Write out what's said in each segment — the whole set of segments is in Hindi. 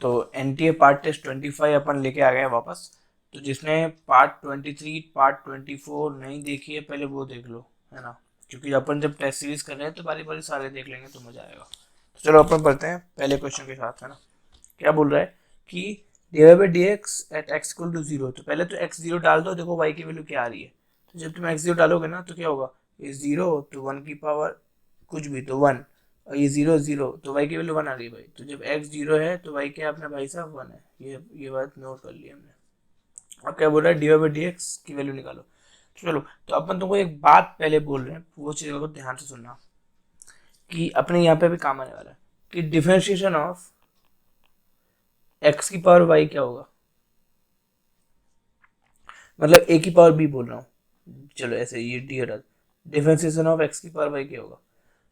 तो NTA पार्ट टेस्ट 25 अपन लेके आ गए वापस। तो जिसने पार्ट 23 पार्ट 24 नहीं देखी है पहले वो देख लो, है ना, क्योंकि अपन जब टेस्ट सीरीज कर रहे हैं तो बारी बारी सारे देख लेंगे तो मजा आएगा। तो चलो अपन पढ़ते हैं पहले क्वेश्चन के साथ, है ना। क्या बोल रहा है कि divide by D x at x equal to zero. तो पहले तो एक्स जीरो डाल दो, देखो वाई की वैल्यू क्या आ रही है। तो जब तुम एक्स जीरो डालोगे ना तो क्या होगा, ये जीरो तो वन की पावर कुछ भी तो वन, और ये जीरो जीरो तो वाई की वैल्यू वन आ गई भाई। तो जब एक्स जीरो है तो वाई क्या अपना भाई साहब वन है। ये बात नोट कर ली हमने। अब क्या बोल रहा है, डिवाइड बाई डी एक्स की वैल्यू निकालो। तो चलो, तो अपन तुमको एक बात पहले बोल रहे हैं, वो चीज़ को ध्यान से सुनना कि अपने यहाँ पे भी काम आने वाला है कि डिफरेंशिएशन ऑफ एक्स की पावर वाई क्या होगा, मतलब ए की पावर बी बोल रहा हूँ। चलो ऐसे ये डी हटा, डिफरेंशिएशन ऑफ एक्स की पावर वाई क्या होगा।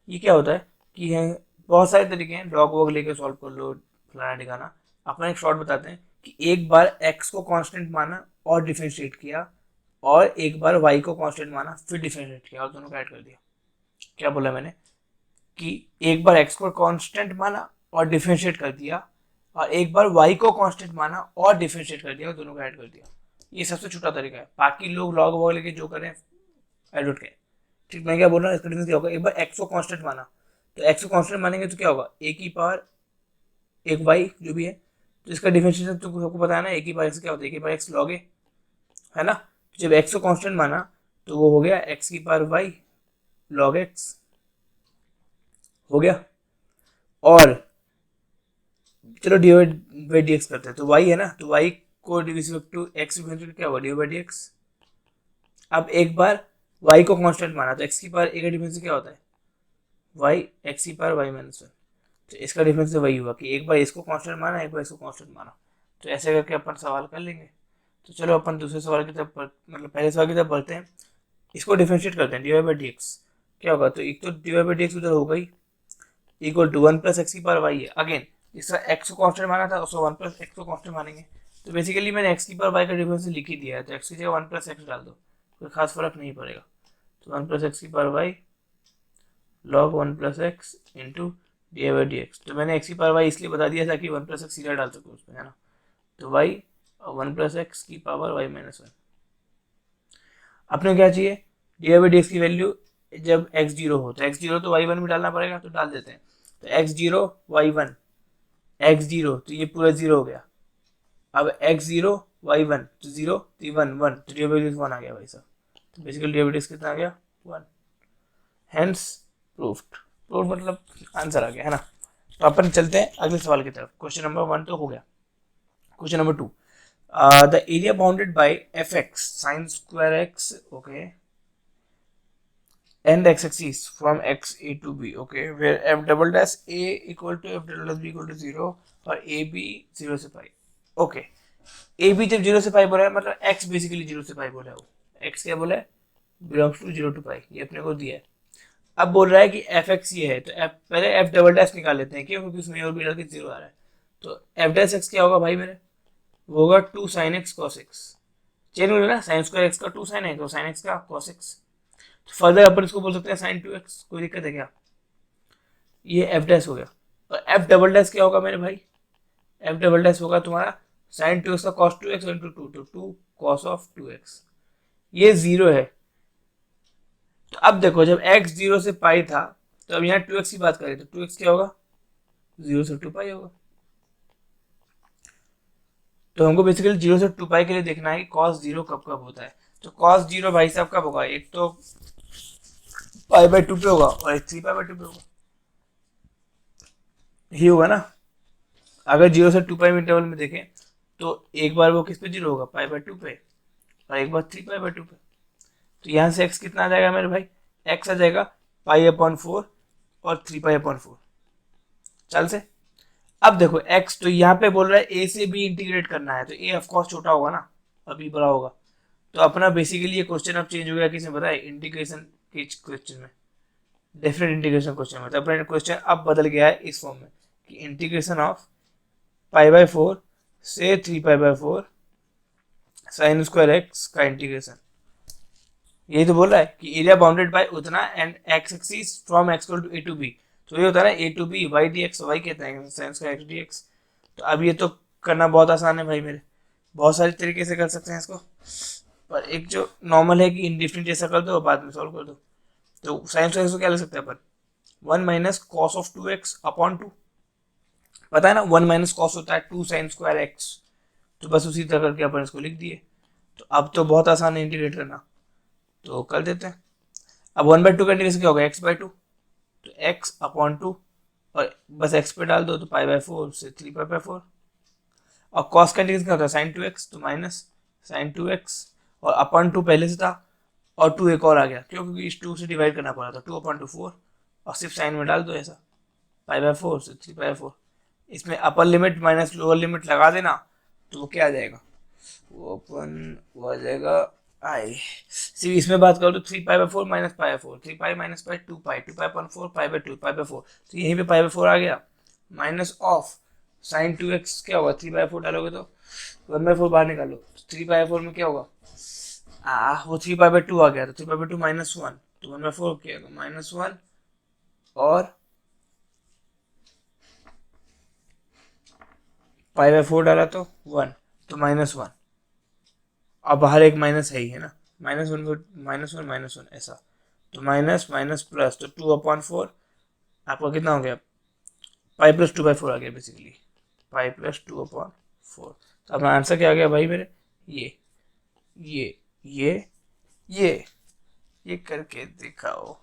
ये क्या होता है कि है, बहुत सारे तरीके हैं, लॉग वॉग लेके सॉल्व कर लो, फलाना ठिकाना। अपना एक शॉर्ट बताते हैं कि एक बार एक्स को कांस्टेंट माना और डिफरेंशिएट किया, और एक बार वाई को कांस्टेंट माना फिर डिफरेंशिएट किया और दोनों को ऐड कर दिया। क्या बोला मैंने कि एक बार एक्स को कांस्टेंट माना और डिफरेंशिएट कर दिया, और एक बार वाई को कांस्टेंट माना और डिफरेंशिएट कर दिया और दोनों को ऐड कर दिया। ये सबसे छोटा तरीका है, बाकी लोग लॉग वॉग लेके जो करें आई डोंट केयर। ठीक, मैं क्या बोल रहा हूँ, इसका डिफरेंस क्या होगा, एक बार एक्स को कांस्टेंट माना, तो एक्स को कांस्टेंट मानेंगे तो क्या होगा, ए की पावर एक वाई जो भी है। तो इसका डिफरेंशिएशन तो सबको पता है ना, ए की पावर एक्स क्या होता है, ए की पावर एक्स लॉग ए, है ना। जब एक्स को कांस्टेंट माना तो वो हो गया एक्स की पावर वाई लॉग एक्स, हो गया। और चलो डिवाइड बाई डी एक्स करते हैं, तो वाई है ना, तो वाई को रिस्पेक्ट टू एक्स क्या होगा, डिवाइड बाई डी एक्स। अब एक बार वाई को कांस्टेंट माना तो एक्स की पावर ए का डिफरेंस क्या होता है, वाई एक्स की पावर वाई माइनस वन। तो इसका डिफरेंस वही हुआ कि एक बार इसको कांस्टेंट माना एक बार इसको कांस्टेंट माना। तो ऐसे करके अपन सवाल कर लेंगे। तो चलो अपन दूसरे सवाल की तरफ मतलब पहले सवाल की तरफ बढ़ते हैं। इसको डिफरेंशिएट करते हैं, डिवाइड बाई डी एक्स क्या होगा, तो एक तो डिवाइड बाई डी एक्स उधर होगा ही, equal to one plus x की पावर वाई है। अगेन इसका एक्स को कांस्टेंट माना था, उसको वन प्लस एक्स को कांस्टेंट मानेंगे। तो बेसिकली मैंने एक्स की पावर वाई का डिफरेंस लिख ही दिया है, तो एक्स की जगह वन प्लस एक्स डाल दो, कोई खास फर्क नहीं पड़ेगा। तो वन प्लस एक्स की power y log one plus x into d by D x. तो मैंने एक्स की पावर वाई इसलिए बता दिया ताकि वन प्लस एक्स सीधा डाल सको उसमें, है ना। तो वाई और वन प्लस एक्स की पावर वाई माइनस वन। अपने क्या चाहिए, डी बाई डी एक्स की वैल्यू जब एक्स जीरो हो, तो एक्स जीरो तो वाई वन में डालना पड़ेगा, तो डाल देते हैं। तो X zero Y one, X zero तो ये पूरा जीरो हो गया। अब एक्स जीरो वाई वन तो जीरो, तो वन वन, तो D by D X one आ गया भाई साहब। तो basically D by D x कितना आ गया, वन। हेंस प्रूफ्ड, प्रूफ मतलब आंसर आ गया, है ना। तो अपन चलते हैं अगले सवाल की तरफ। क्वेश्चन नंबर वन तो हो गया। Question number two, the area bounded bye F x sign square x, okay, and x axis from x a to b, okay, where f double dash a equal to f double dash b equal to 0 और a b 0 से पाई, ओके। a b जब 0 से पाई बोला है मतलब x बेसिकली 0 से पाई बोला है, वो x क्या बोला है, बिलोंग्स टू 0 टू पाई, ये अपने को दिया है। अब बोल रहा है कि एफ एक्स ये है, तो f पहले f डबल डैश निकाल लेते हैं, क्यों, क्योंकि उसमें और बी डाल के 0 आ रहा है। तो f डैश x क्या होगा भाई मेरे, वो होगा 2 sin x cos x। Chain हो ना, साइन स्क्वायर x का 2 sin है तो sin x का cos x। फर्दर अपन इसको बोल सकते हैं साइन टू एक्स, कोई दिक्कत है क्या। ये एफ डैश हो गया। और एफ डबल डैश क्या होगा मेरे भाई, एफ डबल डैश होगा तुम्हारा साइन टू एक्स का cos two X into two, तो two cos of two X. ये जीरो है। तो अब देखो जब एक्स जीरो से पाई था, तो अब यहाँ टू एक्स की बात करें तो टू एक्स क्या होगा, जीरो से टू पाई होगा। तो हमको बेसिकली जीरो से टू पाई के लिए देखना है कि कॉस जीरो कब कब होता है। तो कॉस जीरो भाई साहब कब होगा, एक तो पाई बाई टू पे होगा और एक थ्री पाई बाई टू पे होगा, ही होगा ना। अगर जीरो से टू पाई इंटरवल में देखें तो एक बार वो किस पे जीरो होगा, पाई बाई टू पे, और एक बार थ्री पाई बाई टू पे। तो यहाँ से एक्स कितना आ जाएगा मेरे भाई, एक्स आ जाएगा पाई अपॉन फोर और थ्री पाई अपॉन फोर, चल से। अब देखो एक्स तो यहाँ पे बोल रहा है ए से बी इंटीग्रेट करना है, तो ए ऑफकोर्स छोटा होगा ना और बी बड़ा होगा। तो अपना बेसिकली ये क्वेश्चन अब चेंज हो गया, किसने बताया, इंटीग्रेशन के क्वेश्चन में, डेफिनेट इंटीग्रेशन क्वेश्चन में। तो अपना क्वेश्चन अब बदल गया है इस फॉर्म में कि integration of pi by four से three pi by four sine square X का इंटीग्रेशन। यही तो बोल रहा है कि एरिया बाउंडेड बाय उतना and X axis from X equal to A to B. तो ये होता है ना A to B Y D X, Y कहते हैं sine square X D x. तो अब ये तो करना बहुत आसान है भाई मेरे, बहुत सारे तरीके से कर सकते हैं इसको, पर एक जो नॉर्मल है कि इंडिफरेंट जैसा कर दो और बाद में सॉल्व कर दो। तो साइन स्क्वायर को क्या लिख सकते हैं अपन, 1 - cos of 2x/2, पता है ना 1 - cos होता है 2 sin² x, तो बस उसी तरह करके अपन इसको लिख दिए। तो अब तो बहुत आसान है इंटीग्रेट करना, तो कर देते हैं। अब 1/2 का इंटीग्रेशन क्या होगा, x/2, तो x/2 और बस x पे डाल दो तो π/4 से 3π/4, और cos का इंटीग्रेशन क्या होता है sin2x, तो माइनस sin2x, और अपन 2 पहले से था और 2 एक और आ गया, क्यों, क्योंकि इस 2 से डिवाइड करना पड़ा था, 2/2 4, और सिर्फ साइन में डाल दो ऐसा, π/4 से 3π/4। इसमें upper limit minus lower limit लगा देना, तो वो क्या आ जाएगा, वो आ जाएगा आई, सिर्फ इसमें बात करो तो 3π/4 - π/4, 3π - π 2π, 2π/4 π/2 π/4, तो यहीं पे π/4 आ गया, माइनस ऑफ sin2x क्या होगा, 3/4 डालोगे तो 1/4 बाहर निकालो, 3/4 में क्या होगा, वो 3π/2 आ गया, तो 3π/2 -1, तो 1/4 क्या होगा -1, और π/4 डाला तो 1, तो -1, अब बाहर एक माइनस है ही है ना, -1 ऐसा, तो माइनस माइनस प्लस, तो 2/4 आपका कितना हो गया, π+2/4 आ गया बेसिकली, π+2/4। तो अपना आंसर क्या आ गया भाई मेरे, ये ये ये ये ये करके दिखाओ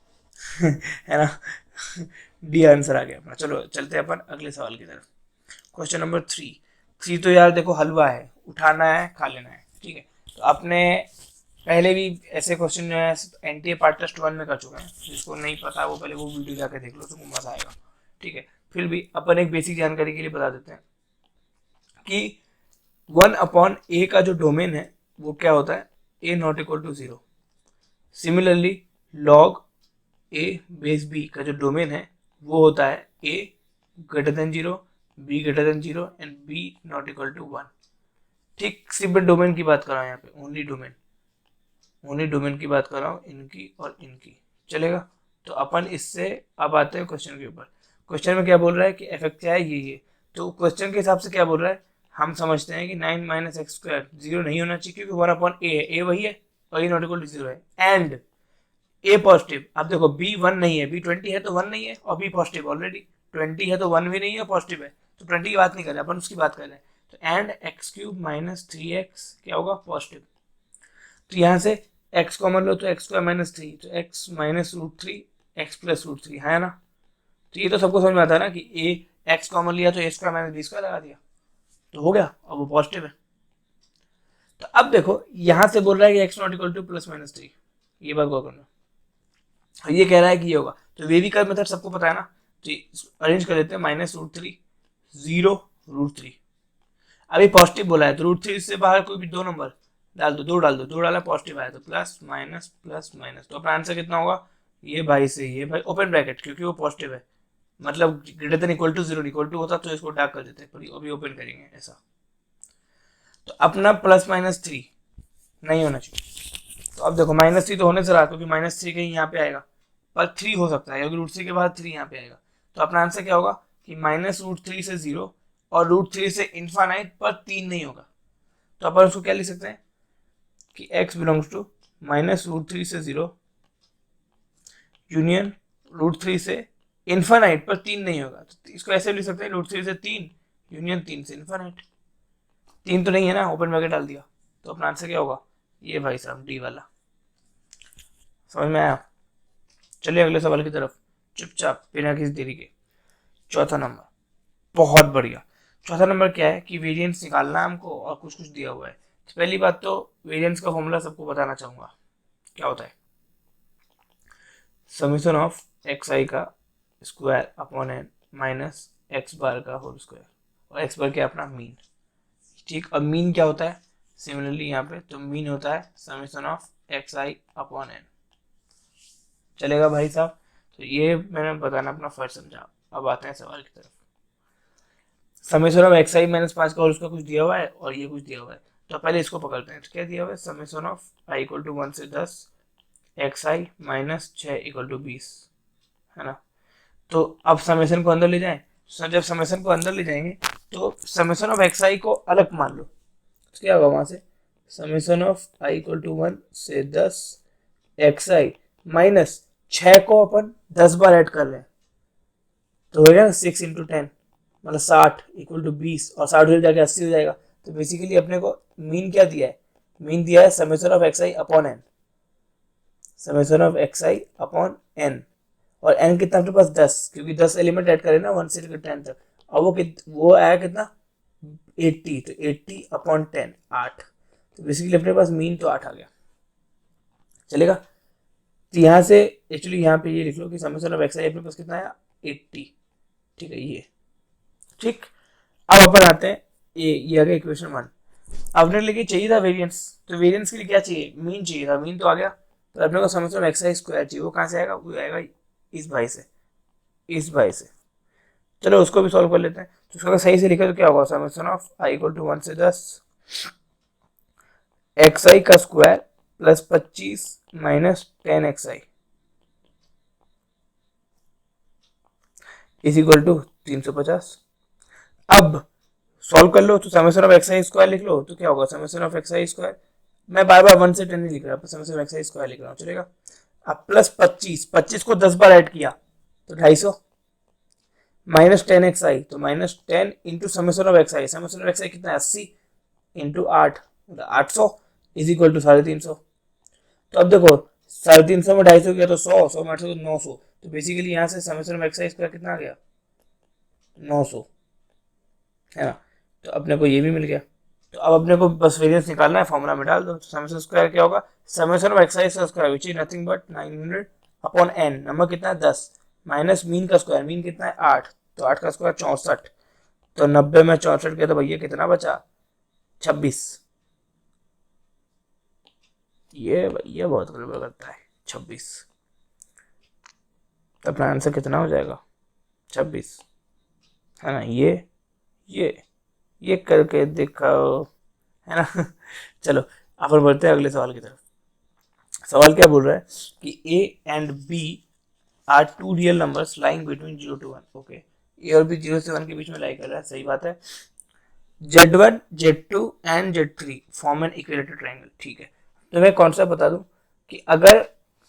है ना, डी आंसर आ गया अपना। चलो चलते हैं अपन अगले सवाल की तरफ। क्वेश्चन नंबर 3 तो यार देखो हलवा है, उठाना है खा लेना है, ठीक है। तो आपने पहले भी ऐसे क्वेश्चन जो है एनटीए पार्ट टेस्ट 1 में कर चुके हैं, जिसको नहीं पता वो पहले वो वीडियो जाकर देख लो, तो मजा आएगा, ठीक है। फिर भी अपन एक बेसिक जानकारी के लिए बता देते हैं कि 1/a का जो डोमेन है वो क्या होता है, a ≠ 0। सिमिलरली log a/b का जो डोमेन है वो होता है a greater than 0, b greater than 0 and b ≠ 1। ठीक सिर्फ डोमेन की बात कर रहा हूँ यहाँ पे, ओनली डोमेन की बात कर रहा हूँ, इनकी और इनकी, चलेगा। तो अपन इससे अब आते हैं क्वेश्चन के ऊपर। क्वेश्चन में क्या बोल रहा है कि एफ क्या है, ये तो क्वेश्चन के हिसाब से क्या बोल रहा है, हम समझते हैं कि 9 - x² 0 नहीं होना चाहिए, क्योंकि 1/a है, a वही है और ये ≠0 है, एंड a पॉजिटिव। अब देखो b 1 नहीं है, b 20 है तो 1 नहीं है, और b पॉजिटिव ऑलरेडी 20 है तो 1 भी नहीं है, पॉजिटिव है, तो 20 की बात नहीं कर रहे अपन, उसकी बात कर रहे हैं। तो एंड x³ - 3x क्या होगा, पॉजिटिव। तो यहाँ से x कॉमन लो तो x² - 3, तो x -√3 x +√3 है ना। तो ये तो सबको समझ में आता है ना कि a x कॉमन लिया तो a² - b² लगा दिया, तो हो गया, अब वो पॉजिटिव है। तो अब देखो यहाँ से बोल रहा है कि x ≠ +-3, ये बात गौर करना, ये कह रहा है कि ये होगा, तो वे भी कर मेथड सबको पता है ना, तो अरेंज कर लेते हैं -√3 0√3। अभी पॉजिटिव बोला है तो √3 से बाहर कोई भी दो नंबर डाल दो, दो डाल दो, दो डाला पॉजिटिव आया तो प्लस माइनस प्लस माइनस, तो अपना आंसर कितना होगा, ये भाई से ये भाई ओपन ब्रैकेट, क्योंकि वो पॉजिटिव है, मतलब >0 होता तो इसको डार्क कर देते, पर अभी ओपन करेंगे ऐसा। तो अपना +-3 नहीं होना चाहिए, तो अब देखो -3 तो होने से रहा, क्योंकि -3 कहीं यहाँ पे आएगा, पर 3 हो सकता है, क्योंकि √3 के बाद 3 यहाँ पे आएगा। तो अपना आंसर क्या होगा कि -√3 से 0 और √3 से इन्फानाइट, पर 3 नहीं होगा। तो अपन उसको क्या लिख सकते हैं कि x बिलोंग्स टू -√3 से 0 यूनियन √3 से इन्फानाइट, पर 3 नहीं होगा, तो इसको ऐसे लिख सकते हैं √3 से 3 यूनियन 3 से इन्फानाइट। 3 तो नहीं है ना, ओपन ब्रैकेट डाल दिया, तो अपना आंसर क्या होगा, ये भाई साहब डी वाला। समझ में आया। चलिए अगले सवाल की तरफ चुपचाप बिना किसी देरी के। चौथा नंबर, बहुत बढ़िया। चौथा नंबर क्या है कि वेरिएंस निकालना है हमको और कुछ कुछ दिया हुआ है। तो पहली बात तो वेरिएंस का फॉर्मूला सबको बताना चाहूंगा, क्या होता है, समीशन ऑफ xi का square upon n minus x बार का होल स्क्वायर, और x बार क्या अपना मीन, ठीक। अब मीन क्या होता है, सिमिलरली यहाँ पे तो मीन होता है summation of xi upon n, चलेगा भाई साहब। तो ये मैंने बताना अपना फर्ज समझा। अब आते हैं सवाल की तरफ। समेशन ऑफ xi -5 का और उसका कुछ दिया हुआ है और ये कुछ दिया हुआ है, तो पहले इसको पकड़ते हैं। तो क्या दिया हुआ है, समेशन ऑफ i = 1 से 10 xi -6 = 20, है ना। तो अब समेशन को अंदर ले जाएं, जब समेशन को अंदर ले जाएंगे तो समेशन ऑफ एक्स आई को अलग मान लो, तो क्या होगा वहां से, summation of i equal to 1 से 10 एक्स आई माइनस 6 को अपन 10 बार ऐड कर रहे हैं, तो हो गया 6 इंटू 10 मतलब 60 इक्वल टू 20, और 60 हो जाके 80 हो जाएगा। तो बेसिकली अपने को मीन क्या दिया है, मीन दिया है summation of x i upon n, summation of x i upon n, और एन कितना अपने पास 10, क्योंकि 10 एलिमेंट ऐड करें ना 1 से लेकर 10 तक, और वो आया कितना 80, तो 80 अपॉन 10 8, तो बेसिकली अपने पास मीन तो 8 आ गया, चलेगा। तो यहाँ से एक्चुअली यहाँ पे ये लिख लो कि समेशन ऑफ एक्स आई अपने पास कितना आया 80, ठीक है ये ठीक। अब अपन आते हैं ये आ गया इक्वेशन 1। अपने लिए चाहिए था वेरिएंस, तो वेरिएंस के लिए क्या चाहिए, मीन चाहिए था, मीन तो आ गया, तो अपने को summation of x i square चाहिए, वो कहाँ से आएगा, वो आएगा इस भाई से, इस भाई से। चलो उसको भी सॉल्व कर लेते हैं। तो उसका सही से लिखा तो क्या होगा, summation of i equal to 1 से 10 एक्स आई का square plus 25 minus 10 x i is equal to 350। अब सॉल्व कर लो, तो summation of x i square लिख लो, तो क्या होगा summation of x i square, मैं बार बार 1 से 10 नहीं लिख रहा, summation of x i square लिख रहा हूँ, चलेगा। अब प्लस 25 को 10 बार ऐड किया तो 250 माइनस 10 एक्स आई, तो minus 10 into summation of x I, summation of x I कितना है 80 इंटू 8 मतलब 800 इज इक्वल टू 350। तो अब देखो 350 में 250 गया तो 100, 100 में 800 तो 900, तो बेसिकली यहाँ से summation of x i square कितना आ गया 900, है ना। तो अपने को ये भी मिल गया। तो अब अपने को बस वेरिएंस निकालना है, फॉर्मूला में डाल दो, तो समेशन स्क्वायर क्या होगा, summation of x i square which is nothing but 900 upon n, number कितना है 10 माइनस मीन का स्क्वायर, मीन कितना है 8, तो 8 का स्क्वायर 64, तो 90 में 64 किया तो भैया कितना बचा 26, ये भैया बहुत गड़बड़ करता है 26, तो अपना आंसर कितना हो जाएगा 26, है ना। ये करके दिखाओ, है ना। चलो अपन बढ़ते हैं अगले सवाल की तरफ। सवाल क्या बोल रहा है कि A and B are two real numbers lying between 0 to 1, okay, A और बी 0 से 1 के बीच में लाई कर रहा है, सही बात है। Z1 Z2 and Z3 form an equilateral triangle, ठीक है। तो मैं कॉन्सेप्ट बता दूं कि अगर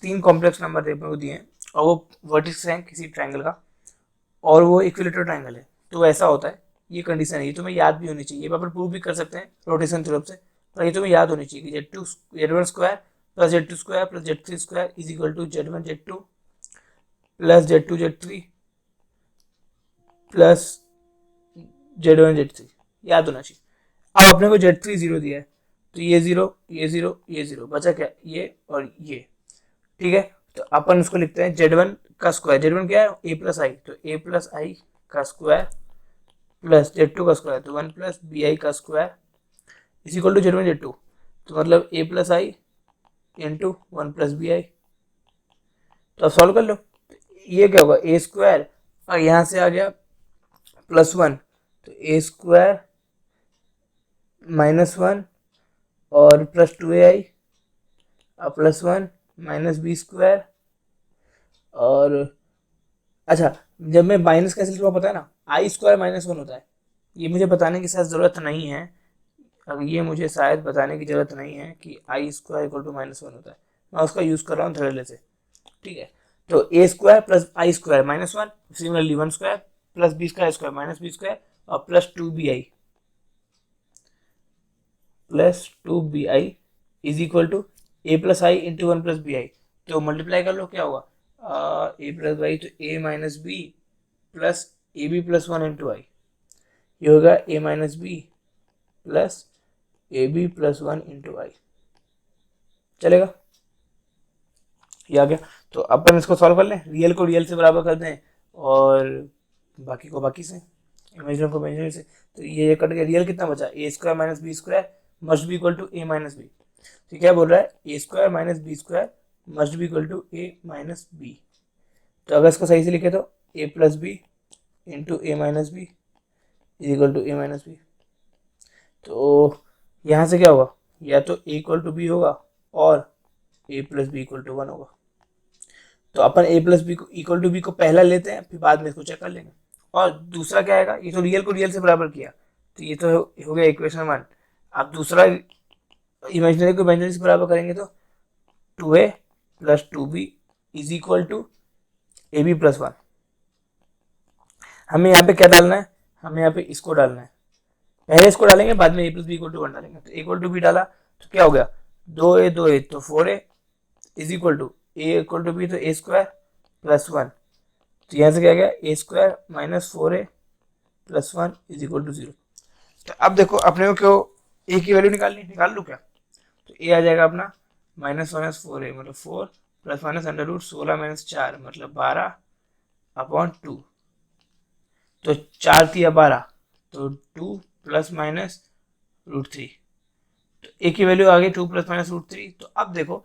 3 कॉम्प्लेक्स नंबर दिए हैं और वो वर्टिक्स हैं किसी ट्रायंगल का और वो इक्विलेटरल ट्रायंगल है, तो ऐसा होता है, ये कंडीशन है, ये तुम्हें याद भी होनी चाहिए, ये अपन प्रूव भी कर सकते हैं रोटेशन थ्योरम से, पर ये तुम्हें याद होनी चाहिए कि Z1 square plus Z2 square plus Z3 square is equal to Z1 Z2 plus Z2 Z3 plus Z1 Z3, याद होना चाहिए। अब अपने को Z3 0 दिया है, तो ये 0 ये 0 ये 0 बचा क्या, ये और ये, ठीक है। तो अपन उसको लिखते हैं Z1 का स्क्वायर, Z1 क्या है ए प्लस आई, तो ए प्लस आई का स्क्वायर प्लस Z2 का स्क्वायर, तो 1 प्लस बी आई का square is equal to Z1 Z2, तो मतलब A plus I into 1 plus B I. तो अब सॉल्व कर लो, ये क्या होगा ए स्क्वायर और यहाँ से आ गया प्लस 1, तो ए स्क्वायर माइनस 1 और प्लस 2ai और प्लस 1 माइनस बी स्क्वायर, और अच्छा जब मैं माइनस कैसे लिखूँ पता है ना, आई स्क्वायर माइनस 1 होता है, ये मुझे बताने की शायद ज़रूरत नहीं है, अब ये मुझे शायद बताने की ज़रूरत नहीं है कि आई स्क्वायर इक्वल टू -1 होता है, मैं उसका यूज़ कर रहा हूँ थर्ड से, ठीक है। तो ए square plus I square -1, similarly 1 square plus B square minus B square और plus 2bi plus 2bi is equal to A plus I into 1 plus B I, तो मल्टीप्लाई कर लो क्या होगा ए प्लस बाई, तो A minus B plus A B plus 1 into I, ये होगा A minus B plus A B plus 1 into I, चलेगा, ये आ गया। तो अपन इसको सॉल्व कर लें, रियल को रियल से बराबर कर दें और बाकी को बाकी से, इमेजिनरी को इमेजिनरी से, तो ये कट गया, रियल कितना बचा A square minus B square must be equal to A minus B, तो क्या बोल रहा है A square minus B square must be equal to A minus B, तो अगर इसको सही से लिखे तो A plus B into A minus B is equal to A minus B, तो यहाँ से क्या होगा, या तो ए इक्वल टू बी होगा और ए प्लस बी इक्वल टू 1 होगा, तो अपन ए प्लस बी को इक्वल टू बी को पहला लेते हैं, फिर बाद में इसको चेक कर लेंगे, और दूसरा क्या आएगा, ये तो रियल को रियल से बराबर किया, तो ये तो हो गया इक्वेशन 1। अब दूसरा इमेजिनरी को इमेजिनरी से बराबर करेंगे तो 2a plus 2b is equal to a B plus 1। हमें यहाँ पे क्या डालना है, हमें यहाँ पे इसको डालना है, पहले इसको डालेंगे बाद में ए प्लस बी इक्वल टू 1 डालेंगे। तो इक्वल टू बी डाला तो क्या हो गया, 2a तो 4a is equal to a equal to B, तो ए स्क्वायर प्लस 1। तो यहाँ से क्या गया, A square minus 4a plus 1 is equal to 0। तो अब देखो अपने को क्यों ए की वैल्यू निकालनी, निकाल लूँ क्या, तो ए आ जाएगा अपना -4a मतलब 4 plus minus under root 16 minus 4 मतलब 12 अपॉन 2। तो 4 3 12, तो 2 प्लस माइनस √3। तो ए की वैल्यू आ गई 2 प्लस माइनस √3। तो अब देखो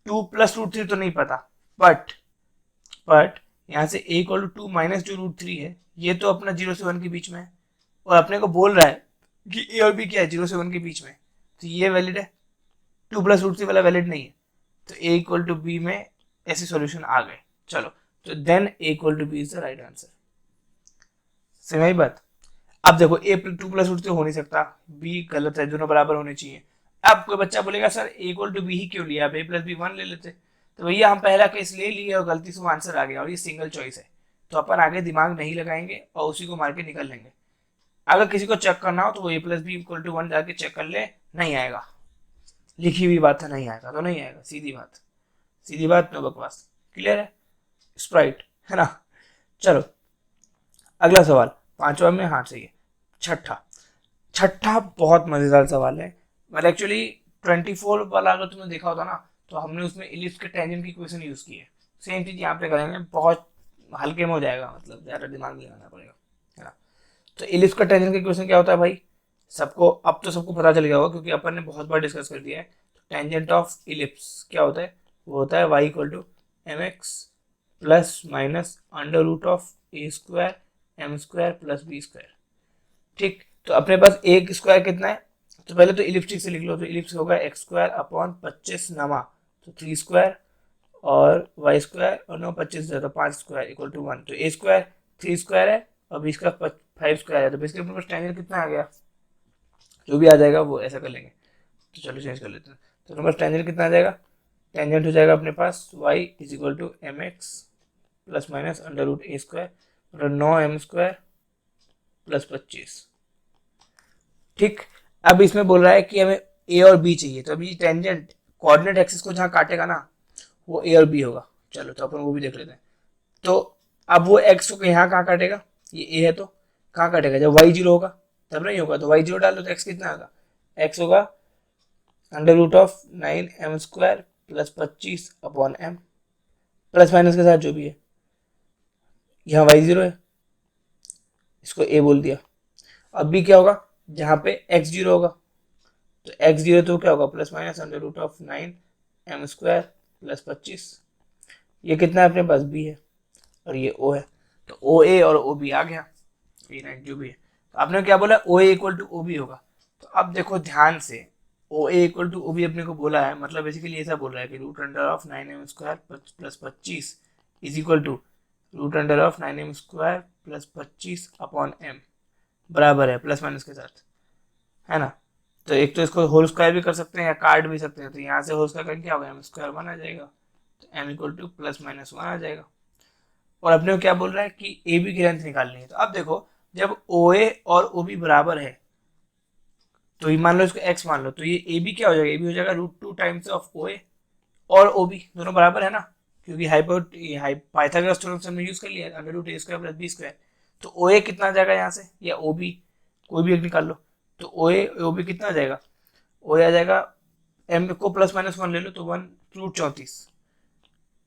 2 प्लस √3 तो नहीं पता, बट यहाँ से ए इक्वल टू 2 माइनस जो √3 है ये तो अपना 0 से 1 के बीच में है, और अपने को बोल रहा है कि ए और बी क्या है, 0 से 1 के बीच में, तो ये वैलिड है। 2 प्लस √3 वाला वैलिड नहीं है, तो ए इक्वल टू बी में ऐसे सॉल्यूशन आ गए। चलो, तो then a equal to B is the right answer. सही बात। अब देखो ए 2 प्लस √3 हो नहीं सकता, बी गलत है, दोनों बराबर होने चाहिए। अब कोई बच्चा बोलेगा sir A equal to B ही क्यों लिया, आप ए प्लस बी 1 ले लेते। तो भैया हम पहला केस ले लिए और गलती से वो आंसर आ गया, और ये सिंगल चॉइस है, तो अपन आगे दिमाग नहीं लगाएंगे और उसी को मार के निकल लेंगे। अगर किसी को चेक करना हो तो वो ए प्लस बी इक्वल टू 1 जाके चेक कर ले, नहीं आएगा, लिखी हुई बात है, नहीं आएगा तो नहीं आएगा, सीधी बात, सीधी बात, नो बकवास। क्लियर है, स्प्राइट है ना। चलो अगला सवाल, पांचवा में हाँ चाहिए। छठा बहुत मजेदार सवाल है। मतलब एक्चुअली 24 वाला अगर तुमने देखा होता ना, तो हमने उसमें इलिप्स के टेंजेंट की इक्वेशन यूज की है। सेम चीज यहाँ पे करेंगे, बहुत हल्के में हो जाएगा, मतलब ज्यादा दिमाग नहीं लगाना पड़ेगा, है ना। तो इलिप्स का टेंजेंट का इक्वेशन क्या होता है भाई, सबको अब तो सबको पता चल गया होगा क्योंकि अपन ने बहुत बार डिस्कस कर दिया है। टेंजेंट ऑफ इलिप्स क्या होता है, वो होता है y equal to mx plus minus under root of a square m square plus B square. ठीक, तो अपने पास एक स्क्वायर कितना है, तो पहले तो इलिप्टिक से लिख लो, तो इलिप्स होगा x स्क्वायर अपॉन 25 नमा, तो 3 स्क्वायर और y स्क्वायर और 9 25 तो 5 स्क्वायर इक्वल टू 1। तो ए स्क्वायर 3 स्क्वायर है और बी का 5 स्क्वायर है, तो बेसिकली अपने पास टेंजेंट कितना आ गया, जो भी आ जाएगा वो ऐसा कर लेंगे। तो चलो चेंज कर लेते हैं, तो अपने पास टेंजेंट कितना आ जाएगा, टेंजेंट हो जाएगा अपने पास y is equal to m x plus minus under root A square मतलब 9m स्क्वायर प्लस 25। ठीक, अब इसमें बोल रहा है कि हमें ए और बी चाहिए, तो अभी टेंजेंट कोऑर्डिनेट एक्सिस को जहाँ काटेगा ना वो ए और बी होगा। चलो तो अपन वो भी देख लेते हैं। तो अब वो एक्स को यहाँ कहाँ काटेगा, ये ए है तो कहाँ काटेगा, जब y 0 होगा तब नहीं होगा, तो y 0 डाल दो तो एक्स कितना होगा, एक्स होगा under root of 9m square plus 25 upon m, plus minus के साथ जो भी है, यहाँ y 0 है, इसको a बोल दिया। अब b क्या होगा, जहाँ पे x 0 होगा, तो x 0 तो क्या होगा plus minus under root of 9m square plus 25। ये कितना है अपने पास b है और ये o है, तो OA और OB आ गया, ये लाइन जो भी है। तो आपने क्या बोला, OA इक्वल टू OB होगा। तो अब देखो ध्यान से, OA इक्वल टू OB अपने को बोला है, मतलब बेसिकली ऐसा बोल रहा है कि root under of 9m square plus 25 is equal to root under of 9m square plus 25 upon m, बराबर है प्लस माइनस के साथ, है ना। तो एक तो इसको होल स्क्वायर भी कर सकते हैं या काट भी सकते हैं, तो यहाँ से होल स्क्वायर करके क्या होगा, m स्क्वायर 1 आ जाएगा, तो m equal two plus minus 1 आ जाएगा। और अपने को क्या बोल रहा है कि ए बी की लेंथ निकालनी है। तो अब देखो जब ओ ए और ओ बी बराबर है, तो ये मान लो इसको x मान लो, तो ये ए बी क्या हो जाएगा, ए बी हो जाएगा √2 टाइम्स ऑफ ओ ए और ओ बी, दोनों बराबर है ना, क्योंकि पाइथागोरस थ्योरम से हमने यूज कर लिया अंडर रूट ए स्क्वायर प्लस बी स्क्वायर। तो ओ ए कितना आ जाएगा यहाँ से, या ओ बी कोई भी एक निकाल लो, तो ओ ए ओ बी कितना आ जाएगा, ओ ए आ जाएगा एम को प्लस माइनस 1 ले लो तो 1√34,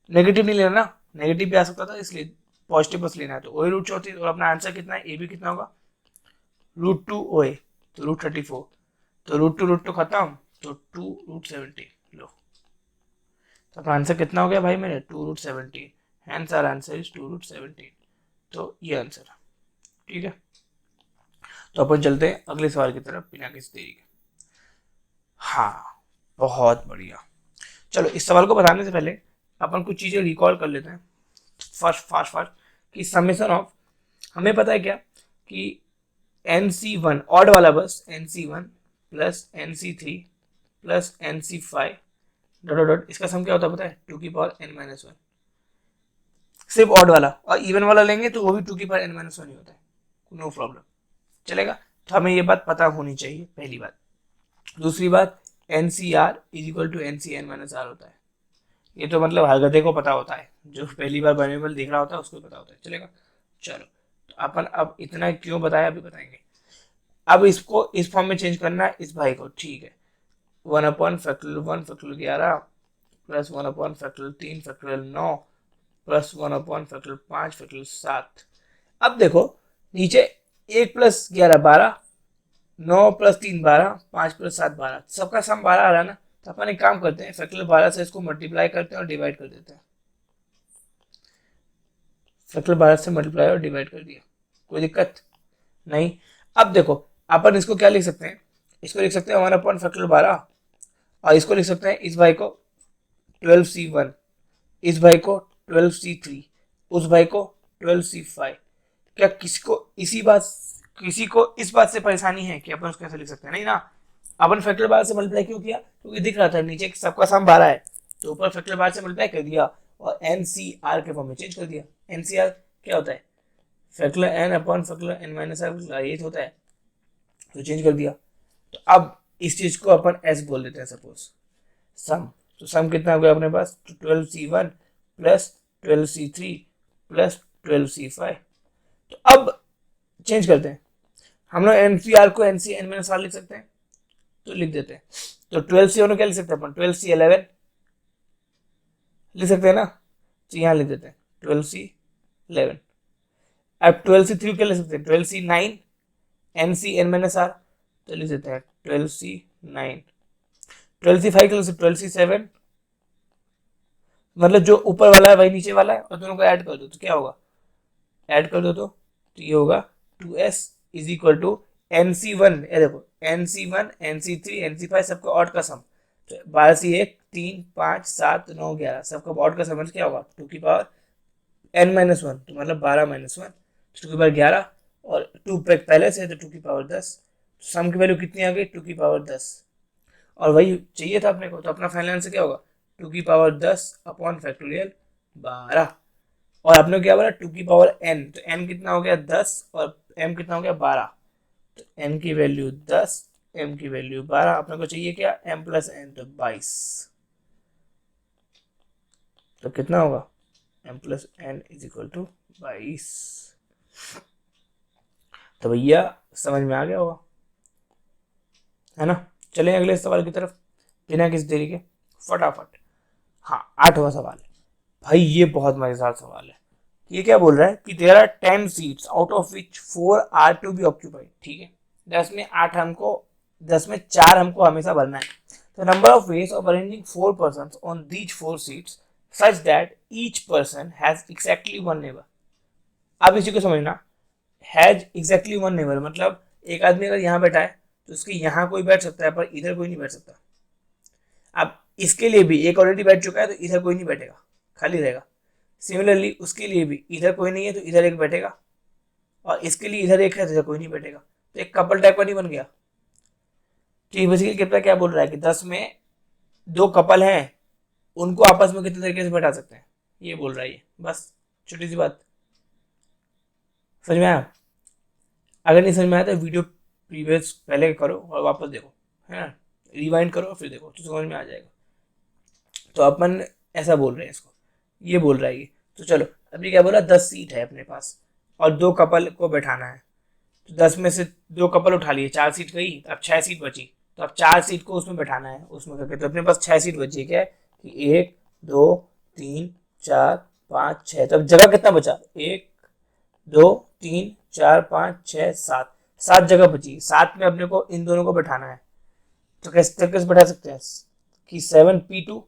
नेगेटिव नहीं लेना ना, नेगेटिव भी आ सकता था इसलिए पॉजिटिव बस लेना है। तो ओ ए √34 और अपना आंसर कितना है, ए बी कितना होगा √2 ओ ए, तो √34, तो √2 खत्म, तो 2√17 लो, तो अपना आंसर कितना हो गया भाई मेरे 2√17, हैंस आवर आंसर इज 2√17। तो ये आंसर, ठीक है। तो अपन चलते हैं अगले सवाल की तरफ बिना किसी देरी के। हाँ बहुत बढ़िया, चलो इस सवाल को बताने से पहले अपन कुछ चीजें रिकॉल कर लेते हैं फास्ट कि समेशन ऑफ हमें पता है क्या कि NC1 ऑड वाला बस NC1 plus NC3 plus NC5 dot dot dot, इसका सम क्या होता है पता है, 2n-1, सिर्फ ऑड वाला। और इवन वाला लेंगे तो वो भी 2n-1 ही होता है, नो प्रॉब्लम, चलेगा। तो हमें ये बात पता होनी चाहिए, पहली बात। दूसरी बात, NCR is equal to NCn-R होता है। ये तो मतलब हर गधे को पता होता है, जो पहली बार वेरिएबल देख रहा होता है उसको पता होता है, चलेगा। चलो, तो अपन अब इतना क्यों बताया अभी बताएंगे। अब इसको इस फॉर्म में चेंज करना है इस भाई को, ठीक है। 1/(1)(11) प्लस 1/(3)(9) प्लस 1/(5)(7). अब देखो नीचे 1 प्लस 11 12, 9 प्लस 3 12, 5 प्लस 7 12, सबका सम 12 आ रहा है ना। तो अपन एक काम करते हैं, फैक्टर 12 से इसको मल्टीप्लाई करते हैं और डिवाइड कर देते हैं। फैक्टर 12 से मल्टीप्लाई और डिवाइड कर दिया, कोई दिक्कत नहीं। अब देखो अपन इसको क्या लिख सकते हैं, इसको लिख सकते हैं 1/(12) और इसको लिख सकते हैं इस भाई को 12C1, इस भाई को 12C3, उस भाई को 12C5। क्या किसी को इस बात से परेशानी है कि अपन उसको कैसे लिख सकते हैं, नहीं ना। अपन फैक्टर 12 से मल्टीप्लाई क्यों किया, क्योंकि दिख रहा था नीचे सबका सम 12 है, तो ऊपर फैक्टर 12 से मल्टीप्लाई कर दिया और NCR के फॉर्म में चेंज कर दिया। NCR क्या होता है, factor n upon factor n-r, ये होता है, तो चेंज कर दिया। तो अब इस चीज को अपन S बोल देते हैं, सपोज सम। तो सम कितना हो गया अपने पास, 12C1 plus 12C3 plus 12C5। तो अब चेंज करते हैं, हम लोग NCR को NCn-R लिख सकते हैं, तो लिख देते हैं। तो 12C1 क्या लिख सकते हैं अपन, 12C11 लिख सकते हैं ना, तो यहाँ लिख देते हैं 12C11। अब 12C3 क्या लिख सकते हैं, 12C9 NCn-R, तो लिख देते हैं 12C9। 12C5 क्या लिख सकते हैं, 12C7, मतलब जो ऊपर वाला है वही नीचे वाला है, और दोनों को ऐड कर दो तो क्या होगा, ऐड कर दो तो ये होगा 2S is equal to NC1, ये देखो NC1 NC3 NC5 सबका ऑड का सम, तो 12 से 1 3 5 7 9 11 सबका ऑड का सम क्या होगा, 2n-1, तो मतलब 12-1, 2 11, और 2 पहले से, तो 2 10। सम की वैल्यू कितनी आ गई, 2 10, और वही चाहिए था अपने को। तो अपना फाइनल आंसर क्या होगा, 2 10 अपॉन फैक्टोरियल 12। और अपने को क्या बोला, 2n, तो n कितना हो गया 10 और m कितना हो गया 12, तो n की वैल्यू 10, m की वैल्यू 12। अपने को चाहिए क्या, m प्लस n, तो 22। तो कितना होगा, m plus n is equal to 22। तो भैया समझ में आ गया होगा, है ना। चलिए अगले सवाल की तरफ बिना किसी देरी के फटाफट। हाँ, 8वां सवाल है भाई, ये बहुत मजेदार सवाल है। ये क्या बोल रहा है कि there are 10 seats out of which 4 are to be occupied, ठीक है। 10 में 4 हमको हमेशा भरना है। तो number of ways of arranging 4 person on these 4 seats such that each person has exactly 1 neighbour. अब इसी को समझना, हैज एक्जैक्टली 1 नेबर मतलब एक आदमी अगर यहाँ बैठा है तो उसके यहाँ कोई बैठ सकता है, पर इधर कोई नहीं बैठ सकता। अब इसके लिए भी एक ऑलरेडी बैठ चुका है, तो इधर कोई नहीं बैठेगा, खाली रहेगा। सिमिलरली उसके लिए भी इधर कोई नहीं है, तो इधर एक बैठेगा, और इसके लिए इधर एक है, तो इधर कोई नहीं बैठेगा। तो एक कपल टाइप का नहीं बन गया। तो बेसिकली कितना क्या बोल रहा है कि 10 में 2 कपल हैं, उनको आपस में कितने तरीके से बैठा सकते हैं, ये बोल रहा है ये। बस छोटी सी बात, समझ में आया। अगर नहीं समझ में आया तो वीडियो प्रीवियस पहले करो और वापस देखो, है ना, रिवाइंड करो फिर देखो, तो समझ में आ जाएगा। तो अपन ऐसा बोल रहे हैं इसको, ये बोल रहा है ये। तो चलो अभी क्या बोला, 10 सीट है अपने पास और 2 कपल को बैठाना है। तो 10 में से 2 कपल उठा लिए, 4 सीट गई, अब 6 सीट बची। तो अब 4 सीट को उसमें बैठाना है, उसमें करके तो अपने पास 6 सीट बची। क्या है कि 1 2 3 4 5 6, तो अब जगह कितना बचा, 1 2 3 4 5 6 7, 7 जगह बची। 7 में अपने को इन दोनों को बैठाना है। तो कैसे बैठा सकते हैं कि 7p2,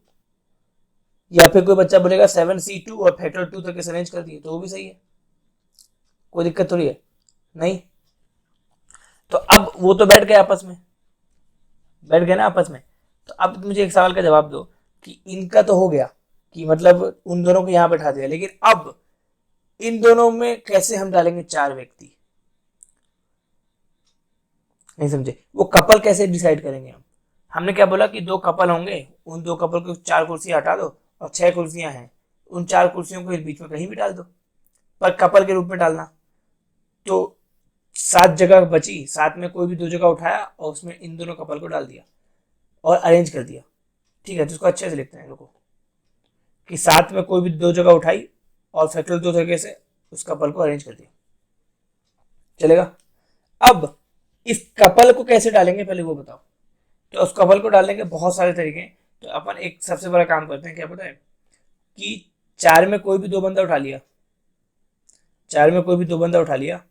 या फिर कोई बच्चा बोलेगा 7c2 और फैक्टर 2 तक अरेंज कर दिए, तो वो भी सही है, कोई दिक्कत थोड़ी है, नहीं। तो अब वो तो बैठ गए आपस में, बैठ गए ना आपस में। तो अब मुझे एक सवाल का जवाब दो कि इनका तो हो गया कि मतलब उन दोनों को यहाँ बैठा दिया, लेकिन अब इन दोनों में कैसे हम डालेंगे 4 व्यक्ति, नहीं समझे? वो कपल कैसे डिसाइड करेंगे हम? हमने क्या बोला कि 2 कपल होंगे, उन 2 कपल को 4 कुर्सियां हटा दो और 6 कुर्सियां हैं, उन 4 कुर्सियों को इस बीच में कहीं भी डाल दो, पर कपल के रूप में डालना। तो 7 जगह बची, 7 में कोई भी 2 जगह उठाया और उसमें इन दोनों कपल को डाल दिया और अरेंज कर दिया। ठीक है, तो उसको अच्छे से लिखते हैं देखो कि 7 में कोई भी 2 जगह उठाई और फैक्टोरियल 2 तरीके से उस कपल को अरेंज कर दिया, चलेगा? अब इस कपल को कैसे डालेंगे पहले वो बताओ। तो उस कपल को डालने के बहुत सारे तरीके हैं। तो अपन एक सबसे बड़ा काम करते हैं, क्या पता है कि 4 में कोई भी 2 बंदा उठा लिया, 4 में कोई भी 2 बंदा उठा लिया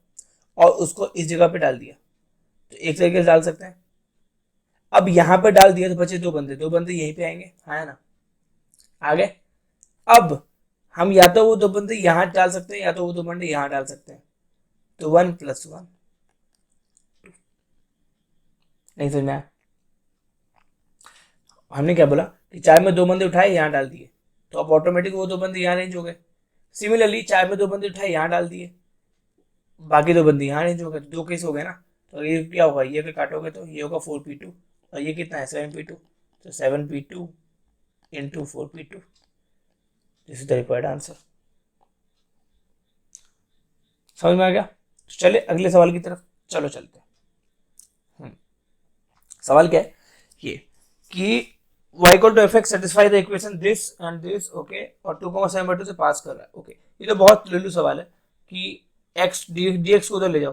और उसको इस जगह पे डाल दिया, तो एक तरीके से डाल सकते हैं। अब यहाँ पे डाल दिया तो बचे 2 बंदे, 2 बंदे यहीं पे आएंगे, है ना? आगे अब हम या तो वो 2 बंदे यहाँ डाल सकते हैं या तो वो 2 बंदे यहाँ डाल सकते हैं, तो 1 + 1, नहीं समझ में आया? हमने क्या बोला कि 4 में 2 बंदे उठाए यहाँ डाल दिए, तो अब ऑटोमेटिक वो 2 बंदे यहाँ रेंज हो गए। सिमिलरली 4 में 2 बंदे उठाए यहाँ डाल दिए, बाकी 2 बंदे यहाँ रेंज हो गए, 2 केस हो गए ना। तो ये क्या होगा, ये अगर काटोगे तो ये होगा 4p2 और ये कितना है 7p2, तो 7p2 × 4p2, this is the required answer. समझ में आ गया? तो चले अगले सवाल की तरफ, चलो चलते हैं। सवाल क्या है ये कि y = fx satisfy the equation this and this, okay, और 2,7/2 से पास कर रहा है, ओके। ये तो बहुत लुल्लू सवाल है कि x dx को उधर ले जाओ,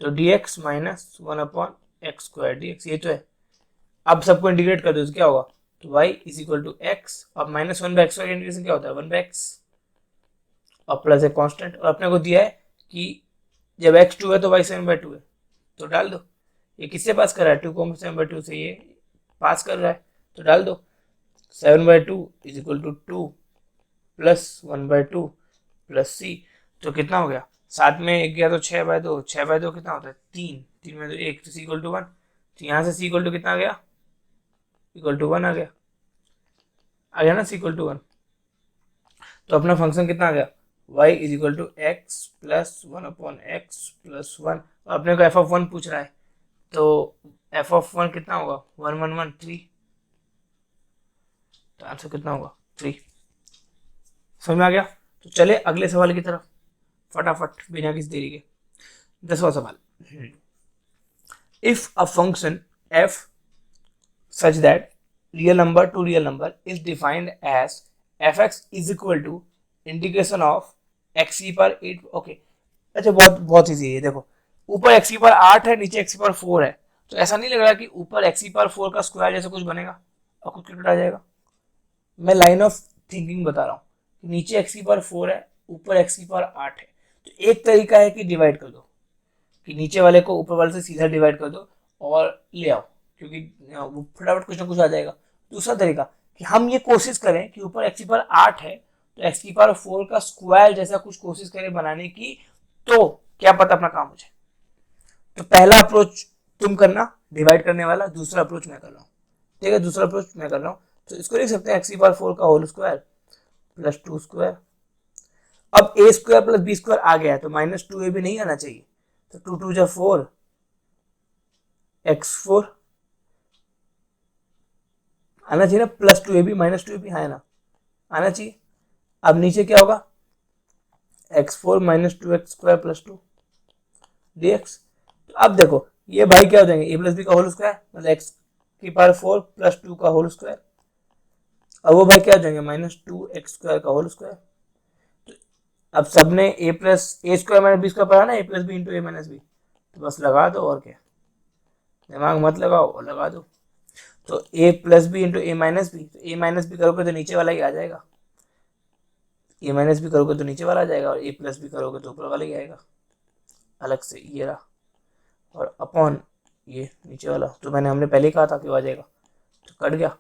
तो dx - 1/x² dx, ये तो है। अब सबको इंटीग्रेट कर दो तो क्या होगा, तो y = x, अब -1/x² का इंटीग्रेशन क्या होता है 1/x और प्लस एक कांस्टेंट, और अपने को दिया है कि जब x 2 है तो y 7/2 है, तो डाल दो। ये किससे पास कर रहा है 2,7/2 से, ये पास कर रहा है, तो डाल दो 7/2 = 2 + 1/2 + c, तो कितना हो गया, 7 में 1 गया तो 6/2, 6/2 कितना होता है 3, 3 में तो 1, तो c = 1, तो यहाँ से c = कितना आ गया, = 1 आ गया ना, c = 1। तो अपना फंक्शन कितना आ गया, y = x + 1/x + 1, और अपने को f(1) पूछ रहा है, तो f(1) कितना होगा 1 1 1 3, तो आंसर कितना होगा 3। समझ में आ गया? तो चले अगले सवाल की तरफ फटाफट बिना किसी देरी के। 10वां सवाल, if a function f such that real number to real number is defined as fx is equal to integration of x⁸, okay. अच्छा, बहुत बहुत इजी है, देखो ऊपर x⁸ है, नीचे x⁴ है, तो ऐसा नहीं लग रहा कि ऊपर x⁴ का स्क्वायर जैसा कुछ बनेगा और कुछ कैलकुलेट आ जाएगा। मैं लाइन ऑफ थिंकिंग बता रहा हूँ, नीचे x⁴ है, ऊपर x⁸ है, तो एक तरीका है कि डिवाइड कर दो, कि नीचे वाले को ऊपर वाले से सीधा डिवाइड कर दो और ले आओ, क्योंकि वो फटाफट कुछ ना कुछ आ जाएगा। दूसरा तरीका कि हम ये कोशिश करें कि ऊपर x⁸ है तो x⁴ का स्क्वायर जैसा कुछ कोशिश करें बनाने की, तो क्या पता अपना काम हो जाए। तो पहला अप्रोच तुम करना डिवाइड करने वाला, दूसरा अप्रोच मैं कर रहा हूँ, ठीक है? दूसरा अप्रोच मैं कर रहा हूँ, तो इसको लिख सकते हैं x⁴ का होल स्क्वायर + 2²। अब a² + b² आ गया है तो -2a भी नहीं आना चाहिए, तो 2 2 = 4 x4 आना चाहिए ना, +2ab -2ab है ना, आना चाहिए। अब नीचे क्या होगा x4 - 2x² + 2 dx। तो अब देखो ये भाई क्या हो जाएंगे, a + b का होल स्क्वायर मतलब x⁴ + 2 का होल स्क्वायर, और वो भाई क्या हो जाएंगे -2x² का होल स्क्वायर। तो अब सबने a + a² - b² पढ़ा ना, a + b × a - b, तो बस लगा दो, और क्या, दिमाग मत लगाओ और लगा दो। तो a + b × a - b, तो a - b करोगे तो नीचे वाला ही आ जाएगा, a - b करोगे तो नीचे वाला आ जाएगा, और a + b करोगे तो ऊपर वाला ही आएगा अलग से, ये रहा, और अपॉन ये नीचे वाला, तो हमने पहले ही कहा था कि आ जाएगा, तो कट गया।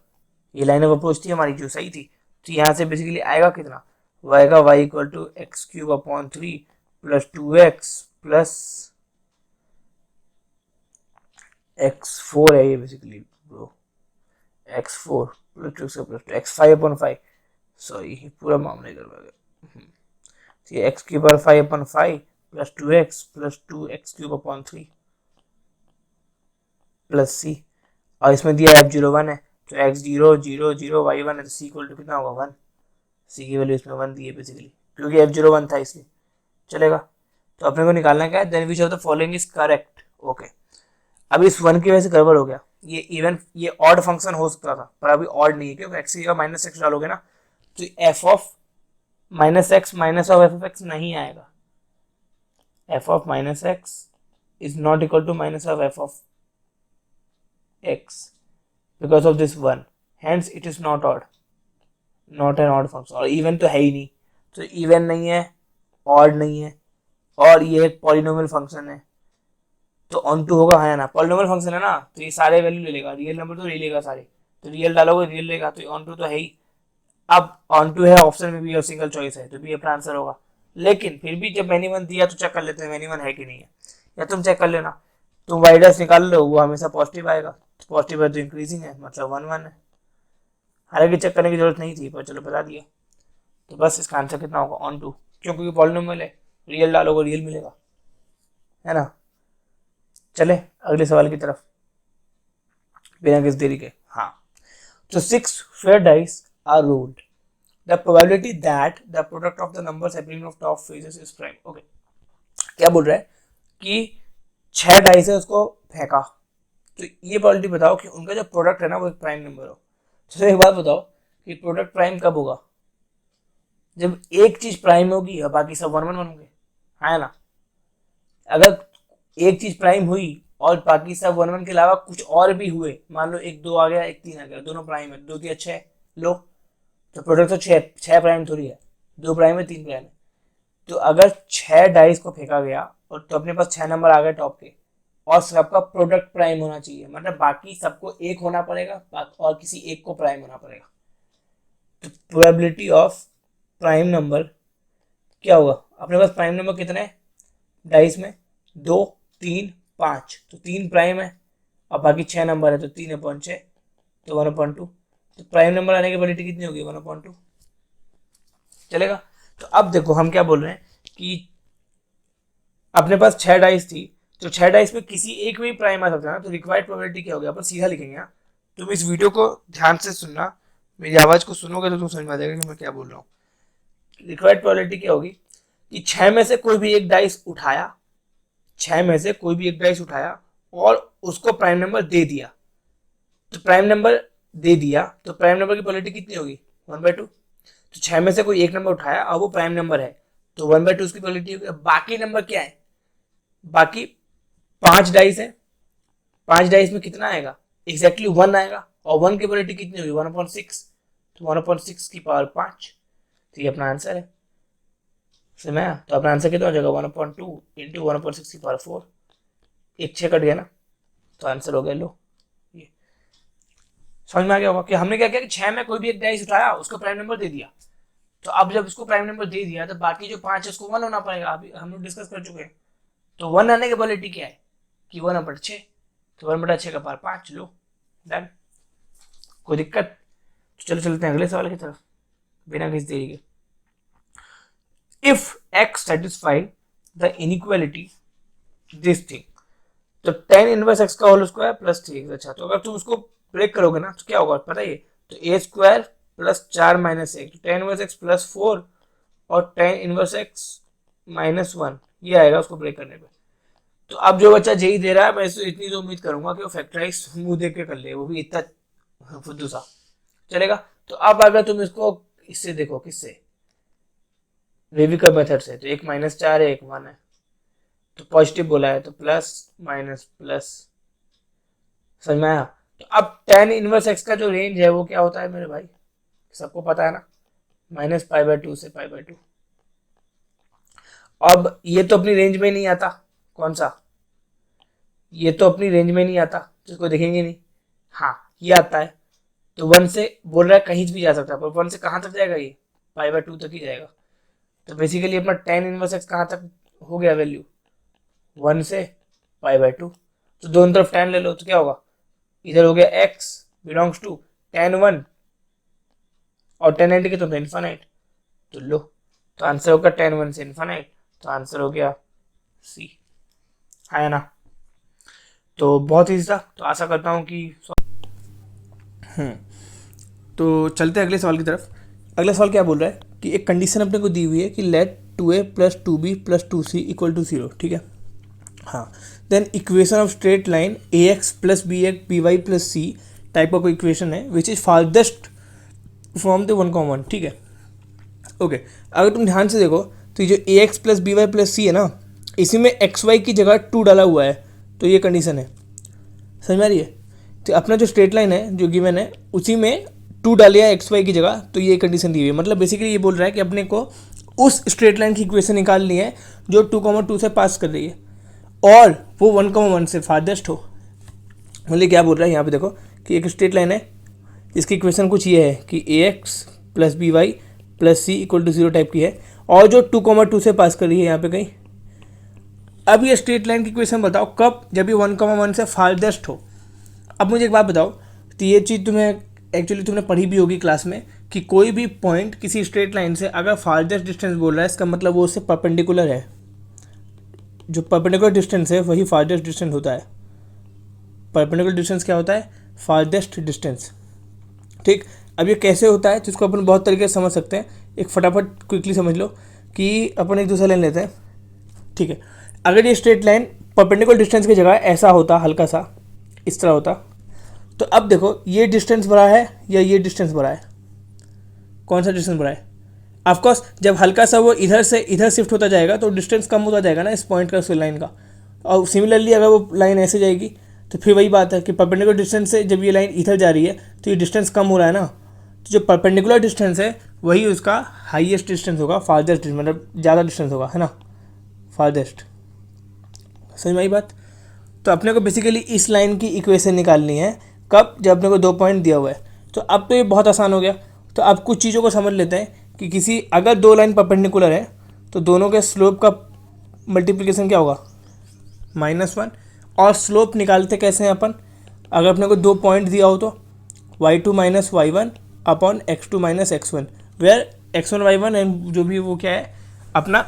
ये लाइन ऑफ अप्रोच थी हमारी जो सही थी। तो यहाँ से बेसिकली आएगा कितना, आएगा y = x³/3 + 2x + x4 है ये basically bro, x4 + 2x + x5/5, sorry पूरा मामला इधर आ गया, तो ये एक्स की power 5/5 plus 2x plus 2x³ plus C, और इसमें दिया f01 है, तो x0 0 0 y1 है, तो c इक्वल टू कितना होगा 1। सी की वैल्यू इसमें 1 दी है बेसिकली, क्योंकि f01 था इसलिए चलेगा। तो अपने को निकालना क्या है, then which of the following is correct. Okay, अब इस 1 की वजह से गड़बड़ हो गया, ये इवन ये ऑड फंक्शन हो सकता था, पर अभी ऑड नहीं है, क्योंकि x की जगह -x डालोगे ना, तो f of -x minus of f of x नहीं आएगा। f of -x is not equal to minus of f of x because of this 1, hence it is not odd, not an odd function, और इवन तो है ही नहीं, तो इवन नहीं है, ऑड नहीं है, और ये एक पॉलिनोमियल फंक्शन है, तो ऑन टू होगा है ना, पॉलिनोमियल फंक्शन है ना, तो ये सारे वैल्यू ले लेगा, रियल नंबर तो ले लेगा सारे, तो रियल डालोगे रियल लेगा, तो ऑन टू तो है ही। अब ऑन टू है, ऑप्शन में भी और सिंगल चॉइस है, तो भी अपना आंसर होगा। लेकिन फिर भी जब मैनी वन दिया तो चेक कर लेते हैं मैनी वन है कि नहीं है, या तुम चेक कर लेना, तुम वाइडस निकाल लो, वो हमेशा पॉजिटिव आएगा, तो पॉजिटिव है तो इंक्रीजिंग है, मतलब 1 1 है। हालांकि चेक करने की जरूरत नहीं थी, पर चलो बता दिया। तो बस इसका आंसर कितना होगा ऑन टू, क्योंकि पॉलिनोमियल है, रियल डालोगे रियल मिलेगा, है ना। चले अगले सवाल की तरफ बिना किसी देरी के। हाँ, तो 6 fair dice are rolled. The probability that the product of the numbers appearing of top faces is prime. Okay, क्या बोल रहा है कि 6 डाइस है, उसको फेंका, तो ये प्रोबेबिलिटी बताओ कि उनका जो प्रोडक्ट है ना वो एक प्राइम नंबर हो। तो एक बात बताओ कि प्रोडक्ट प्राइम कब होगा, जब एक चीज प्राइम होगी और बाकी सब 1 1 1 होंगे, है ना। अगर एक चीज प्राइम हुई और बाकी सब 1 1 के अलावा कुछ और भी हुए, मान लो 1 2 आ गया 1 3 आ गया, दोनों प्राइम है, 2 3 6 लो, तो प्रोडक्ट तो 6 प्राइम थोड़ी है, 2 प्राइम है 3 प्राइम है। तो अगर 6 डाइस को फेंका गया और तो अपने पास 6 नंबर आ गए टॉप के, और सबका प्रोडक्ट प्राइम होना चाहिए, मतलब बाकी सबको एक होना पड़ेगा और किसी एक को प्राइम होना पड़ेगा, तो प्रोबेबिलिटी ऑफ प्राइम नंबर क्या होगा। अपने पास प्राइम नंबर कितने हैं डाइस में, 2 3 5, तो 3 प्राइम है और बाकी 6 नंबर है, तो 3/6, तो 1/2, तो प्राइम नंबर आने की प्रोबेबिलिटी कितनी होगी 1/2, चलेगा। तो अब देखो हम क्या बोल रहे हैं कि अपने पास 6 डाइस थी, तो 6 डाइस में किसी एक में ही प्राइम आ सकता है ना, तो रिक्वायर्ड प्रोबेबिलिटी क्या होगी, अपन सीधा लिखेंगे। हाँ, तुम इस वीडियो को ध्यान से सुनना, मेरी आवाज को सुनोगे तो तुम समझ में आ जाएगा कि मैं क्या बोल रहा हूँ। रिक्वायर्ड प्रोबेबिलिटी क्या होगी कि 6 में से कोई भी एक डाइस उठाया, 6 में से कोई भी एक डाइस उठाया और उसको प्राइम नंबर दे दिया, तो प्राइम नंबर दे दिया तो प्राइम नंबर की प्रोबेबिलिटी कितनी होगी 1/2। तो 6 में से कोई एक नंबर उठाया और वो प्राइम नंबर है, तो 1/2 उसकी प्रोबेबिलिटी होगी। बाकी नंबर क्या है, बाकी 5 डाइस है, 5 डाइस में कितना आएगा एग्जैक्टली 1 आएगा, और 1 की प्रोबेबिलिटी कितनी होगी 1/6, तो 1/6 की पावर 5, तो ये अपना आंसर है। समझ आया, तो अपना आंसर कितना हो जाएगा 1/2 इंटू 1/6 की पावर 4, एक 6 कट गया ना, तो आंसर हो गया लो। ये समझ में आ गया होगा कि हमने क्या किया कि 6 में कोई भी एक डाइस उठाया, उसको प्राइम नंबर दे दिया, तो अब जब उसको प्राइम नंबर दे दिया तो बाकी जो 5 है उसको 1 होना पड़ेगा, अभी हम लोग डिस्कस कर चुके हैं। तो 1 आने की प्रोबेबिलिटी क्या है कि 1/6, तो 1/6 का पावर 5, लो डन, कोई दिक्कत। तो चलो चलते हैं अगले सवाल की तरफ बिना किसी देरी के। If x satisfy the inequality this thing, तो tan इनवर्स x का होल स्क्वायर प्लस 3x। अच्छा, तो अगर तुम उसको ब्रेक करोगे ना तो क्या होगा पता है, तो a² प्लस 4 माइनस 1, तो tan इनवर्स x प्लस 4 और tan इनवर्स x -1, ये आएगा उसको ब्रेक करने पे। तो अब जो बच्चा जेई दे रहा है, मैं इतनी तो उम्मीद करूंगा कि वो फैक्टराइज मुंह देख के कर ले, वो भी इतना फुद्दू सा, चलेगा। तो अब अगर तुम इसको इससे देखो, किससे, वेविकर मेथड से, तो एक -4 है एक 1 है, तो पॉजिटिव बोला है तो प्लस माइनस प्लस, समझ में आया। तो अब tan इनवर्स x का जो रेंज है वो क्या होता है मेरे भाई, सबको पता है ना, -π/2 से π/2। अब ये तो अपनी रेंज में नहीं आता, कौन सा, ये तो अपनी रेंज में नहीं आता, जिसको देखेंगे नहीं। हाँ, ये आता है, तो 1 से बोल रहा है कहीं भी जा सकता है, पर 1 से कहाँ तक जाएगा, ये π/2 तक ही जाएगा। तो बेसिकली अपना tan इनवर्स x कहाँ तक हो गया वैल्यू, 1 से π/2, तो दोनों तरफ tan ले लो, तो क्या होगा, इधर हो गया x बिलोंग्स टू tan 1 और tan एंड के तो इन्फाइनाइट, तो लो, तो आंसर होगा 10 1 से इन्फिनिट, तो आंसर हो गया सी, है ना। तो बहुत ईजी था, तो आशा करता हूँ कि तो चलते हैं अगले सवाल की तरफ। अगला सवाल क्या बोल रहा है कि एक कंडीशन अपने को दी हुई है कि let 2a plus 2b plus 2c equal to 0, ठीक है। हाँ, then equation of straight line A X plus B X B Y plus C type of equation है which is farthest from the 1, ठीक है। ओके, अगर तुम ध्यान से देखो तो ये जो A X plus B Y plus C है ना, इसी में एक्स वाई की जगह 2 डाला हुआ है, तो ये कंडीशन है, समझ में आ रही है। तो अपना जो स्ट्रेट लाइन है जो गिवन है उसी में 2 डालिया एक्स वाई की जगह, तो ये कंडीशन दी हुई है। मतलब बेसिकली ये बोल रहा है कि अपने को उस स्ट्रेट लाइन की इक्वेशन निकालनी है जो 2, 2 से पास कर रही है और वो 1, 1 से फारदेस्ट हो। मतलब क्या बोल रहा है यहाँ पे देखो कि एक स्ट्रेट लाइन है, इसकी इक्वेशन कुछ ये है कि A X plus B Y plus C equal to 0 type की है और जो 2, 2 से पास कर रही है यहाँ पे कहीं। अब ये स्ट्रेट लाइन की इक्वेशन बताओ कब, जब ये 1, 1 से फारदेस्ट हो। अब मुझे एक बात बताओ, तो ये चीज़ तुम्हें एक्चुअली तुमने पढ़ी भी होगी क्लास में कि कोई भी पॉइंट किसी स्ट्रेट लाइन से अगर फारदेस्ट डिस्टेंस बोल रहा है, इसका मतलब वो उससे परपेंडिकुलर है। जो परपेंडिकुलर डिस्टेंस है वही फारदेस्ट डिस्टेंस होता है। परपेंडिकुलर डिस्टेंस क्या होता है? फारदेस्ट डिस्टेंस, ठीक। अब ये कैसे होता है जिसको अपन बहुत तरीके से समझ सकते हैं, एक फटाफट क्विकली समझ लो कि अपन एक दूसरा लाइन लेते हैं, ठीक है। अगर ये स्ट्रेट लाइन परपेंडिकुलर डिस्टेंस की जगह ऐसा होता, हल्का सा इस तरह होता, तो अब देखो ये डिस्टेंस बड़ा है या ये डिस्टेंस बड़ा है? कौन सा डिस्टेंस बड़ा है? ऑफकोर्स जब हल्का सा वो इधर से इधर शिफ्ट होता जाएगा तो डिस्टेंस कम होता जाएगा ना इस पॉइंट का, उस लाइन का। और सिमिलरली अगर वो लाइन ऐसे जाएगी तो फिर वही बात है कि परपेंडिकुलर डिस्टेंस से जब ये लाइन इधर जा रही है तो ये डिस्टेंस कम हो रहा है ना। तो जो परपेंडिकुलर डिस्टेंस है वही उसका हाईएस्ट डिस्टेंस होगा, फारदेस्ट डिस्टेंस, मतलब ज़्यादा डिस्टेंस होगा, है ना, फारदेस्ट। समझ में आई बात? तो अपने को बेसिकली इस लाइन की इक्वेशन निकालनी है कब, जब अपने को 2 पॉइंट दिया हुआ है। तो अब तो ये बहुत आसान हो गया। तो अब कुछ चीज़ों को समझ लेते हैं कि किसी अगर 2 लाइन परपेंडिकुलर है तो दोनों के स्लोप का मल्टीप्लिकेशन क्या होगा? -1। और स्लोप निकालते कैसे हैं अपन? अगर अपने को 2 पॉइंट दिया हो तो y2 minus y1 upon x2 minus x1, where x1 y1 and जो भी वो क्या है अपना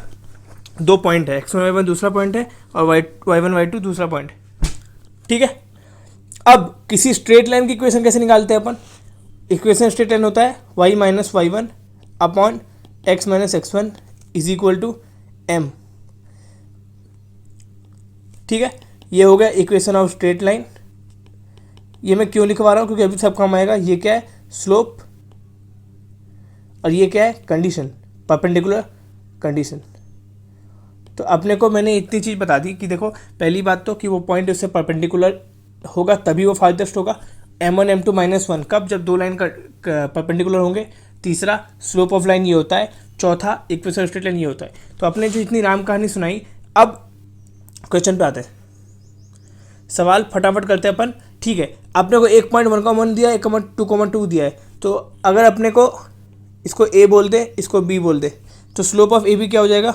2 पॉइंट है, x1 y1 दूसरा पॉइंट है और y1 y2 दूसरा पॉइंट, ठीक है। अब किसी स्ट्रेट लाइन की इक्वेशन कैसे निकालते हैं अपन? इक्वेशन स्ट्रेट लाइन होता है y minus y1 upon x minus x1 is equal to m, ठीक है। ये हो गया इक्वेशन ऑफ स्ट्रेट लाइन। ये मैं क्यों लिखवा रहा हूँ? क्योंकि अभी सब काम आएगा। ये क्या है? स्लोप, और ये क्या है? Condition, perpendicular condition. तो अपने को मैंने इतनी चीज़ बता दी कि देखो पहली बात तो कि वो पॉइंट उससे परपेंडिकुलर होगा तभी वो फारदेस्ट होगा। m1 m2 -1 कब? जब 2 लाइन का परपेंडिकुलर होंगे। तीसरा स्लोप ऑफ लाइन ये होता है। चौथा इक्वेशन स्ट्रेट लाइन ये होता है। तो अपने जो इतनी राम कहानी सुनाई, अब क्वेश्चन पे आते हैं। सवाल फटाफट करते हैं अपन, ठीक है। अपने को 1.1 दिया है, 1.2 दिया है। तो अगर अपने को इसको a बोल दे, इसको b बोल दे, तो स्लोप ऑफ ab क्या हो जाएगा?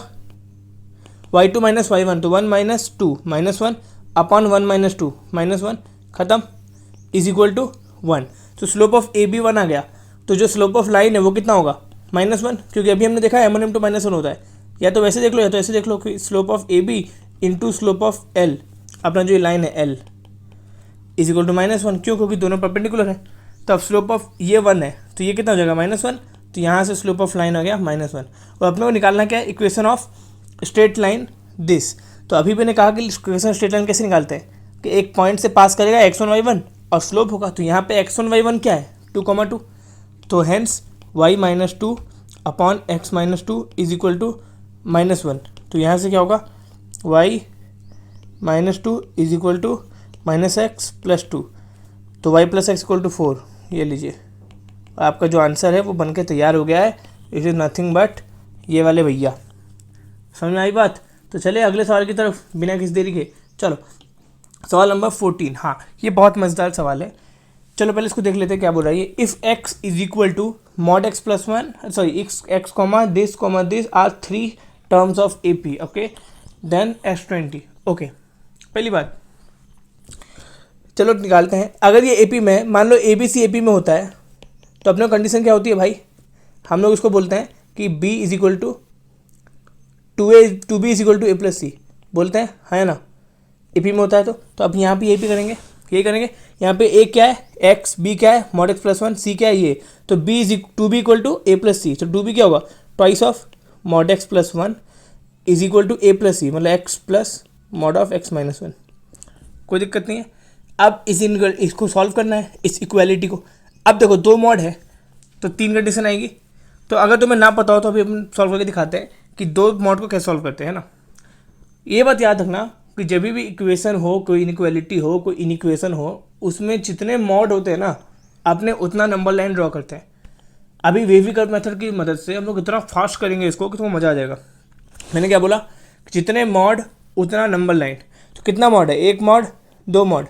y2 माइनस y1, तो 1 माइनस 2 -1 अपॉन 1 माइनस 2 -1, खत्म, इज इक्वल टू 1। तो स्लोप ऑफ AB 1 आ गया। तो जो स्लोप ऑफ लाइन है वो कितना होगा? -1, क्योंकि अभी हमने देखा m1 m2 -1 होता है। या तो वैसे देख लो या तो ऐसे देख लो कि slope of AB into slope of L, अपना जो लाइन है L इज इक्वल टू -1, क्यों? क्योंकि दोनों परपेंडिकुलर है। तो अब स्लोप ऑफ ये 1 है तो ये कितना हो जाएगा? -1। तो यहाँ से स्लोप ऑफ लाइन आ गया -1। और अपने को निकालना क्या है? Equation of straight line this. तो अभी मैंने कहा कि इक्वेशन स्ट्रेट लाइन कैसे निकालते हैं कि एक पॉइंट से पास करेगा x1 y1 और स्लोप होगा। तो यहाँ पे x1 y1 क्या है? 2, 2। तो hence y minus 2 upon x minus 2 is equal to -1। तो यहाँ से क्या होगा? y minus 2 is equal to -x plus 2। तो y plus x equal to 4। ये लीजिए, आपका जो आंसर है वो बन के तैयार हो गया है। इट इज़ नथिंग बट ये वाले भैया। समझ में आई बात? तो चले अगले सवाल की तरफ बिना किसी देरी के। चलो सवाल नंबर 14। हाँ, ये बहुत मज़ेदार सवाल है। चलो पहले इसको देख लेते हैं क्या बोल रहा है ये। If x is equal to mod x plus 1 sorry x comma this are 3 terms of AP, okay, then x20। Okay, पहली बात चलो निकालते हैं। अगर ये AP में, मान लो ABC AP में होता है तो अपने कंडीशन क्या होती है भाई? हम लोग इसको बोलते हैं कि B is equal to two B is equal to A plus C बोलते हैं, है ना, ए पी में होता है। तो अब यहाँ पे ए पी करेंगे, ये करेंगे। यहाँ पे ए क्या है, एक्स, बी क्या है, mod X plus one, C क्या है ये, तो B is two B equal to A plus C. तो टू बी क्या होगा, twice of mod X plus one is equal to A plus C, मतलब X plus mod of x minus one. कोई दिक्कत नहीं है। अब इसको सॉल्व करना है, इस इक्वालिटी को। अब देखो दो मॉड है तो तीन कंडीशन आएगी। तो अगर तुम्हें ना पता हो तो अभी हम सॉल्व करके दिखाते हैं कि दो मॉड को कैसे सॉल्व करते हैं ना। ये बात याद रखना कि जब भी इक्वेशन हो, कोई इनइक्वालिटी हो, कोई इनइक्वेशन हो, उसमें जितने मॉड होते हैं ना, आपने उतना नंबर लाइन ड्रॉ करते हैं। अभी वेवी कर्व मेथड की मदद से हम लोग इतना फास्ट करेंगे इसको कि तुम्हें मज़ा आ जाएगा। मैंने क्या बोला, जितने मॉड उतना नंबर लाइन। तो कितना मॉड है, एक मॉड, दो मॉड,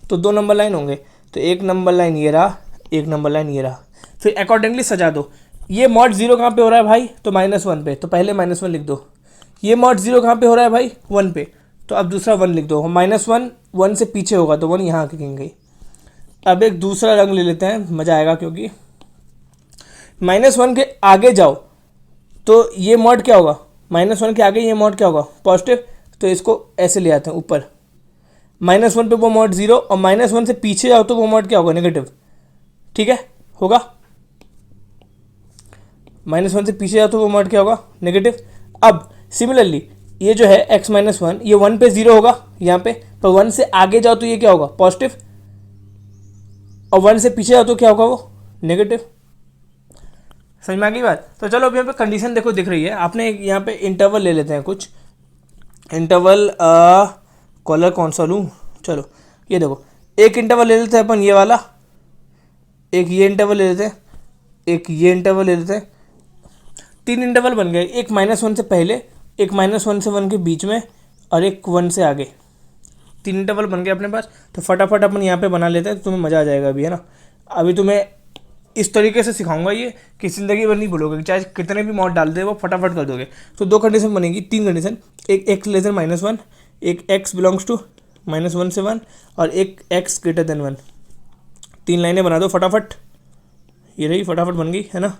तो दो नंबर लाइन होंगे। तो एक नंबर लाइन ये रहा, एक नंबर लाइन ये रहा। फिर अकॉर्डिंगली सजा दो। ये मॉड जीरो कहाँ पे हो रहा है भाई, तो माइनस वन पे, तो पहले माइनस वन लिख दो। ये मॉड जीरो कहाँ पे हो रहा है भाई, वन पे, तो अब दूसरा वन लिख दो। माइनस वन, वन से पीछे होगा तो वन यहाँ की गई। अब एक दूसरा रंग ले लेते हैं, मज़ा आएगा, क्योंकि माइनस वन के आगे जाओ तो ये मॉड क्या होगा, माइनस वन के आगे ये मॉड क्या होगा, पॉजिटिव। तो इसको ऐसे ले आते हैं ऊपर, माइनस वन पे वो मॉड जीरो, और माइनस वन से पीछे जाओ तो वो मॉड क्या होगा, नेगेटिव। ठीक है, होगा। माइनस वन से पीछे जाओ तो वो मॉड क्या होगा, नेगेटिव। अब सिमिलरली ये जो है x माइनस वन, ये वन पे जीरो होगा यहाँ पे, पर वन से आगे जाओ तो ये क्या होगा, पॉजिटिव, और वन से पीछे जाओ तो क्या होगा, वो नेगेटिव। समझ में आ गई बात। तो चलो अब यहाँ पे कंडीशन देखो दिख रही है। आपने यहाँ पे इंटरवल ले लेते हैं, कुछ इंटरवल, कॉलर कौन सा लूँ, चलो ये देखो, एक इंटरवल ले लेते हैं अपन ये वाला, एक ये इंटरवल ले लेते हैं, एक ये इंटरवल ले लेते हैं। तीन इंटरवल बन गए, एक माइनस वन से पहले, एक माइनस वन से वन के बीच में, और एक वन से आगे। तीन इंटरवल बन गए अपने पास। तो फटाफट अपन यहाँ पे बना लेते हैं, तो तुम्हें मज़ा आ जाएगा अभी, है ना। अभी तुम्हें इस तरीके से सिखाऊंगा ये कि ज़िंदगी भर नहीं भूलोगे, चाहे कितने भी मॉड डाल दे वो फटाफट कर दोगे। तो दो कंडीशन बनेगी, तीन कंडीशन, एक X less than minus one, एक X belongs to minus one से वन, और एक एक्स ग्रेटर देन वन। तीन लाइनें बना दो फटाफट, ये रही, फटाफट बन गई, है ना।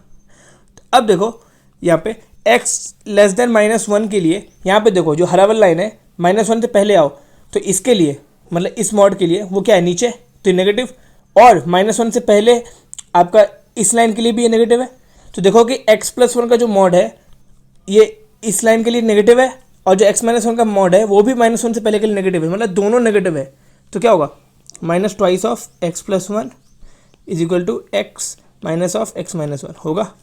अब देखो यहाँ पे x less than minus one के लिए, यहाँ पे देखो जो हरा वाला लाइन है, माइनस वन से पहले आओ, तो इसके लिए मतलब इस मॉड के लिए वो क्या है, नीचे, तो नेगेटिव। और माइनस वन से पहले आपका इस लाइन के लिए भी ये नेगेटिव है। तो देखो कि x प्लस वन का जो मॉड है ये इस लाइन के लिए नेगेटिव है, और जो x माइनस वन का मॉड है वो भी माइनस वन से पहले के लिए नेगेटिव है, मतलब दोनों नेगेटिव है। तो क्या होगा, minus twice of x plus one is equal to x minus of x minus one होगा।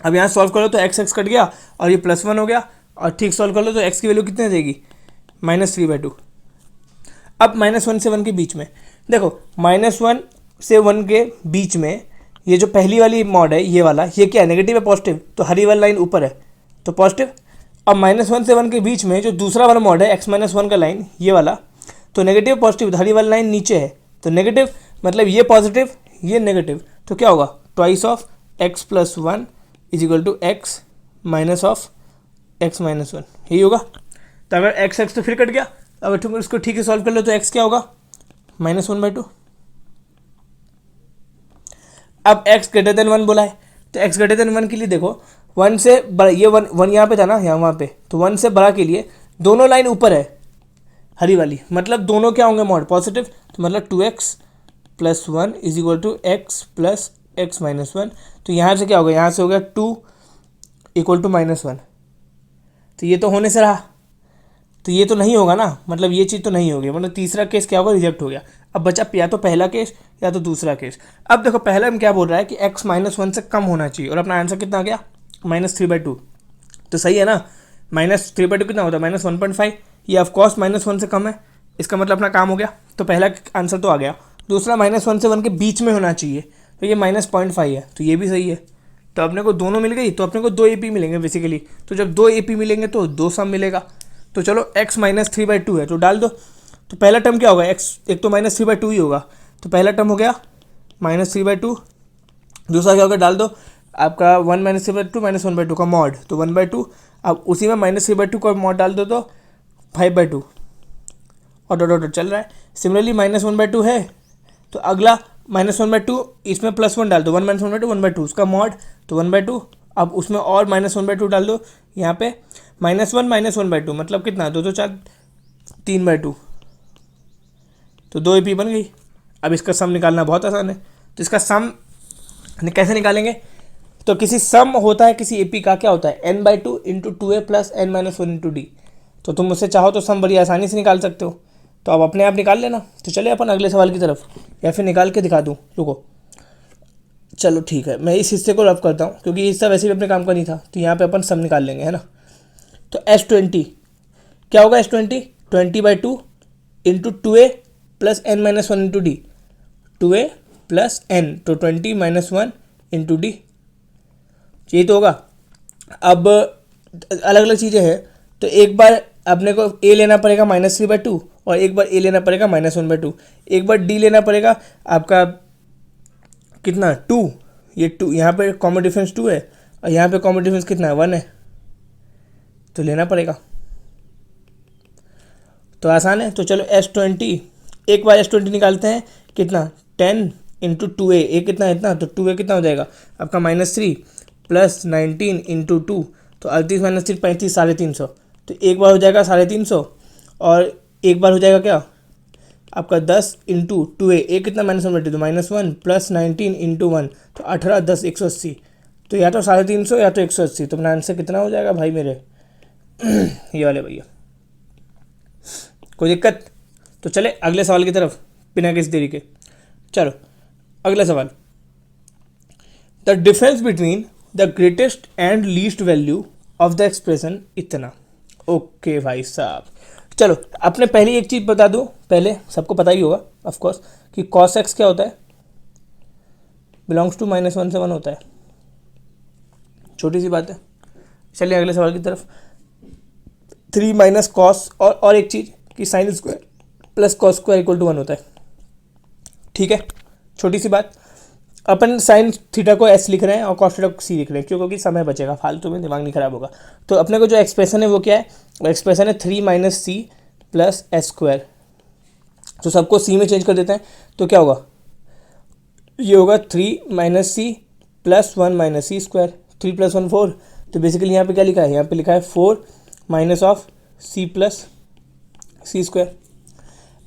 अब यहाँ सॉल्व कर लो तो एक्स एक्स कट गया और ये प्लस वन हो गया, और ठीक सॉल्व कर लो तो एक्स की वैल्यू कितनी आ जाएगी, माइनस थ्री बाई टू। अब माइनस वन से वन के बीच में देखो, माइनस वन से वन के बीच में ये जो पहली वाली मॉड है ये वाला, ये क्या है, नेगेटिव है पॉजिटिव, तो हरी वाली लाइन ऊपर है तो पॉजिटिव। अब माइनस वन से वन के बीच में जो दूसरा वाला मॉड है एक्स माइनस वन का लाइन ये वाला, तो नेगेटिव पॉजिटिव, हरी वाली लाइन नीचे है तो नेगेटिव, मतलब ये पॉजिटिव ये नेगेटिव। तो क्या होगा, twice of x plus one is equal to x minus of x minus one, यही होगा। तो अगर एक्स एक्स तो फिर कट गया, अगर तुम इसको ठीक से सॉल्व कर लो तो एक्स क्या होगा, माइनस वन बाई टू। अब एक्स ग्रेटर देन वन बोला है, तो एक्स ग्रेटर देन वन के लिए देखो, वन से बड़ा, ये वन वन यहाँ पे था ना, यहाँ वहाँ पे, तो वन से बड़ा के लिए दोनों लाइन ऊपर है हरी वाली, मतलब दोनों क्या होंगे मॉड पॉजिटिव, तो मतलब two x plus one is equal to x plus x minus one. तो यहाँ से क्या होगा, यहाँ से हो गया two equal to minus one, तो ये तो होने से रहा, तो ये तो नहीं होगा ना, मतलब ये चीज़ तो नहीं होगी, मतलब तीसरा केस क्या होगा, रिजेक्ट हो गया। अब बचा या तो पहला केस या तो दूसरा केस। अब देखो पहला में क्या बोल रहा है कि x माइनस वन से कम होना चाहिए, और अपना आंसर कितना आ गया, माइनस थ्री बाई टू। तो सही है ना, माइनस थ्री बाई टू कितना होता है, माइनस वन पॉइंट फाइव, ये ऑफकोर्स माइनस वन से कम है, इसका मतलब अपना काम हो गया। तो पहला आंसर तो आ गया। दूसरा माइनस वन से वन के बीच में होना चाहिए, तो ये माइनस पॉइंट फाइव है, तो ये भी सही है। तो अपने को दोनों मिल गई, तो अपने को दो ए पी मिलेंगे बेसिकली। तो जब दो ए पी मिलेंगे तो दो सम मिलेगा। तो चलो x minus three by two है तो डाल दो। तो पहला टर्म क्या होगा, x एक तो माइनस थ्री बाई टू ही होगा, तो पहला टर्म हो गया माइनस थ्री बाई टू। दूसरा क्या होगा, डाल दो आपका one minus three by two minus one by two का मॉड, तो वन बाई टू। अब उसी में माइनस थ्री बाई टू का मॉड डाल दो तो फाइव बाई टू, और डॉट डॉट चल रहा है। Similarly minus one by two है, तो अगला माइनस वन बाई टू, इसमें प्लस वन डाल दो, one minus one by two, one by two उसका मॉड, तो वन बाई टू। अब उसमें और माइनस वन बाई टू डाल दो, यहाँ पे -1 मतलब कितना, 2 2 4 3/2, तो 2 AP बन गई। अब इसका सम निकालना बहुत आसान है, तो इसका सम कैसे निकालेंगे, तो किसी सम होता है किसी AP का, क्या होता है n/2 into 2a plus n-1 into D. तो तुम मुझसे चाहो तो सम बड़ी आसानी से निकाल सकते हो, तो अब अपने आप निकाल लेना। तो चले अपन अगले सवाल की तरफ, या फिर निकाल के दिखा दूँ, रुको। चलो ठीक है, मैं इस हिस्से को रफ करता हूँ क्योंकि ये हिस्सा वैसे भी अपने काम का नहीं था, तो यहाँ पे अपन सम निकाल लेंगे, है ना। तो S20 क्या होगा, S20 20/2 into 2a plus n-1 into D, 2a plus n, तो 20 - 1 इंटू डी, यही तो होगा। अब अलग अलग चीज़ें हैं, तो एक बार अपने को a लेना पड़ेगा -3/2 और एक बार a लेना पड़ेगा -1/2, एक बार d लेना पड़ेगा आपका कितना 2, ये 2 यहाँ पे कॉमन डिफरेंस 2 है और यहाँ पे कॉमन डिफरेंस कितना है 1 है, तो लेना पड़ेगा। तो आसान है, तो चलो S20, एक बार S20 निकालते हैं, कितना 10 इंटू 2a, ए कितना है इतना, तो 2a कितना हो जाएगा आपका -3 प्लस 19 इंटू 2, तो 38 - 3 35 350, तो एक बार हो जाएगा 350 और एक बार हो जाएगा क्या आपका 10 इंटू 2a, ए कितना -1/2, तो -1 प्लस 19 इंटू 1, तो 18 10 180, तो या तो 350 या तो 180, तो अपना आंसर कितना हो जाएगा भाई मेरे ये वाले भैया। कोई दिक्कत, तो चले अगले सवाल की तरफ बिना किसी देरी के। चलो अगला सवाल, the difference between the greatest and least value of the expression इतना। ओके भाई साहब, चलो अपने पहले एक चीज़ बता दूँ, पहले सबको पता ही होगा ऑफकोर्स कि cos x क्या होता है, बिलोंग्स टू -1 से 1 होता है, छोटी सी बात है। चलिए अगले सवाल की तरफ, 3 माइनस कॉस और एक चीज़ कि sine square plus cos square equal to 1 होता है, ठीक है, छोटी सी बात। अपन साइन थीटा को s लिख रहे हैं और कॉस थीटा को c लिख रहे हैं, क्यों, क्योंकि समय बचेगा, फालतू में दिमाग नहीं खराब होगा। तो अपने को जो एक्सप्रेशन है वो क्या है, वो एक्सप्रेशन है 3 - c प्लस एस स्क्वायर, तो सबको c में चेंज कर देते हैं, तो क्या होगा, ये होगा 3 - c प्लस 1 - c स्क्वायर, 3 + 1 4, तो बेसिकली यहाँ पे क्या लिखा है, यहाँ पे लिखा है 4 माइनस ऑफ c प्लस सी स्क्वायर।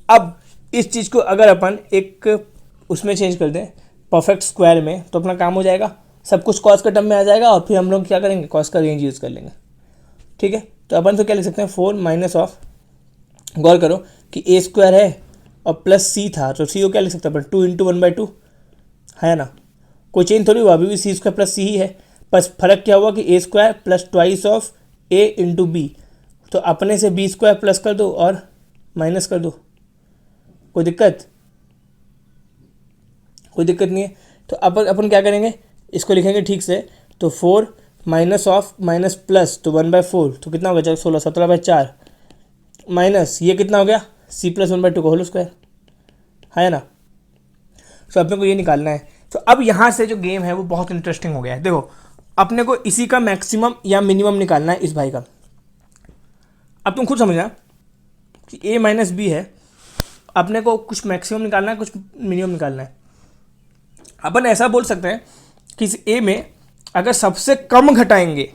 अब इस चीज़ को अगर अपन एक उसमें चेंज कर दें परफेक्ट स्क्वायर में, तो अपना काम हो जाएगा, सब कुछ कॉस के टर्म में आ जाएगा और फिर हम लोग क्या करेंगे, कॉस का रेंज यूज़ कर लेंगे, ठीक है। तो अपन तो क्या लिख सकते हैं 4 माइनस ऑफ, गौर करो कि a स्क्वायर है और प्लस सी था, तो सी को क्या लिख सकते हैं अपन 2 इंटू 1/2, है ना, कोई चेंज थोड़ी हुआ, अभी भी सी स्क्वायर प्लस सी ही है, बस फर्क क्या हुआ कि a square plus twice of a into b, तो अपने से b स्क्वायर प्लस कर दो और माइनस कर दो, कोई दिक्कत, कोई दिक्कत नहीं है। तो अपन क्या करेंगे, इसको लिखेंगे ठीक से, तो 4 माइनस ऑफ माइनस प्लस, तो 1/4, तो कितना हो गया 16 17/4 माइनस ये कितना हो गया c प्लस 1/2 का होल स्क्वायर, है ना। तो अपने को ये निकालना है। तो अब यहाँ से जो गेम है वो बहुत इंटरेस्टिंग हो गया है। देखो अपने को इसी का मैक्सिमम या मिनिमम निकालना है इस भाई का। अब तुम खुद समझना कि a माइनस बी है, अपने को कुछ मैक्सिमम निकालना है, कुछ मिनिमम निकालना है। अपन ऐसा बोल सकते हैं कि इस a में अगर सबसे कम घटाएंगे,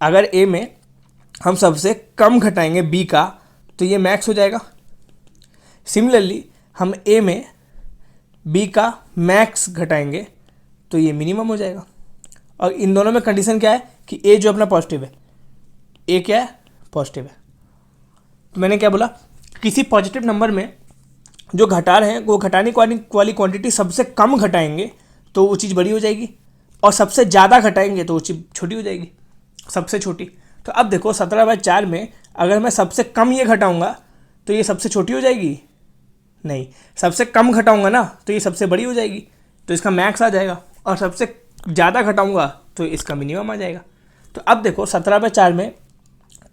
अगर a में हम सबसे कम घटाएंगे b का, तो ये मैक्स हो जाएगा। सिमिलरली हम a में b का मैक्स घटाएंगे तो ये मिनिमम हो जाएगा। और इन दोनों में कंडीशन क्या है कि a जो अपना पॉजिटिव है, a क्या है पॉजिटिव है। तो मैंने क्या बोला, किसी पॉजिटिव नंबर में जो घटा रहे हैं वो घटाने वाली क्वांटिटी सबसे कम घटाएंगे तो वो चीज़ बड़ी हो जाएगी, और सबसे ज़्यादा घटाएंगे तो वो चीज़ छोटी हो जाएगी, सबसे छोटी। तो अब देखो 17/4 में अगर मैं सबसे कम ये घटाऊंगा तो ये सबसे छोटी हो जाएगी, नहीं, सबसे कम घटाऊंगा ना तो ये सबसे बड़ी हो जाएगी, तो इसका मैक्स आ जाएगा, और सबसे ज़्यादा घटाऊंगा तो इसका मिनिमम आ जाएगा। तो अब देखो 17/4 में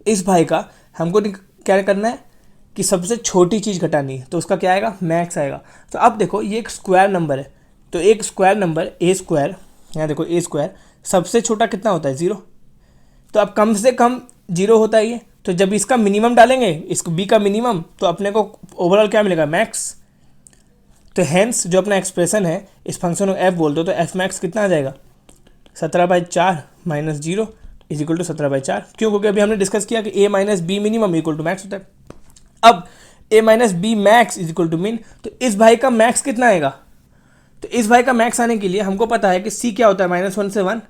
इस भाई का हमको क्या करना है कि सबसे छोटी चीज़ घटानी है, तो उसका क्या आएगा मैक्स आएगा। तो अब देखो ये एक स्क्वायर नंबर है, तो एक स्क्वायर नंबर ए स्क्वायर, यहाँ देखो ए स्क्वायर सबसे छोटा कितना होता है 0, तो अब कम से कम 0 होता है ये, तो जब इसका मिनिमम डालेंगे, इसको बी का मिनिमम, तो अपने को ओवरऑल क्या मिलेगा मैक्स। तो हैंस जो अपना एक्सप्रेशन है इस फंक्शन को एफ बोल दो, तो एफ मैक्स कितना आ जाएगा 17/4 माइनस 0, इज इक्वल टू 17/4। क्यों? क्योंकि अभी हमने डिस्कस किया कि a minus b minimum equal to max होता है। अब a minus b max is equal to min, तो इस भाई का मैक्स कितना आएगा? तो इस भाई का मैक्स आने के लिए हमको पता है कि c क्या होता है, -1 से 1,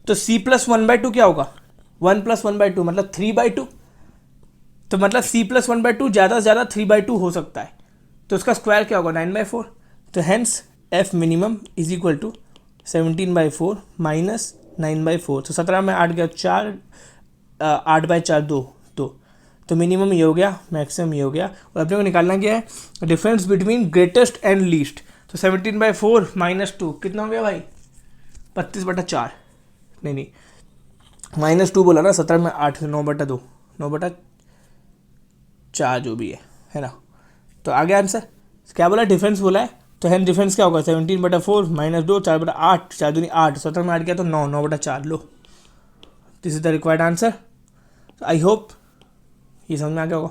तो c प्लस 1/2 क्या होगा? 1 प्लस 1/2 मतलब 3/2, तो मतलब c प्लस 1/2 ज़्यादा से ज़्यादा 3/2 हो सकता है, तो उसका स्क्वायर क्या होगा? 9/4। तो hence f minimum is equal to 17/4 minus 9/4। तो 17 में 8 गया 4, 8/4 2, तो मिनिमम ये हो गया, मैक्सिमम ये हो गया। और अपने को निकालना क्या है? Difference between greatest and least. तो 17/4 माइनस 2 कितना हो गया भाई? 32/4। नहीं, -2 बोला ना, 17 में 8, 9/2, 9/4 जो भी है ना। तो आ गया आंसर। क्या बोला? डिफरेंस बोला है, तो है डिफरेंस क्या होगा? 17/4 माइनस 2, 4/8, 4 दूनी 8, 17 में 8 गया तो 9, 9/4 लो। This is the required answer. I hope ये समझ में आ गया होगा।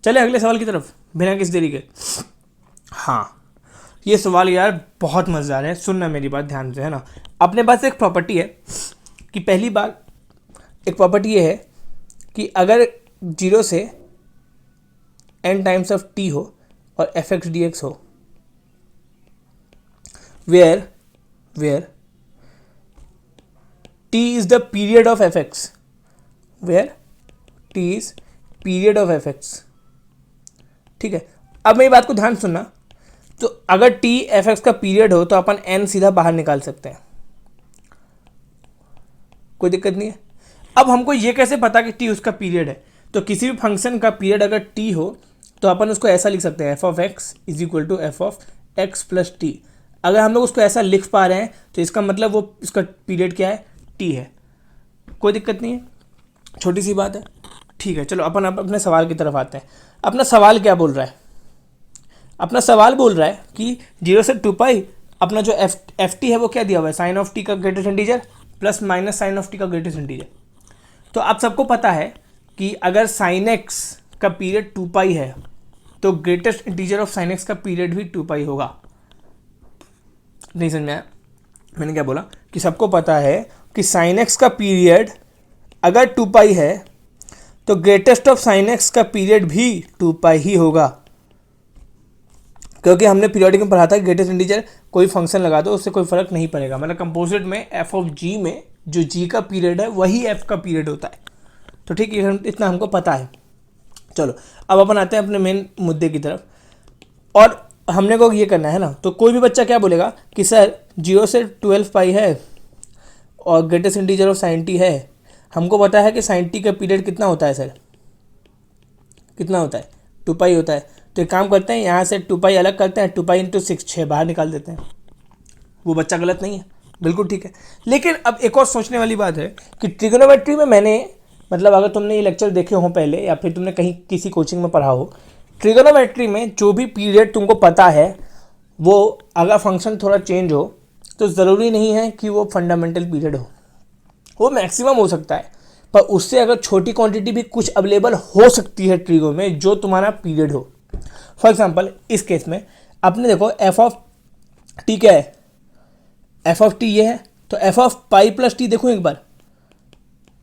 चले अगले सवाल की तरफ बिना किसी देरी के। हाँ, ये सवाल यार बहुत मज़ेदार है, सुनना मेरी बात ध्यान से, है ना। अपने पास एक प्रॉपर्टी है कि पहली बार एक प्रॉपर्टी ये है कि अगर 0 से n टाइम्स ऑफ t हो और एफ एक्स डी एक्स हो, where t is the period of f x, where t is period of f x. ठीक है, अब मेरी बात को ध्यान सुनना। तो अगर t एफ एक्स का पीरियड हो तो अपन n सीधा बाहर निकाल सकते हैं, कोई दिक्कत नहीं है। अब हमको ये कैसे पता कि t उसका पीरियड है? तो किसी भी फंक्शन का पीरियड अगर t हो तो अपन उसको ऐसा लिख सकते हैं, f of x is equal to f of x plus t. अगर हम लोग उसको ऐसा लिख पा रहे हैं तो इसका मतलब वो इसका पीरियड क्या है? t है, कोई दिक्कत नहीं है, छोटी सी बात है। ठीक है, चलो अपन अब अपने सवाल की तरफ आते हैं। अपना सवाल क्या बोल रहा है? अपना सवाल बोल रहा है कि 0 से 2π अपना जो एफ टी है वो क्या दिया हुआ है? साइन ऑफ टी का greatest integer plus minus sine of t का ग्रेटेस्ट इंटीजर। तो आप सबको पता है कि अगर साइन एक्स का पीरियड 2π है तो greatest integer of sine x का पीरियड भी 2π होगा। नहीं समझ में आया मैंने क्या बोला? कि सबको पता है कि साइन एक्स का पीरियड अगर 2π है तो ग्रेटेस्ट ऑफ साइन एक्स का पीरियड भी 2π ही होगा, क्योंकि हमने पीरियोडिक में पढ़ा था कि ग्रेटेस्ट इंटीजर कोई फंक्शन लगा दो उससे कोई फर्क नहीं पड़ेगा। मतलब कंपोजिट में एफ ऑफ जी में जो जी का पीरियड है वही एफ का पीरियड होता है। तो ठीक है, इतना हमको पता है। चलो अब अपन आते हैं अपने मेन मुद्दे की तरफ, और हमने को ये करना है ना। तो कोई भी बच्चा क्या बोलेगा कि सर 0 से 12π है और greatest integer of sine T है। हमको पता है कि साइन टी का पीरियड कितना होता है सर? कितना होता है? 2π होता है। तो एक काम करते हैं, यहाँ से 2π अलग करते हैं, 2π इंटू 6, 6 बाहर निकाल देते हैं। वो बच्चा गलत नहीं है, बिल्कुल ठीक है। लेकिन अब एक और सोचने वाली बात है कि ट्रिगोनोमेट्री में मैंने, मतलब अगर तुमने ये लेक्चर देखे हो पहले या फिर तुमने कहीं किसी कोचिंग में पढ़ा हो, ट्रिगोनोमेट्री में जो भी पीरियड तुमको पता है वो अगर फंक्शन थोड़ा चेंज हो तो ज़रूरी नहीं है कि वो फंडामेंटल पीरियड हो, वो मैक्सिमम हो सकता है, पर उससे अगर छोटी क्वांटिटी भी कुछ अवेलेबल हो सकती है ट्रिगो में जो तुम्हारा पीरियड हो। फॉर एग्जांपल इस केस में आपने देखो एफ ऑफ टी क्या है? एफ ऑफ टी ये है, तो F of pi plus T देखो एक बार।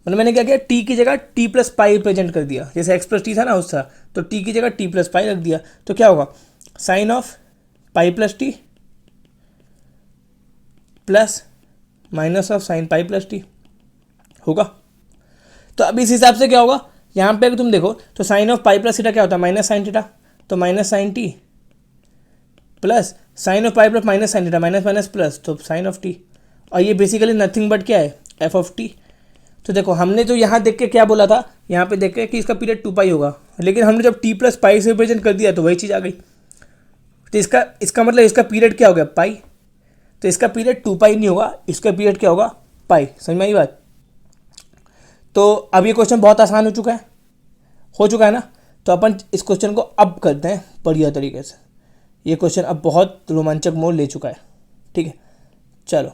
मतलब मैंने क्या किया, टी की जगह टी प्लस पाई प्रेजेंट कर दिया, जैसे एक्स प्लस टी था ना उसका, तो टी की जगह टी प्लस पाई रख दिया। तो क्या होगा? Sine of pi plus t plus minus of sine pi plus t होगा। तो अब इस हिसाब से क्या होगा, यहाँ पे अगर तुम देखो तो sine of pi plus theta क्या होता है? माइनस साइन थीटा, तो minus sine T plus sine of pi plus minus sine theta, minus minus plus, तो साइन ऑफ टी। और ये बेसिकली नथिंग बट क्या है? F of t. तो देखो हमने तो यहाँ देख के क्या बोला था, यहाँ पे देख के कि इसका पीरियड 2π होगा, लेकिन हमने जब टी प्लस पाई से रिप्रेजेंट कर दिया तो वही चीज़ आ गई। तो इसका मतलब इसका पीरियड क्या हो गया? पाई। तो इसका पीरियड 2π नहीं होगा, इसका पीरियड क्या होगा? पाई। समझ में आई बात? तो अब ये क्वेश्चन बहुत आसान हो चुका है ना। तो अपन इस क्वेश्चन को अब करते हैं बढ़िया तरीके से। ये क्वेश्चन अब बहुत रोमांचक मोड़ ले चुका है, ठीक है। चलो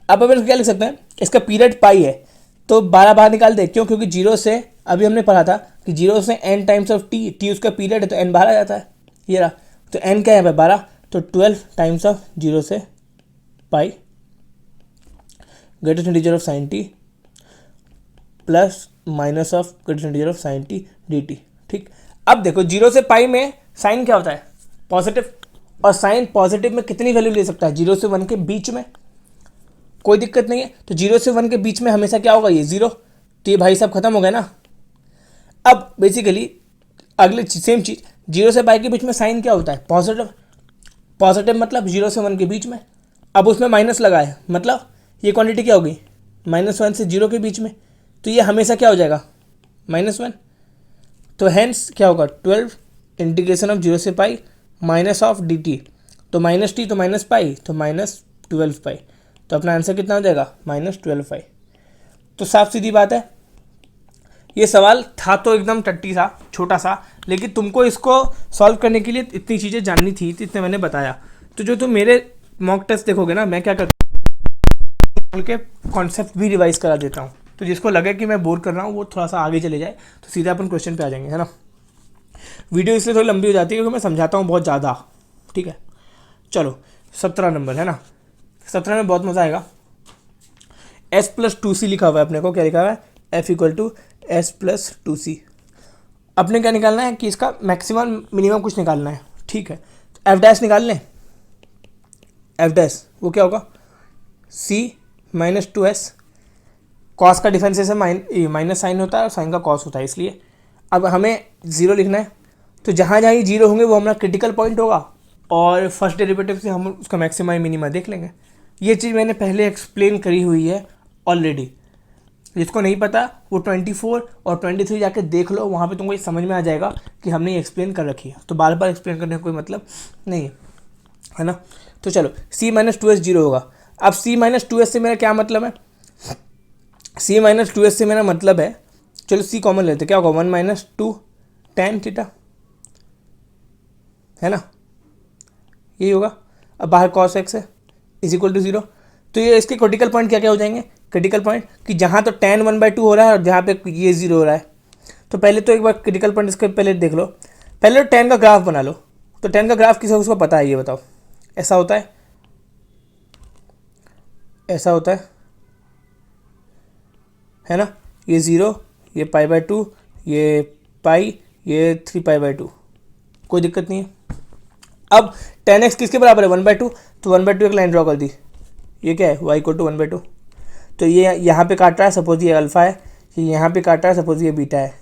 अब अपन क्या लिख सकते हैं, इसका पीरियड पाई है तो 12 बाहर निकाल दे। क्यों? क्योंकि 0 से, अभी हमने पढ़ा था कि 0 से n times of T, T उसका पीरियड है तो n बाहर आ जाता है, ये रहा। तो n क्या है भाई? 12, तो 12 टाइम्स ऑफ 0 से pi greatest integer of sine T. Plus minus of continuity of sine T D T. ठीक, अब देखो 0 से पाई में साइन क्या होता है, पॉजिटिव, और साइन पॉजिटिव में कितनी वैल्यू ले सकता है, 0 से 1 के बीच में, कोई दिक्कत नहीं है। तो 0 से 1 के बीच में हमेशा क्या होगा, ये 0, तो ये भाई साहब खत्म हो गया ना। अब बेसिकली अगले सेम चीज़, 0 से पाई के बीच में साइन क्या होता है, पॉजिटिव, पॉजिटिव मतलब 0 से 1 के बीच में। अब उसमें माइनस लगा है, मतलब ये क्वांटिटी क्या होगी, -1 से 0 के बीच में, तो ये हमेशा क्या हो जाएगा, -1। तो हैंस क्या होगा, 12 इंटीग्रेशन ऑफ 0 से pi minus of D T, तो माइनस टी तो माइनस पाई, तो -12 पाई, तो अपना आंसर कितना हो जाएगा, -12 पाई। तो साफ सीधी बात है, ये सवाल था तो एकदम टट्टी सा, छोटा सा, लेकिन तुमको इसको सॉल्व करने के लिए इतनी चीज़ें जाननी थी, तो इतने मैंने बताया। तो जो तुम मेरे मॉक टेस्ट देखोगे ना, मैं क्या करता हूँ के कॉन्सेप्ट भी रिवाइज करा देता हूँ, तो जिसको लगे कि मैं बोर कर रहा हूँ वो थोड़ा सा आगे चले जाए, तो सीधा अपन क्वेश्चन पे आ जाएंगे, है ना। वीडियो इसलिए थोड़ी लंबी हो जाती है क्योंकि मैं समझाता हूँ बहुत ज़्यादा। ठीक है, चलो 17 नंबर है ना, 17 में बहुत मज़ा आएगा। S+2C लिखा हुआ है अपने को, क्या लिखा हुआ है, F = S+2C। अपने क्या निकालना है कि इसका मैक्सिमम मिनिमम कुछ निकालना है। ठीक है, तो F' निकाल लें, F' वो क्या होगा, C - 2S, कॉस का डिफरेंशिएशन माइनस साइन होता है और साइन का कॉस होता है, इसलिए अब हमें 0 लिखना है। तो जहाँ जहाँ ये 0 होंगे वो हमारा क्रिटिकल पॉइंट होगा, और फर्स्ट डेरिवेटिव से हम उसका मैक्सिमा मिनिमा देख लेंगे। ये चीज़ मैंने पहले एक्सप्लेन करी हुई है ऑलरेडी, जिसको नहीं पता वो 24 और 23 जाके देख लो, वहाँ पे तुमको ये समझ में आ जाएगा कि हमने ये एक्सप्लेन कर रखी है। तो बार बार एक्सप्लेन करने का कोई मतलब नहीं है ना। तो चलो C - 2S 0 होगा। अब C - 2S से मेरा क्या मतलब है, C - 2S से मेरा मतलब है, चलो C कॉमन लेते, क्या होगा, 1 - 2 tan थीटा, है ना, यही होगा। अब बाहर cos x है = 0। तो ये इसके क्रिटिकल पॉइंट क्या क्या हो जाएंगे, क्रिटिकल पॉइंट कि जहाँ तो tan 1/2 हो रहा है और जहाँ पे ये 0 हो रहा है। तो पहले तो एक बार क्रिटिकल पॉइंट इसके पहले देख लो, पहले तो tan का ग्राफ बना लो। तो tan का ग्राफ किसी उसको पता है, ये बताओ, ऐसा होता है, ऐसा होता है ना, ये 0, ये π/2, ये पाई, ये 3π/2, कोई दिक्कत नहीं है। अब tan x किसके बराबर है, 1/2, तो 1/2 एक लाइन ड्रॉ कर दी, ये क्या है, y = 1/2। तो ये यहाँ पे काट रहा है, सपोज ये अल्फा है, ये यहाँ पे काट रहा है, सपोज ये बीटा है।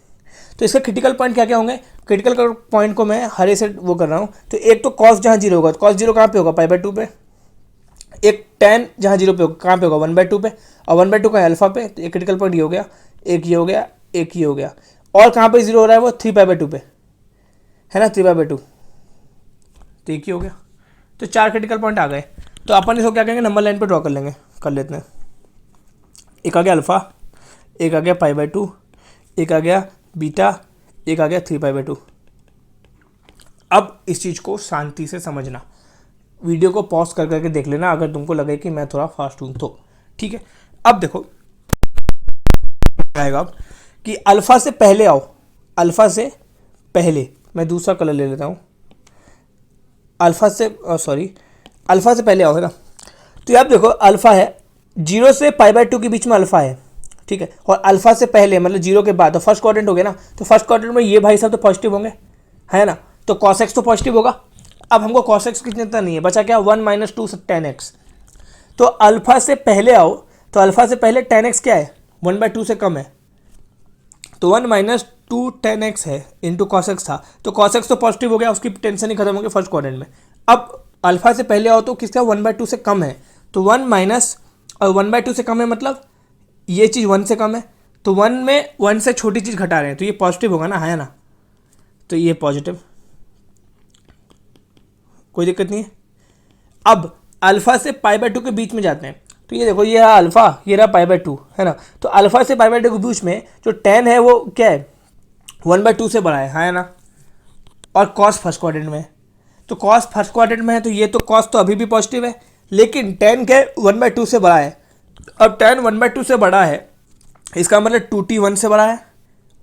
तो इसका क्रिटिकल पॉइंट क्या क्या होंगे, क्रिटिकल पॉइंट को मैं हरे से वो कर रहा हूँ। तो एक तो कॉस जहाँ 0 होगा, तो कॉस 0 कहाँ पे होगा, π/2 पे। एक tan जहाँ 0 पे होगा, कहाँ पे होगा, 1/2 पे, और 1/2 का अल्फा पे। तो एक क्रिटिकल पॉइंट ये हो गया, एक ये हो गया, एक ये हो गया, और कहाँ पे 0 हो रहा है, वो 3π/2 पे, है ना, 3π/2, तो एक ही हो गया। तो 4 क्रिटिकल पॉइंट आ गए। तो अपन इसको क्या करेंगे, नंबर लाइन पे ड्रॉ कर लेंगे, कर लेते हैं। एक आ गया अल्फ़ा, एक आ गया π/2, एक आ गया बीटा, एक आ गया 3π/2। अब इस चीज़ को शांति से समझना, वीडियो को पॉज कर करके देख लेना अगर तुमको लगे कि मैं थोड़ा फास्ट हूँ तो, ठीक है। अब देखो आएगा कि अल्फ़ा से पहले आओ, अल्फ़ा से पहले मैं दूसरा कलर ले लेता हूँ, अल्फ़ा से अल्फ़ा से पहले आओ, है ना। तो आप देखो अल्फ़ा है, 0 से π/2 के बीच में अल्फ़ा है, ठीक है, और अल्फ़ा से पहले मतलब 0 के बाद, तो फर्स्ट क्वाड्रेंट हो गया ना। तो फर्स्ट क्वाड्रेंट में ये भाई साहब तो पॉजिटिव होंगे, है ना, तो cos x तो पॉजिटिव होगा। अब हमको cos x कितने तक नहीं है, बचा क्या, 1 - 2 tan x। तो अल्फ़ा से पहले आओ, तो अल्फ़ा से पहले tan x क्या है, 1/2 से कम है, तो 1 - 2 tan x है इंटू cos x था, तो cos x तो पॉजिटिव हो गया, उसकी टेंशन ही खत्म हो गई फर्स्ट क्वाड्रेंट में। अब अल्फ़ा से पहले आओ तो किसका 1/2 से कम है, तो 1 माइनस, और 1/2 से कम है मतलब ये चीज़ 1 से कम है, तो 1 में 1 से छोटी चीज़ घटा रहे हैं, तो ये पॉजिटिव होगा ना, है ना, तो ये पॉजिटिव, कोई दिक्कत नहीं है। अब अल्फ़ा से π/2 के बीच में जाते हैं, तो ये देखो, ये रहा अल्फ़ा, ये रहा π/2, है ना। तो अल्फ़ा से π/2 के बीच में जो tan है वो क्या है, 1/2 से बड़ा है ना, और cos फर्स्ट क्वाड्रेंट में है, तो cos फर्स्ट क्वाड्रेंट में है, तो ये तो cos तो अभी भी पॉजिटिव है, लेकिन tan क्या है, 1/2 से बड़ा है। अब tan 1/2 से बड़ा है, इसका मतलब 2t 1 से बड़ा है,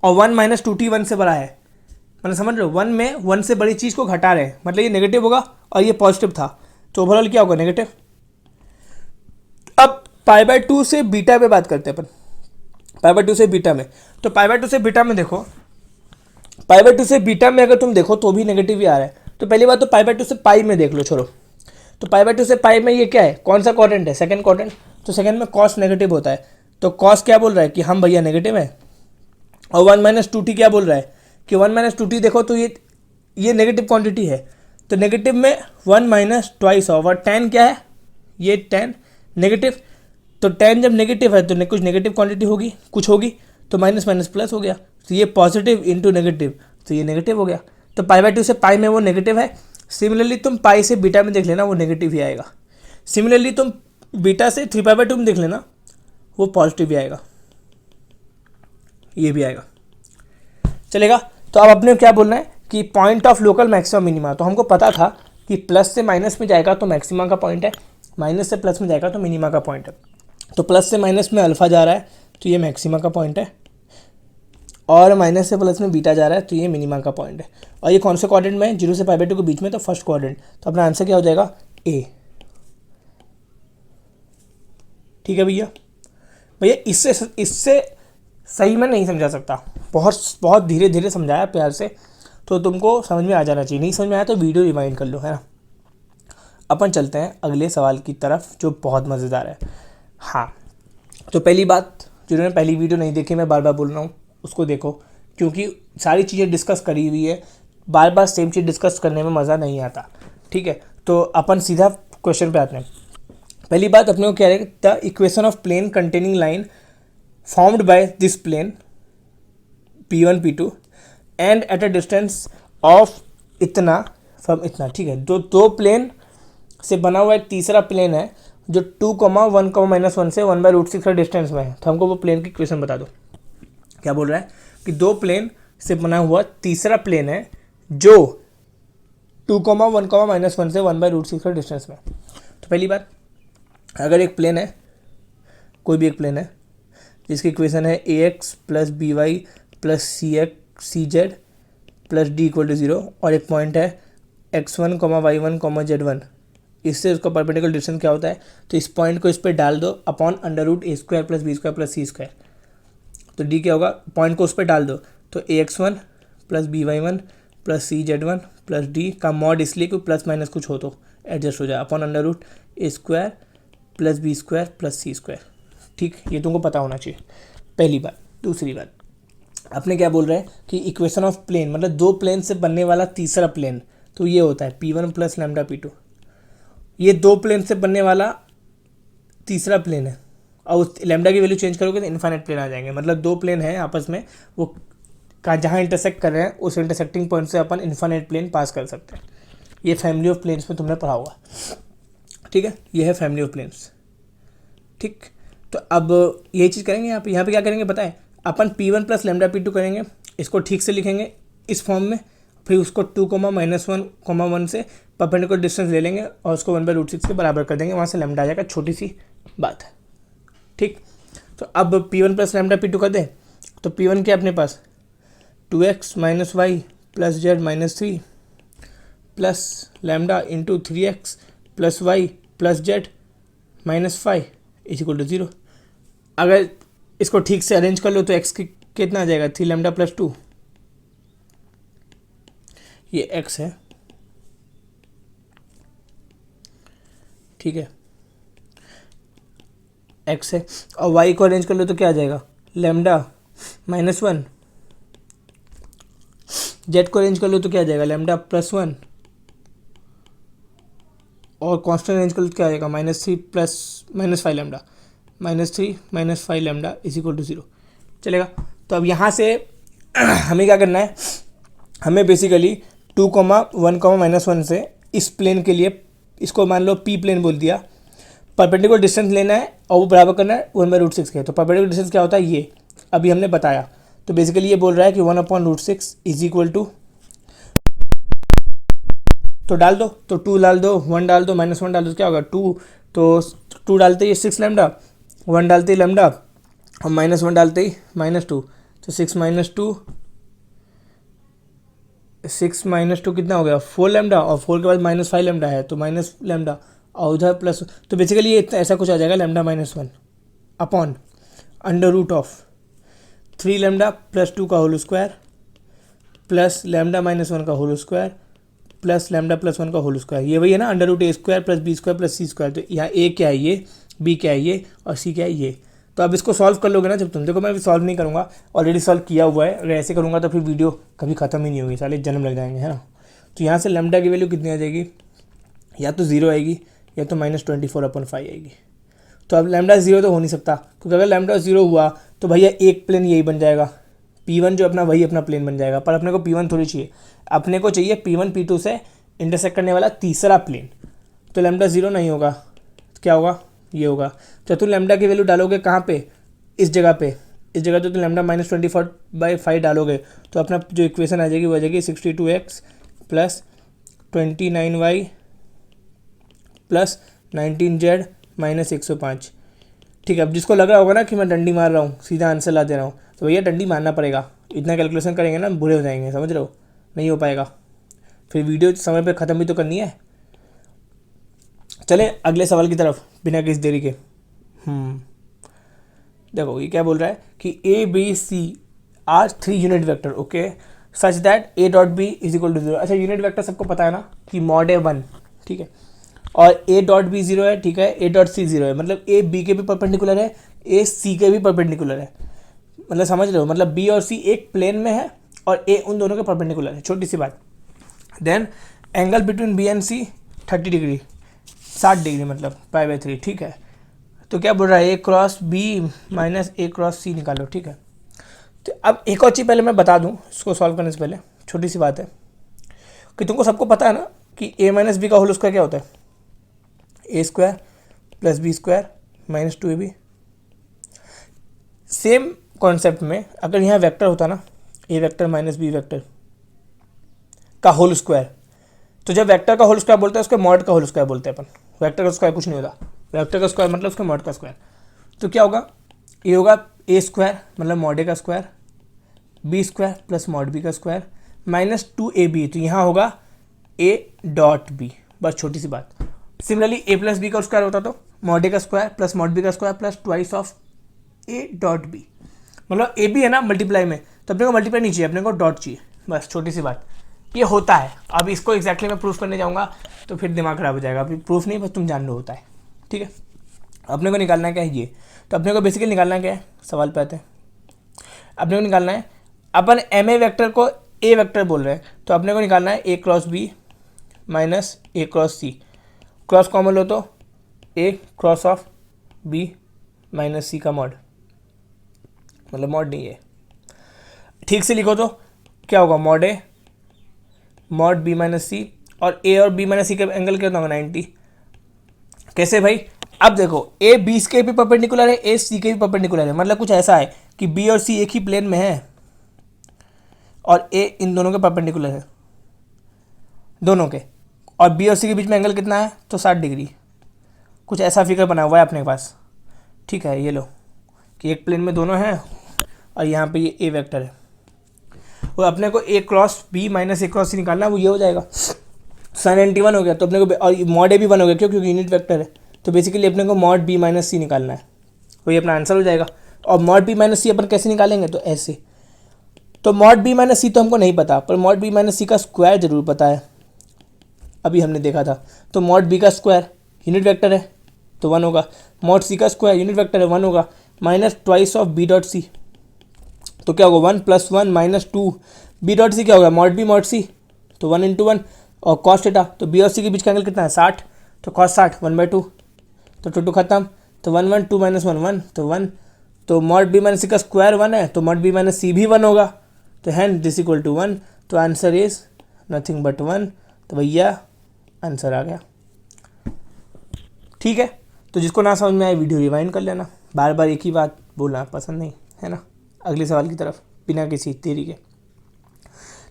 और 1 - 2t 1 से बड़ा है, मतलब समझ रहे हो, 1 में 1 से बड़ी चीज़ को घटा रहे हैं, मतलब ये नेगेटिव होगा और ये पॉजिटिव था, तो ओवरऑल क्या होगा, नेगेटिव। अब π/2 से बीटा पे बात करते हैं अपन, π/2 से बीटा में, तो π/2 से बीटा में देखो, π/2 से बीटा में अगर तुम देखो तो भी नेगेटिव ही आ रहा है। तो पहली बात तो π/2 से पाई में देख लो, छोड़ो। तो π/2 से पाई में ये क्या है, कौन सा क्वाड्रेंट है, सेकंड क्वाड्रेंट। तो सेकंड में कॉस नेगेटिव होता है, तो कॉस क्या बोल रहा है कि हम भैया नेगेटिव है। और 1 - 2t क्या बोल रहा है कि 1 - 2t देखो तो ये नेगेटिव क्वांटिटी है, तो नेगेटिव में 1 - ट्वाइस ऑफ, और टेन क्या है, ये टेन नेगेटिव, तो टेन जब नेगेटिव है तो कुछ नेगेटिव क्वांटिटी होगी, कुछ होगी, तो माइनस माइनस प्लस हो गया, तो ये पॉजिटिव इंटू नेगेटिव, तो ये नेगेटिव हो गया। तो π/2 से पाई में वो नेगेटिव है। सिमिलरली तुम पाई से बीटा में देख लेना, वो नेगेटिव ही आएगा। सिमिलरली तुम बीटा से 3π/2 में देख लेना, वो पॉजिटिव ही आएगा, ये भी आएगा, चलेगा। तो अब अपने क्या बोलना है कि point of local maximum minima, तो हमको पता था कि प्लस से माइनस में जाएगा तो मैक्सिमा का पॉइंट है, माइनस से प्लस में जाएगा तो मिनिमा का पॉइंट है। तो प्लस से माइनस में अल्फा जा रहा है तो ये मैक्सिमा का पॉइंट है, और माइनस से प्लस में बीटा जा रहा है तो ये मिनिमा का पॉइंट है। और ये कौन से क्वाड्रेंट में है, 0 से π/2 के बीच में, तो फर्स्ट क्वाड्रेंट। तो अपना आंसर क्या हो जाएगा, ए। ठीक है भैया। भैया इससे सही में नहीं समझा सकता, बहुत धीरे धीरे समझाया प्यार से, तो तुमको समझ में आ जाना चाहिए। नहीं समझ में आया तो वीडियो रिवाइंड कर लो, है ना। अपन चलते हैं अगले सवाल की तरफ जो बहुत मज़ेदार है। हाँ, तो पहली बात, जिन्होंने पहली वीडियो नहीं देखी, मैं बार बार बोल रहा हूँ उसको देखो, क्योंकि सारी चीज़ें डिस्कस करी हुई है, बार बार सेम चीज़ डिस्कस करने में मज़ा नहीं आता। ठीक है, तो अपन सीधा क्वेश्चन पे आते हैं। पहली बात अपने को क्या है, the equation of plane containing line formed by this plane P1 P2 and at a distance of इतना फ्रॉम इतना। ठीक है, दो प्लेन से बना हुआ एक तीसरा प्लेन है जो 2, 1, -1 से 1/√6 का डिस्टेंस में है। तो हमको वो प्लेन की इक्वेशन बता दो। क्या बोल रहा है कि दो प्लेन से बना हुआ तीसरा प्लेन है जो 2, 1, -1 से 1/√6 का डिस्टेंस में है। तो पहली बात, अगर एक प्लेन है, कोई भी एक प्लेन है जिसकी इक्वेशन है ax + by + cz + d = 0, और एक पॉइंट है x1, y1, z1, इससे उसका परपेंडिकुलर डिस्टेंस क्या होता है, तो इस पॉइंट को इस पर डाल दो अपॉन √a² + b² + c²। तो d क्या होगा, पॉइंट को उस पर डाल दो, तो ax1 + by1 + cz1 + d का मॉड, इसलिए कि प्लस माइनस कुछ हो तो एडजस्ट हो जाए, अपॉन √a² + b² + c²। ठीक, ये तुमको पता होना चाहिए, पहली बात। दूसरी बात, अपने क्या बोल रहे हैं कि इक्वेशन ऑफ प्लेन, मतलब दो प्लेन से बनने वाला तीसरा प्लेन, तो ये होता है P1 + लैम्डा P2। ये दो प्लेन से बनने वाला तीसरा प्लेन है, और उस लैम्डा की वैल्यू चेंज करोगे तो इन्फाइनाइट प्लेन आ जाएंगे। मतलब दो प्लेन हैं आपस में, वो का जहाँ इंटरसेक्ट कर रहे हैं उस इंटरसेक्टिंग पॉइंट से अपन इन्फाइनाइट प्लेन पास कर सकते हैं। ये फैमिली ऑफ प्लेन्स में तुमने पढ़ा होगा। ठीक है, ये है फैमिली ऑफ प्लेन्स। ठीक, तो अब यही चीज़ करेंगे यहाँ पे क्या करेंगे पता है, अपन P1 + लैम्डा P2 करेंगे, इसको ठीक से लिखेंगे इस फॉर्म में, फिर उसको 2, -1, 1 से परपेंडिकुलर डिस्टेंस ले लेंगे और उसको 1/√6 के बराबर कर देंगे, वहाँ से लैम्डा आ जाएगा, छोटी सी बात है। ठीक, तो अब P1 + लैम्डा P2 कर दें, तो P1 क्या अपने पास 2x - y + z - 3 plus lambda into 3x + y + z - 5 = 0। अगर इसको ठीक से अरेंज कर लो तो x कितना आ जाएगा, 3 लैम्डा + 2, ये x है। ठीक है, x है, और y को अरेंज कर लो तो क्या आ जाएगा, लैम्डा -1, z को अरेंज कर लो तो क्या आ जाएगा, लैम्डा +1, और कांस्टेंट अरेंज कर लो तो क्या आ जाएगा, -3 + -5 लैम्डा, -3 - 5 लैम्डा = 0। चलेगा। तो अब यहाँ से हमें क्या करना है, हमें बेसिकली 2, 1, -1 से इस प्लेन के लिए, इसको मान लो P प्लेन बोल दिया, परपेंडिकुलर डिस्टेंस लेना है और वो बराबर करना है 1/√6 के। तो परपेंडिकुलर डिस्टेंस क्या होता है, ये अभी हमने बताया। तो बेसिकली ये बोल रहा है कि 1/√6 = तो डाल दो, तो 2 डाल दो, 1 डाल दो, -1 डाल दो, क्या होगा 2, तो 2 डालते ही 6 लैम्डा, 1 डालते ही लैम्डा, और -1 डालते ही -2, तो 6 - 2, 6 - 2 कितना हो गया, 4 लैम्डा, और 4 के बाद -5 लैम्डा है तो माइनस लैम्डा, और उधर प्लस, तो बेसिकली ये ऐसा कुछ आ जाएगा, लैम्डा -1 अपॉन √, 3 लैम्डा प्लस 2 का whole square plus lambda minus 1 का whole square plus lambda plus 1 का होल स्क्वायर, ये वही है ना, अंडर रूट ए square plus B square plus सी स्क्वायर। तो यहाँ ए क्या है ये, बी क्या है ये, और सी क्या है ये। तो अब इसको सॉल्व कर लोगे ना जब तुम, देखो मैं अभी सॉल्व नहीं करूँगा, ऑलरेडी सॉल्व किया हुआ है। अगर ऐसे करूँगा तो फिर वीडियो कभी ख़त्म ही नहीं होगी, साले जन्म लग जाएंगे, है ना। तो यहाँ से लैम्डा की वैल्यू कितनी आ जाएगी, या तो 0 आएगी या तो -24/5 आएगी। तो अब लैम्डा 0 तो हो नहीं सकता, क्योंकि अगर लैम्डा 0 हुआ तो भैया एक प्लेन यही बन जाएगा, P1 जो अपना वही अपना प्लेन बन जाएगा। पर अपने को P1 थोड़ी चाहिए, अपने को चाहिए P1 P2 से इंटरसेक्ट करने वाला तीसरा प्लेन। तो लैम्डा 0 नहीं होगा तो क्या होगा, ये होगा। तो तुम लैम्डा की वैल्यू डालोगे कहाँ पे, इस जगह पे, इस जगह तो तुम लैम्डा -24/5 डालोगे तो अपना जो इक्वेशन आ जाएगी वो आ जाएगी 62x plus 29y plus 19z minus 105। ठीक है, अब जिसको लग रहा होगा ना कि मैं डंडी मार रहा हूँ, सीधा आंसर ला दे रहा हूँ, तो भैया डंडी मारना पड़ेगा। इतना कैलकुलेशन करेंगे ना बुरे हो जाएंगे, समझ रहे हो, नहीं हो पाएगा। फिर वीडियो समय पे ख़त्म भी तो करनी है। चले अगले सवाल की तरफ बिना किसी देरी के। देखो ये क्या बोल रहा है कि a b c are 3 unit vector, okay, such that a dot b is equal to 0। अच्छा, यूनिट वेक्टर सबको पता है ना कि मॉड ए 1, ठीक है, और ए डॉट बी 0 है, ठीक है, ए डॉट सी 0 है, मतलब ए बी के भी परपेंडिकुलर है, ए सी के भी परपेंडिकुलर है। मतलब समझ रहे हो, मतलब बी और सी एक प्लेन में है और ए उन दोनों के परपेंडिकुलर है, छोटी सी बात। Then angle between b and c 30 degree, 60 degree, मतलब π/3, ठीक है। तो क्या बोल रहा है, a cross b minus a cross c निकालो, ठीक है। तो अब एक और चीज़ पहले मैं बता दूं, इसको सॉल्व करने से पहले छोटी सी बात है कि तुमको सबको पता है ना कि ए माइनस बी का होल स्क्वायर क्या होता है, A square plus B square minus 2ab। Same concept में अगर यहाँ वेक्टर होता ना, A vector minus B vector का होल स्क्वायर, तो जब वेक्टर का होल स्क्वायर बोलते हैं उसके मॉड का होल स्क्वायर बोलते हैं अपन। वेक्टर का स्क्वायर कुछ नहीं होता, वेक्टर का स्क्वायर मतलब उसके मॉड का स्क्वायर। तो क्या होगा, ये होगा ए स्क्वायर मतलब मॉड ए का square, b square plus mod b का स्क्वायर माइनस 2ab। तो यहाँ होगा ए डॉट बी, बस छोटी सी बात। सिमिलरली ए प्लस बी का स्क्वायर होता तो मॉड ए का स्क्वायर प्लस मॉड बी का square plus twice of a dot b. मतलब ए बी है ना मल्टीप्लाई में, तो अपने को मल्टीप्लाई नहीं चाहिए, अपने को डॉट चाहिए, बस छोटी सी बात। ये होता है। अब इसको एग्जैक्टली मैं प्रूफ करने जाऊँगा तो फिर दिमाग खराब हो जाएगा। अभी प्रूफ नहीं, बस तुम जान लो होता है, ठीक है। अपने को निकालना क्या है ये, तो अपने को बेसिकली निकालना क्या है, सवाल पे आते हैं। अपने को निकालना है, अपन एम ए वेक्टर को ए वेक्टर बोल रहे हैं, तो अपने को निकालना है a cross b minus a cross C. Cross common लो तो ए क्रॉस ऑफ बी माइनस सी का मॉड, मतलब मॉड नहीं है, ठीक से लिखो तो क्या होगा, mod A mod B minus सी, और ए और बी माइनस सी का एंगल क्या होगा 90। कैसे भाई, अब देखो ए बी के भी परपेंडिकुलर है, ए सी के भी परपेंडिकुलर है, मतलब कुछ ऐसा है कि बी और सी एक ही प्लेन में है और ए इन दोनों के परपेंडिकुलर है, दोनों के, और बी और सी के बीच में एंगल कितना है तो 60 डिग्री। कुछ ऐसा फिगर बना हुआ है अपने पास, ठीक है। ये लो कि एक प्लेन में दोनों हैं और यहाँ पे ये ए वेक्टर है, और अपने को ए cross b minus a cross सी निकालना है, वो ये हो जाएगा sin 91 हो गया। तो अपने को और मॉड ए भी 1 हो गया, क्यों, क्योंकि यूनिट वेक्टर है। तो बेसिकली अपने को मॉड बी माइनस सी निकालना है, वही अपना आंसर हो जाएगा। और मॉड बी माइनस सी अपन कैसे निकालेंगे, तो ऐसे। तो मॉड बी माइनस सी तो हमको नहीं पता, पर मॉड बी माइनस सी का स्क्वायर जरूर पता है, अभी हमने देखा था। तो मॉड बी का स्क्वायर यूनिट वेक्टर है तो 1 होगा, मॉड सी का स्क्वायर यूनिट वेक्टर है 1 होगा, minus twice of b dot c, तो क्या होगा 1 + 1 - 2। बी डॉट सी क्या होगा, मॉड बी मॉड सी, तो 1 × 1, और कॉस थीटा, तो बी और सी के बीच का एंगल कितना है 60, तो कॉस 60 1/2, तो 2 खत्म, तो 1 1 2 - 1 1, तो 1। तो मॉड बी माइनस सी का स्क्वायर 1 है, तो मॉड बी माइनस सी भी 1 होगा, तो हैंड दिस इक्वल टू 1। तो आंसर इज नथिंग बट 1। तो भैया आंसर आ गया, ठीक है। तो जिसको ना समझ में आए वीडियो रिवाइंड कर लेना, बार बार एक ही बात बोलना पसंद नहीं है ना। अगले सवाल की तरफ बिना किसी देरी के।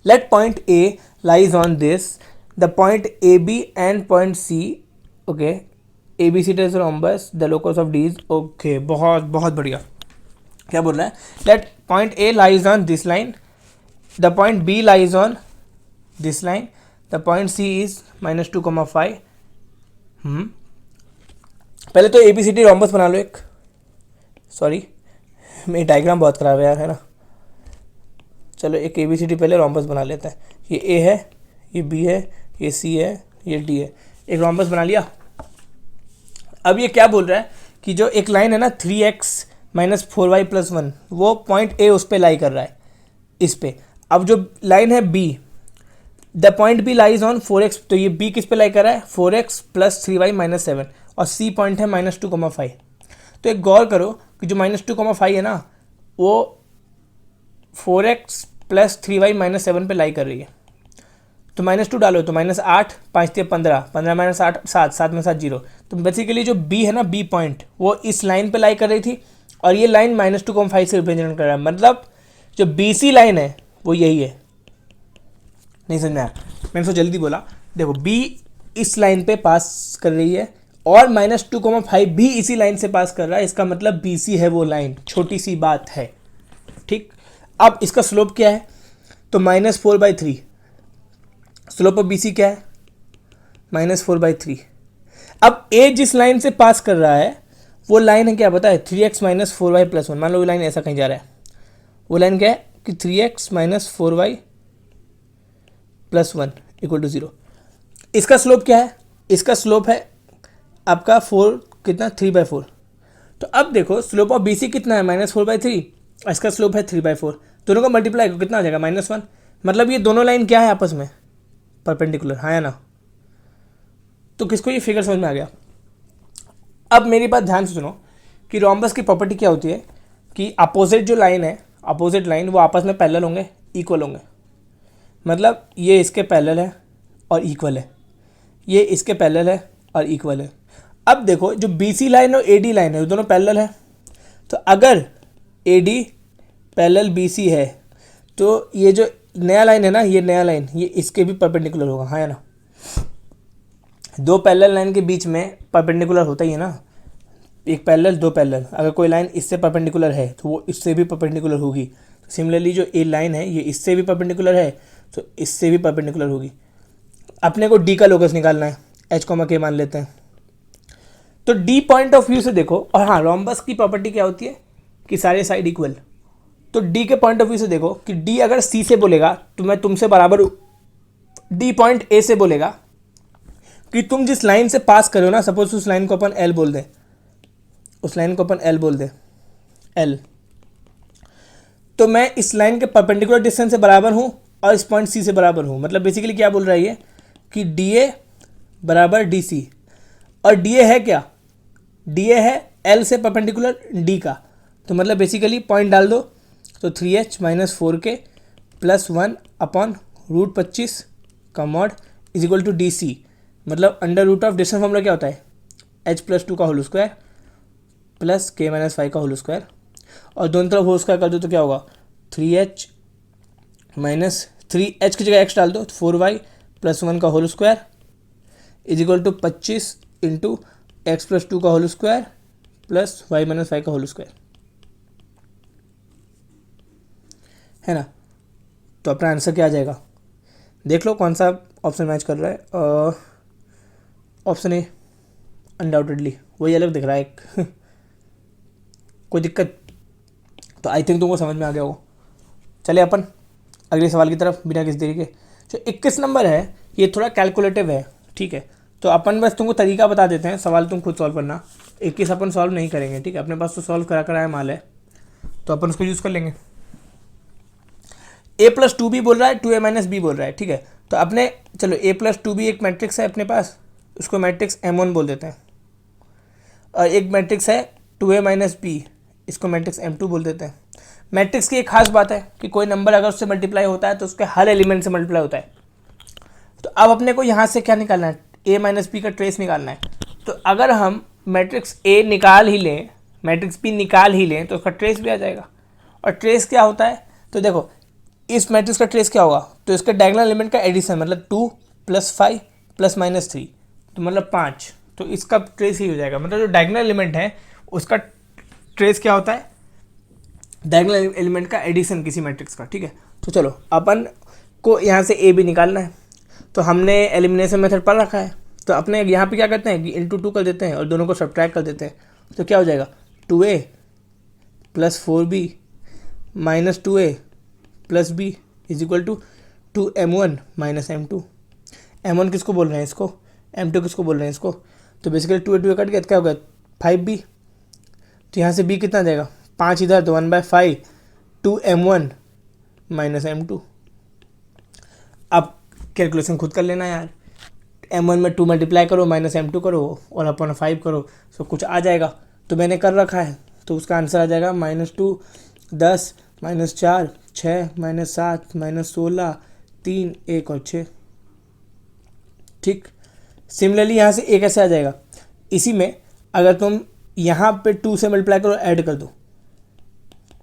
Let point a lies on this, the point a b and point c, okay, a b c टेस rhombus, the locus of d's, okay, बहुत बहुत बढ़िया। क्या बोल रहा है, let point a lies on this line, the point b lies on this line, the point c is -2,5। पहले तो a b c d rhombus बना लो एक, सॉरी मेरी डायग्राम बहुत खराब है यार, है ना, चलो एक ABCD पहले रोम्बस बना लेते हैं। ये A है, ये B है, ये C है, ये D है। एक रोम्बस बना लिया। अब ये क्या बोल रहा है कि जो एक लाइन है ना 3x माइनस 4y प्लस 1, वो पॉइंट A उस पर लाई कर रहा है, इस पे। अब जो लाइन है B, the point B lies on 4x, तो ये B किस पे लाई कर रहा है, 4x प्लस 3y माइनस 7, और C पॉइंट है -2,5। तो एक गौर करो कि जो -2,5 है ना, वो 4x प्लस 3y माइनस 7 पे लाई कर रही है। तो -2 डालो तो -8, 5 × 15, 15 माइनस 8 7, 7 में 7 0। तो बेसिकली जो B है ना, B पॉइंट, वो इस लाइन पे लाई कर रही थी, और ये लाइन -2,5 से रिप्रेजेंट कर रहा है। मतलब जो BC लाइन है वो यही है। नहीं समझ में आया? मैंने तो जल्दी बोला। देखो B इस लाइन पे पास कर रही है, और -2,5 भी इसी लाइन से पास कर रहा है। इसका मतलब BC है वो लाइन। छोटी सी बात है, ठीक। अब इसका स्लोप क्या है, तो -4/3। स्लोप ऑफ BC क्या है, -4/3। अब A जिस लाइन से पास कर रहा है वो लाइन है क्या पता है, 3x माइनस 4y प्लस 1। मान लो वो लाइन ऐसा कहीं जा रहा है, वो लाइन क्या है कि 3x minus 4y plus 1 equal to 0। इसका स्लोप क्या है, इसका स्लोप है आपका 4 कितना, 3/4। तो अब देखो स्लोप ऑफ BC कितना है, -4/3, और इसका स्लोप है 3/4। दोनों का मल्टीप्लाई को कितना हो जाएगा, -1। मतलब ये दोनों लाइन क्या है आपस में, परपेंडिकुलर, हाँ या ना। तो किसको ये फिगर समझ में आ गया? अब मेरी बात ध्यान से सुनो कि रोम्बस की प्रॉपर्टी क्या होती है कि अपोजिट जो लाइन है, अपोजिट लाइन, वो आपस में पैरेलल होंगे, इक्वल होंगे। मतलब ये इसके पैरेलल है और इक्वल है, ये इसके पैरेलल है और इक्वल है। अब देखो जो BC लाइन और AD लाइन है, वो दोनों पैरेलल है। तो अगर AD पैरेलल BC है, तो ये जो नया लाइन है ना, ये नया लाइन, ये इसके भी परपेंडिकुलर होगा, हाँ या ना। दो पैरेलल लाइन के बीच में परपेंडिकुलर होता ही है ना, एक पैरेलल दो पैरेलल। अगर कोई लाइन इससे परपेंडिकुलर है तो वो इससे भी परपेंडिकुलर होगी। तो सिमिलरली जो A लाइन है, ये इससे भी परपेंडिकुलर है तो इससे भी परपेंडिकुलर होगी। अपने को D का लोकस निकालना है, H, K मान लेते हैं। तो D पॉइंट ऑफ व्यू से देखो, और हाँ रोम्बस की प्रॉपर्टी क्या होती है कि सारे साइड इक्वल। तो D के पॉइंट ऑफ व्यू से देखो कि D अगर C से बोलेगा तो मैं तुमसे बराबर हूँ, D पॉइंट A से बोलेगा कि तुम जिस लाइन से पास करो ना, सपोज उस लाइन को अपन L बोल दें, उस लाइन को अपन L बोल दें, L, तो मैं इस लाइन के परपेंडिकुलर डिस्टेंस से बराबर हूँ और इस पॉइंट C से बराबर हूँ। मतलब बेसिकली क्या बोल रहा है ये कि DA बराबर DC, और DA है क्या, DA है L से परपेंडिकुलर D का। तो मतलब बेसिकली पॉइंट डाल दो तो 3h minus 4k plus 1 upon √25 का mod is equal to DC। मतलब under root of distance formula क्या होता है, h+2 का होल स्क्वायर प्लस k-5 का होल स्क्वायर, और दोनों तरफ होल स्क्वायर कर दो तो क्या होगा, 3h माइनस 3h की जगह x डाल दो तो 4y प्लस 1 का whole square is equal to 25 into x+2 का होल स्क्वायर प्लस y-5 का होल स्क्वायर, है ना। तो अपना आंसर क्या आ जाएगा, देख लो कौन सा ऑप्शन मैच कर रहा है। ऑप्शन ए अनडाउटेडली वही अलग दिख रहा है एक कोई दिक्कत, तो आई थिंक तुमको समझ में आ गया होगा। चले अपन अगले सवाल की तरफ बिना किसी देरी के। जो 21 नंबर है ये थोड़ा कैलकुलेटिव है, ठीक है। तो अपन बस तुमको तरीका बता देते हैं, सवाल तुम खुद सॉल्व करना। 21 अपन सॉल्व नहीं करेंगे, ठीक है, अपने पास तो सॉल्व करा कराया माल है, तो अपन उसको यूज़ कर लेंगे। A+2B बोल रहा है, 2A - B बोल रहा है, ठीक है। तो अपने चलो A+2B एक मैट्रिक्स है अपने पास, उसको मैट्रिक्स M1 बोल देते हैं, और एक मैट्रिक्स है 2A - B, इसको मैट्रिक्स M2 बोल देते हैं। मैट्रिक्स की एक खास बात है कि कोई नंबर अगर उससे मल्टीप्लाई होता है तो उसके हर एलिमेंट से मल्टीप्लाई होता है। तो अब अपने को यहाँ से क्या निकालना है, A - B का ट्रेस निकालना है। तो अगर हम मैट्रिक्स A निकाल ही लें, मैट्रिक्स B निकाल ही लें, तो उसका ट्रेस भी आ जाएगा। और ट्रेस क्या होता है, तो देखो इस मैट्रिक्स का ट्रेस क्या होगा, तो इसके डायगोनल एलिमेंट का एडिशन, मतलब 2 + 5 + -3, तो मतलब 5, तो इसका ट्रेस ही हो जाएगा। मतलब जो डायगोनल एलिमेंट है उसका ट्रेस क्या होता है, डायगोनल एलिमेंट का एडिशन किसी मैट्रिक्स का, ठीक है। तो चलो अपन को यहाँ से A भी निकालना है, तो हमने एलिमिनेशन मेथड पढ़ रखा है, तो अपने यहाँ पे क्या करते हैं कि इंटू 2 कर देते हैं और दोनों को सब्ट्रैक्ट कर देते हैं। तो क्या हो जाएगा, 2A + 4B - 2A plus b is equal to 2m1 minus m2। m1 किसको बोल रहे हैं इसको, m2 किसको बोल रहे हैं इसको, तो बेसिकली 2 कट गया तो क्या हो गया 5b। तो यहाँ से b कितना आ जाएगा 5 इधर तो 1/5 2m1 माइनस m2। अब कैलकुलेशन खुद कर लेना यार, m1 में 2 मल्टीप्लाई करो माइनस m2 करो और अपॉन 5 करो, सो कुछ आ जाएगा। तो मैंने कर रखा है, तो उसका आंसर आ जाएगा -2 10 -4 6 -7 -16 3 1 और 6। ठीक, सिमिलरली यहाँ से एक ऐसे आ जाएगा। इसी में अगर तुम यहाँ पे 2 से मल्टीप्लाई करो, ऐड कर दो,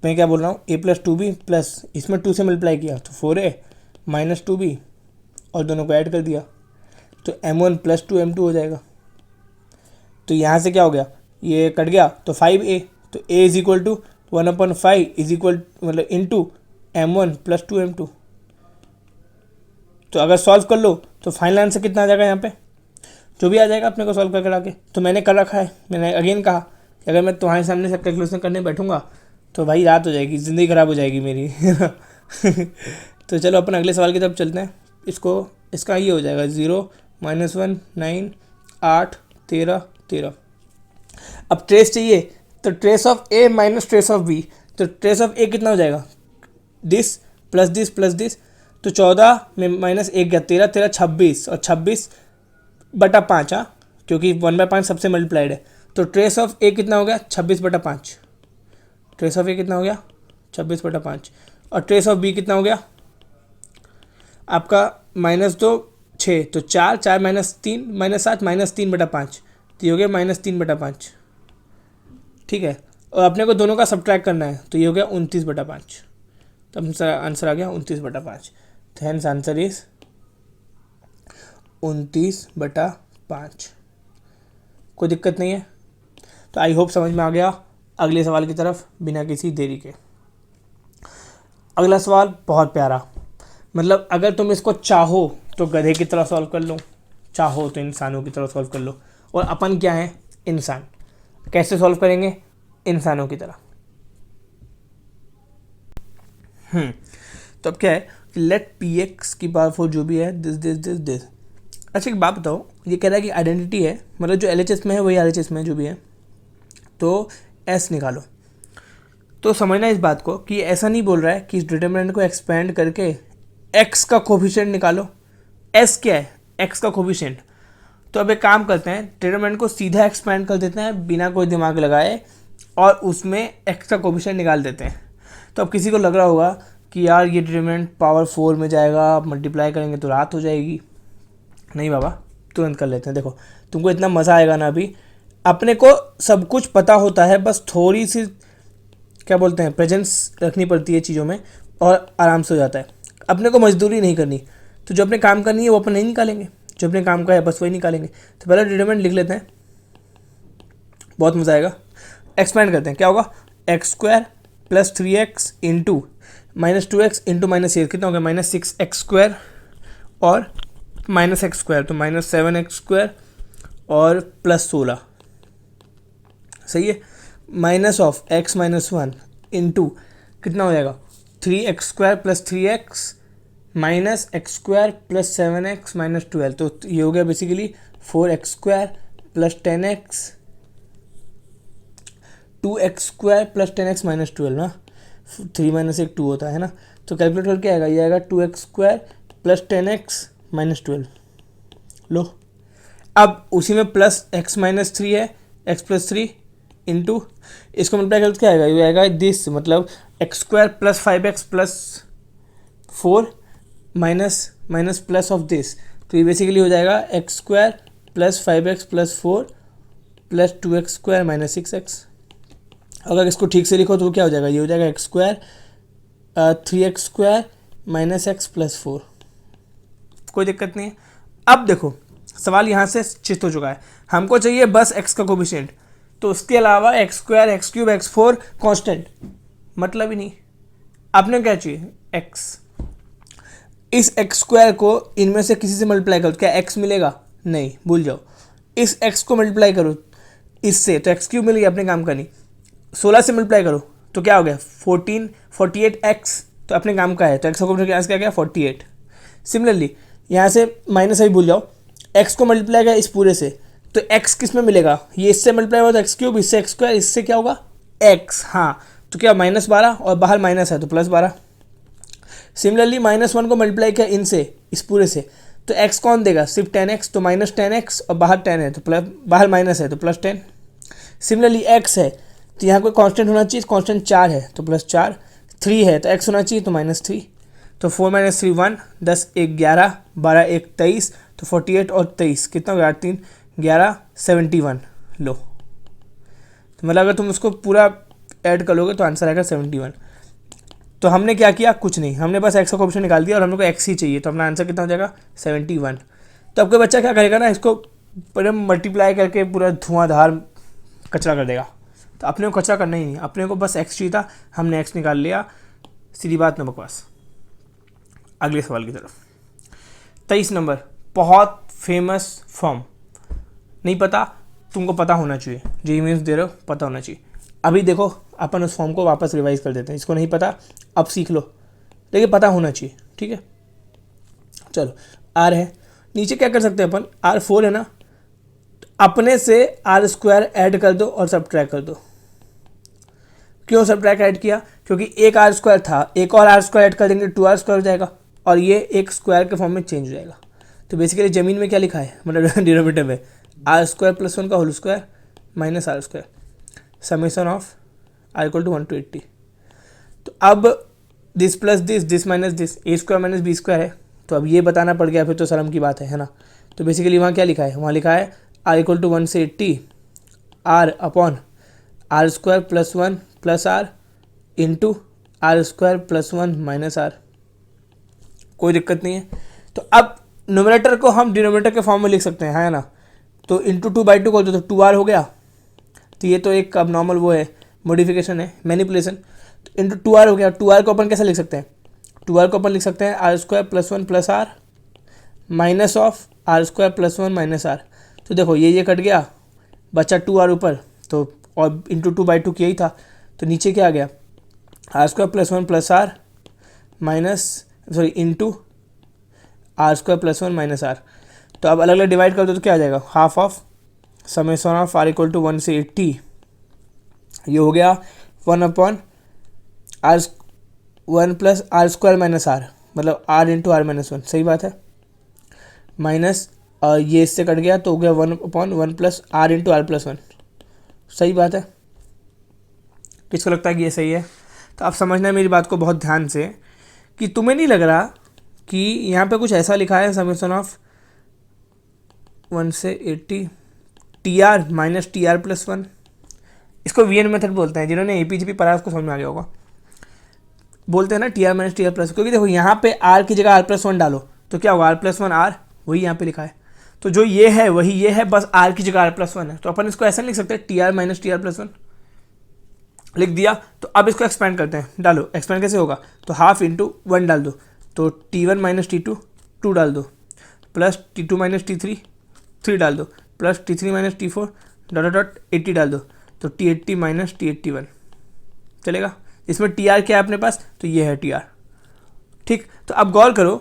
मैं क्या बोल रहा हूँ a + 2b प्लस इसमें 2 से मल्टीप्लाई किया तो 4a माइनस 2b और दोनों को ऐड कर दिया तो m1 + 2m2 हो जाएगा। तो यहाँ से क्या हो गया, ये कट गया तो 5a, तो a इज इक्वल टू 1/5 इज इक्वल मतलब इंटू m1 + 2m2। तो अगर सॉल्व कर लो तो फाइनल आंसर कितना आ जाएगा, यहाँ पे जो भी आ जाएगा अपने को सॉल्व करके लाके। तो मैंने कर रखा है, मैंने अगेन कहा कि अगर मैं तुम्हारे सामने सब कैलकुलेशन करने बैठूंगा तो भाई रात हो जाएगी, ज़िंदगी ख़राब हो जाएगी मेरी। तो चलो अपन अगले सवाल की तरफ चलते हैं। इसका ये हो जाएगा 0 -1 9 8 13 13। अब ट्रेस चाहिए, तो trace of a minus trace of b, तो ट्रेस ऑफ a कितना हो जाएगा this plus this plus this, तो 14 में -1 गया 13 13 26 और 26/5, हाँ क्योंकि 1/5 सबसे मल्टीप्लाइड है। तो ट्रेस ऑफ a कितना हो गया 26/5, ट्रेस ऑफ a कितना हो गया 26/5 और ट्रेस ऑफ b कितना हो गया आपका -2 6, तो 4 4 -3 -7 -3/5, तो ये हो गया -3/5। ठीक है, और अपने को दोनों का सब्ट्रैक्ट करना है, तो ये हो गया 29/5। तो आंसर आ गया 29/5। तो हेंस आंसर इज 29/5। कोई दिक्कत नहीं है। तो आई होप समझ में आ गया। अगले सवाल की तरफ बिना किसी देरी के। अगला सवाल बहुत प्यारा, मतलब अगर तुम इसको चाहो तो गधे की तरह सॉल्व कर लो, चाहो तो इंसानों की तरह सॉल्व कर लो। और अपन क्या है, इंसान। कैसे सॉल्व करेंगे, इंसानों की तरह। तो अब क्या है, लेट px⁴ जो भी है दिस। अच्छा एक बात बताओ, ये कह रहा है कि आइडेंटिटी है, मतलब जो LHS में है वही RHS में जो भी है, तो s निकालो। तो समझना इस बात को कि ऐसा नहीं बोल रहा है कि इस डिटरमिनेंट को एक्सपेंड करके x का कोफिशिएंट निकालो। s क्या है, x का कोफिशिएंट। तो अब एक काम करते हैं, डिटरमिनेंट को सीधा एक्सपेंड कर देते हैं बिना कोई दिमाग लगाए और उसमें x का कोफिशिएंट निकाल देते हैं। तो अब किसी को लग रहा होगा कि यार ये डिटरमिनेंट पावर 4 में जाएगा, मल्टीप्लाई करेंगे तो रात हो जाएगी। नहीं बाबा, तुरंत कर लेते हैं। देखो तुमको इतना मज़ा आएगा ना, अभी अपने को सब कुछ पता होता है, बस थोड़ी सी क्या बोलते हैं प्रेजेंस रखनी पड़ती है चीज़ों में और आराम से हो जाता है। अपने को मजदूरी नहीं करनी, तो जो अपने काम करनी है वो अपन नहीं निकालेंगे, जो अपने काम का है बस वही निकालेंगे। तो पहले डिटरमिनेंट लिख लेते हैं, बहुत मज़ा आएगा। एक्सपेंड करते हैं, क्या होगा x² + 3x into -2x into -8 कितना हो गया -6x² और -x², तो -7x² और +16, सही है। माइनस ऑफ x - 1 इंटू कितना हो जाएगा 3x² + 3x minus x² + 7x - 12, तो ये हो गया basically 4x² + 10x 2x² + 10x - 12 ना, 3 - 1 2 होता है ना। तो कैलकुलेट करके आएगा, ये आएगा 2x² + 10x - 12। लो अब उसी में प्लस x - 3 है, x + 3 इंटू इसको मल्टीप्लाई करके क्या आएगा, ये आएगा दिस, मतलब x² + 5x + 4 minus plus of this, तो ये बेसिकली हो जाएगा x² + 5x + 4 + 2x² - 6x। अगर इसको ठीक से लिखो तो क्या हो जाएगा, ये हो जाएगा x² 3x² - x + 4। कोई दिक्कत नहीं है। अब देखो सवाल यहाँ से चित हो चुका है, हमको चाहिए बस x का कोफिशिएंट, तो उसके अलावा x² x³ x4 कांस्टेंट, मतलब ही नहीं। आपने क्या चाहिए x, इस x² को इनमें से किसी से मल्टीप्लाई करो, क्या x मिलेगा, नहीं, भूल जाओ। इस x को मल्टीप्लाई करो इससे, तो x³ मिल गया, अपने काम का नहीं। 16 से मल्टीप्लाई करो तो क्या हो गया 48x, तो तो अपने काम का है, तो एक्स का कोएफिशिएंट यहाँ से क्या गया 48। सिमिलरली यहाँ से माइनस अभी भूल जाओ, एक्स को मल्टीप्लाई किया इस पूरे से, तो एक्स किस में मिलेगा, ये इससे मल्टीप्लाई हुआ तो एक्स क्यूब, इससे एक्स स्क्वायर, इससे क्या होगा एक्स। हाँ तो क्या -12 और बाहर माइनस है तो +12। सिमिलरली -1 को मल्टीप्लाई किया इनसे इस पूरे से, तो x कौन देगा, सिर्फ 10x, तो -10x और बाहर 10 है तो प्लस, बाहर माइनस है तो +10। सिमिलरली x है तो यहाँ कोई कांस्टेंट होना चाहिए, कांस्टेंट 4 है तो +4, 3 है तो x होना चाहिए तो -3, तो 4 - 3 1, 10 1 11, 12 1 23, तो 48 और 23 कितना हो गया, 8 3 11, 71 लो। तो मतलब अगर तुम उसको पूरा ऐड कर लोगे तो आंसर आएगा 71। तो हमने क्या किया, कुछ नहीं, हमने बस एक्स का कोएफिशिएंट निकाल दिया और हम लोग को एक्स ही चाहिए, तो अपना आंसर कितना हो जाएगा 71। तो आपका बच्चा क्या करेगा ना, इसको पूरा मल्टीप्लाई करके पूरा धुआंधार कचरा कर देगा। तो अपने को कचरा करना ही नहीं, अपने को बस एक्स चाहिए था, हमने एक्स निकाल लिया, सीधी बात, न बकवास। अगले सवाल की तरफ, 23 नंबर, बहुत फेमस फॉर्म, नहीं पता, तुमको पता होना चाहिए, जेईई मेंस दे रहे हो पता होना चाहिए। अभी देखो अपन उस फॉर्म को वापस रिवाइज कर देते हैं, इसको नहीं पता अब सीख लो, लेकिन पता होना चाहिए, ठीक है। चलो आर है, नीचे क्या कर सकते हैं अपन, R4 है ना, तो अपने से R² ऐड कर दो और सब्ट्रैक्ट कर दो। क्यों सब्ट्रैक्ट ऐड किया, क्योंकि एक R² था, एक और R² ऐड कर देंगे 2R² हो जाएगा, और ये एक स्क्वायर के फॉर्म में चेंज हो जाएगा। तो बेसिकली ज़मीन में क्या लिखा है, मतलब डिनोमिनेटर में R² + 1 का whole square minus R², summation of R = 1 to 80। तो अब this plus this minus this, A² - B² है, तो अब ये बताना पड़ गया, फिर तो शर्म की बात है ना। तो बेसिकली वहाँ क्या लिखा है, वहाँ लिखा है R = 1 से 80 R upon R² + 1 + R into R² + 1 minus R। कोई दिक्कत नहीं है। तो अब न्यूमरेटर को हम डिनोमिनेटर के फॉर्म में लिख सकते हैं, है ना। तो इंटू 2/2 कर दो तो 2R हो गया। तो ये तो एक अब नॉर्मल वो है, मॉडिफिकेशन है, मैनिपुलेशन। तो इंटू 2R हो गया। 2R को अपन कैसे लिख सकते हैं, 2R को अपन लिख सकते हैं R² + 1 + R minus of R² + 1 minus R। तो देखो ये कट गया, बचा 2R ऊपर, तो और इंटू 2/2 किया ही था, तो नीचे क्या आ गया R² + 1 + R minus sorry into R² + 1 minus R। तो अब अलग अलग डिवाइड कर दो तो क्या आ जाएगा, half of summation of R = 1 से 80, ये हो गया 1 upon R1 + R² minus R, मतलब R इंटू R - 1, सही बात है, माइनस ये इससे कट गया तो हो गया 1 अपॉन 1 + R इंटू R + 1, सही बात है। किसको लगता है कि ये सही है। तो आप समझना है मेरी बात को बहुत ध्यान से, कि तुम्हें नहीं लग रहा कि यहाँ पे कुछ ऐसा लिखा है समेशन ऑफ 1 से 80 TR माइनस TR + 1, इसको VN मेथड बोलते हैं, जिन्होंने APGP पढ़ा उसको समझ में आ गया होगा। बोलते हैं ना TR माइनस TR +, क्योंकि देखो यहाँ पे R की जगह R + 1 डालो तो क्या होगा, R + 1 R, वही यहाँ पे लिखा है। तो जो ये है वही ये है, बस R की जगह R + 1 है। तो अपन इसको ऐसा लिख सकते हैं TR माइनस TR + 1 लिख दिया। तो अब इसको एक्सपेंड करते हैं, डालो, एक्सपेंड कैसे होगा, तो हाफ इंटू 1 डाल दो, तो T1 - T2 2 डाल दो, प्लस T2 - T3 3 डाल दो, प्लस T3 - T4 ... 80 डाल दो, तो T80 - T81 चलेगा। इसमें TR क्या है अपने पास, तो ये है TR, ठीक। तो अब गौर करो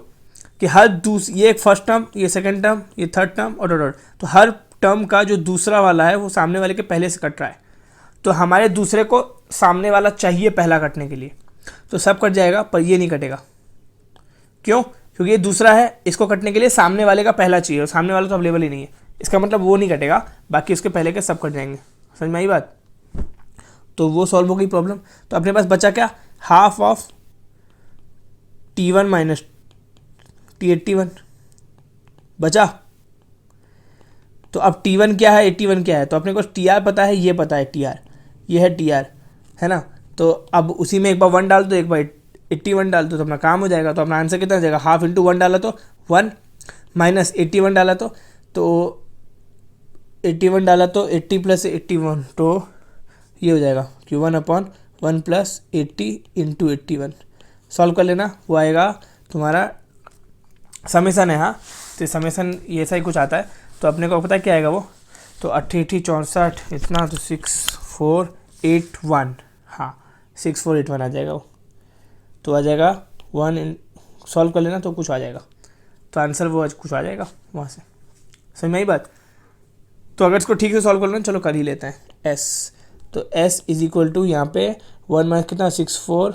कि हर ये एक फर्स्ट टर्म, ये सेकंड टर्म, ये थर्ड टर्म और ... तो हर टर्म का जो दूसरा वाला है वो सामने वाले के पहले से कट रहा है, तो हमारे दूसरे को सामने वाला चाहिए पहला कटने के लिए, तो सब कट जाएगा पर ये नहीं कटेगा। क्यों, क्योंकि ये दूसरा है, इसको कटने के लिए सामने वाले का पहला चाहिए, और सामने वाला तो अवेलेबल ही नहीं है, इसका मतलब वो नहीं कटेगा, बाकी उसके पहले के सब कट जाएंगे। समझ में आई बात। तो वो सॉल्व हो गई प्रॉब्लम। तो अपने पास बचा क्या, half of T1 minus T81 बचा। तो अब T1 क्या है, 81 क्या है, तो अपने को TR पता है, ये पता है TR, ये है TR, है ना। तो अब उसी में एक बार 1 डाल दो, एक बार 81 डाल दो, तो अपना काम हो जाएगा। तो अपना आंसर कितना हो जाएगा, हाफ इंटू 1 डाला तो 1 माइनस 81 डाला तो 81 डाला तो 80 + 81, तो ये हो जाएगा कि 1 अपॉन 1 + 80 इंटू 81। सॉल्व कर लेना, वो आएगा तुम्हारा समेसन है। हाँ, तो समेसन ये ऐसा ही कुछ आता है। तो अपने को पता है क्या आएगा वो, तो 88 64 इतना, तो 6481, हाँ 6481 आ जाएगा वो। तो आ जाएगा 1 सॉल्व कर लेना तो कुछ आ जाएगा, तो आंसर वो कुछ आ जाएगा वहाँ से। समझ में आई बात? तो अगर इसको ठीक से सॉल्व कर लेना, चलो कर ही लेते हैं। s, तो s इज इक्वल टू यहाँ पे 1 माइनस कितना 6 4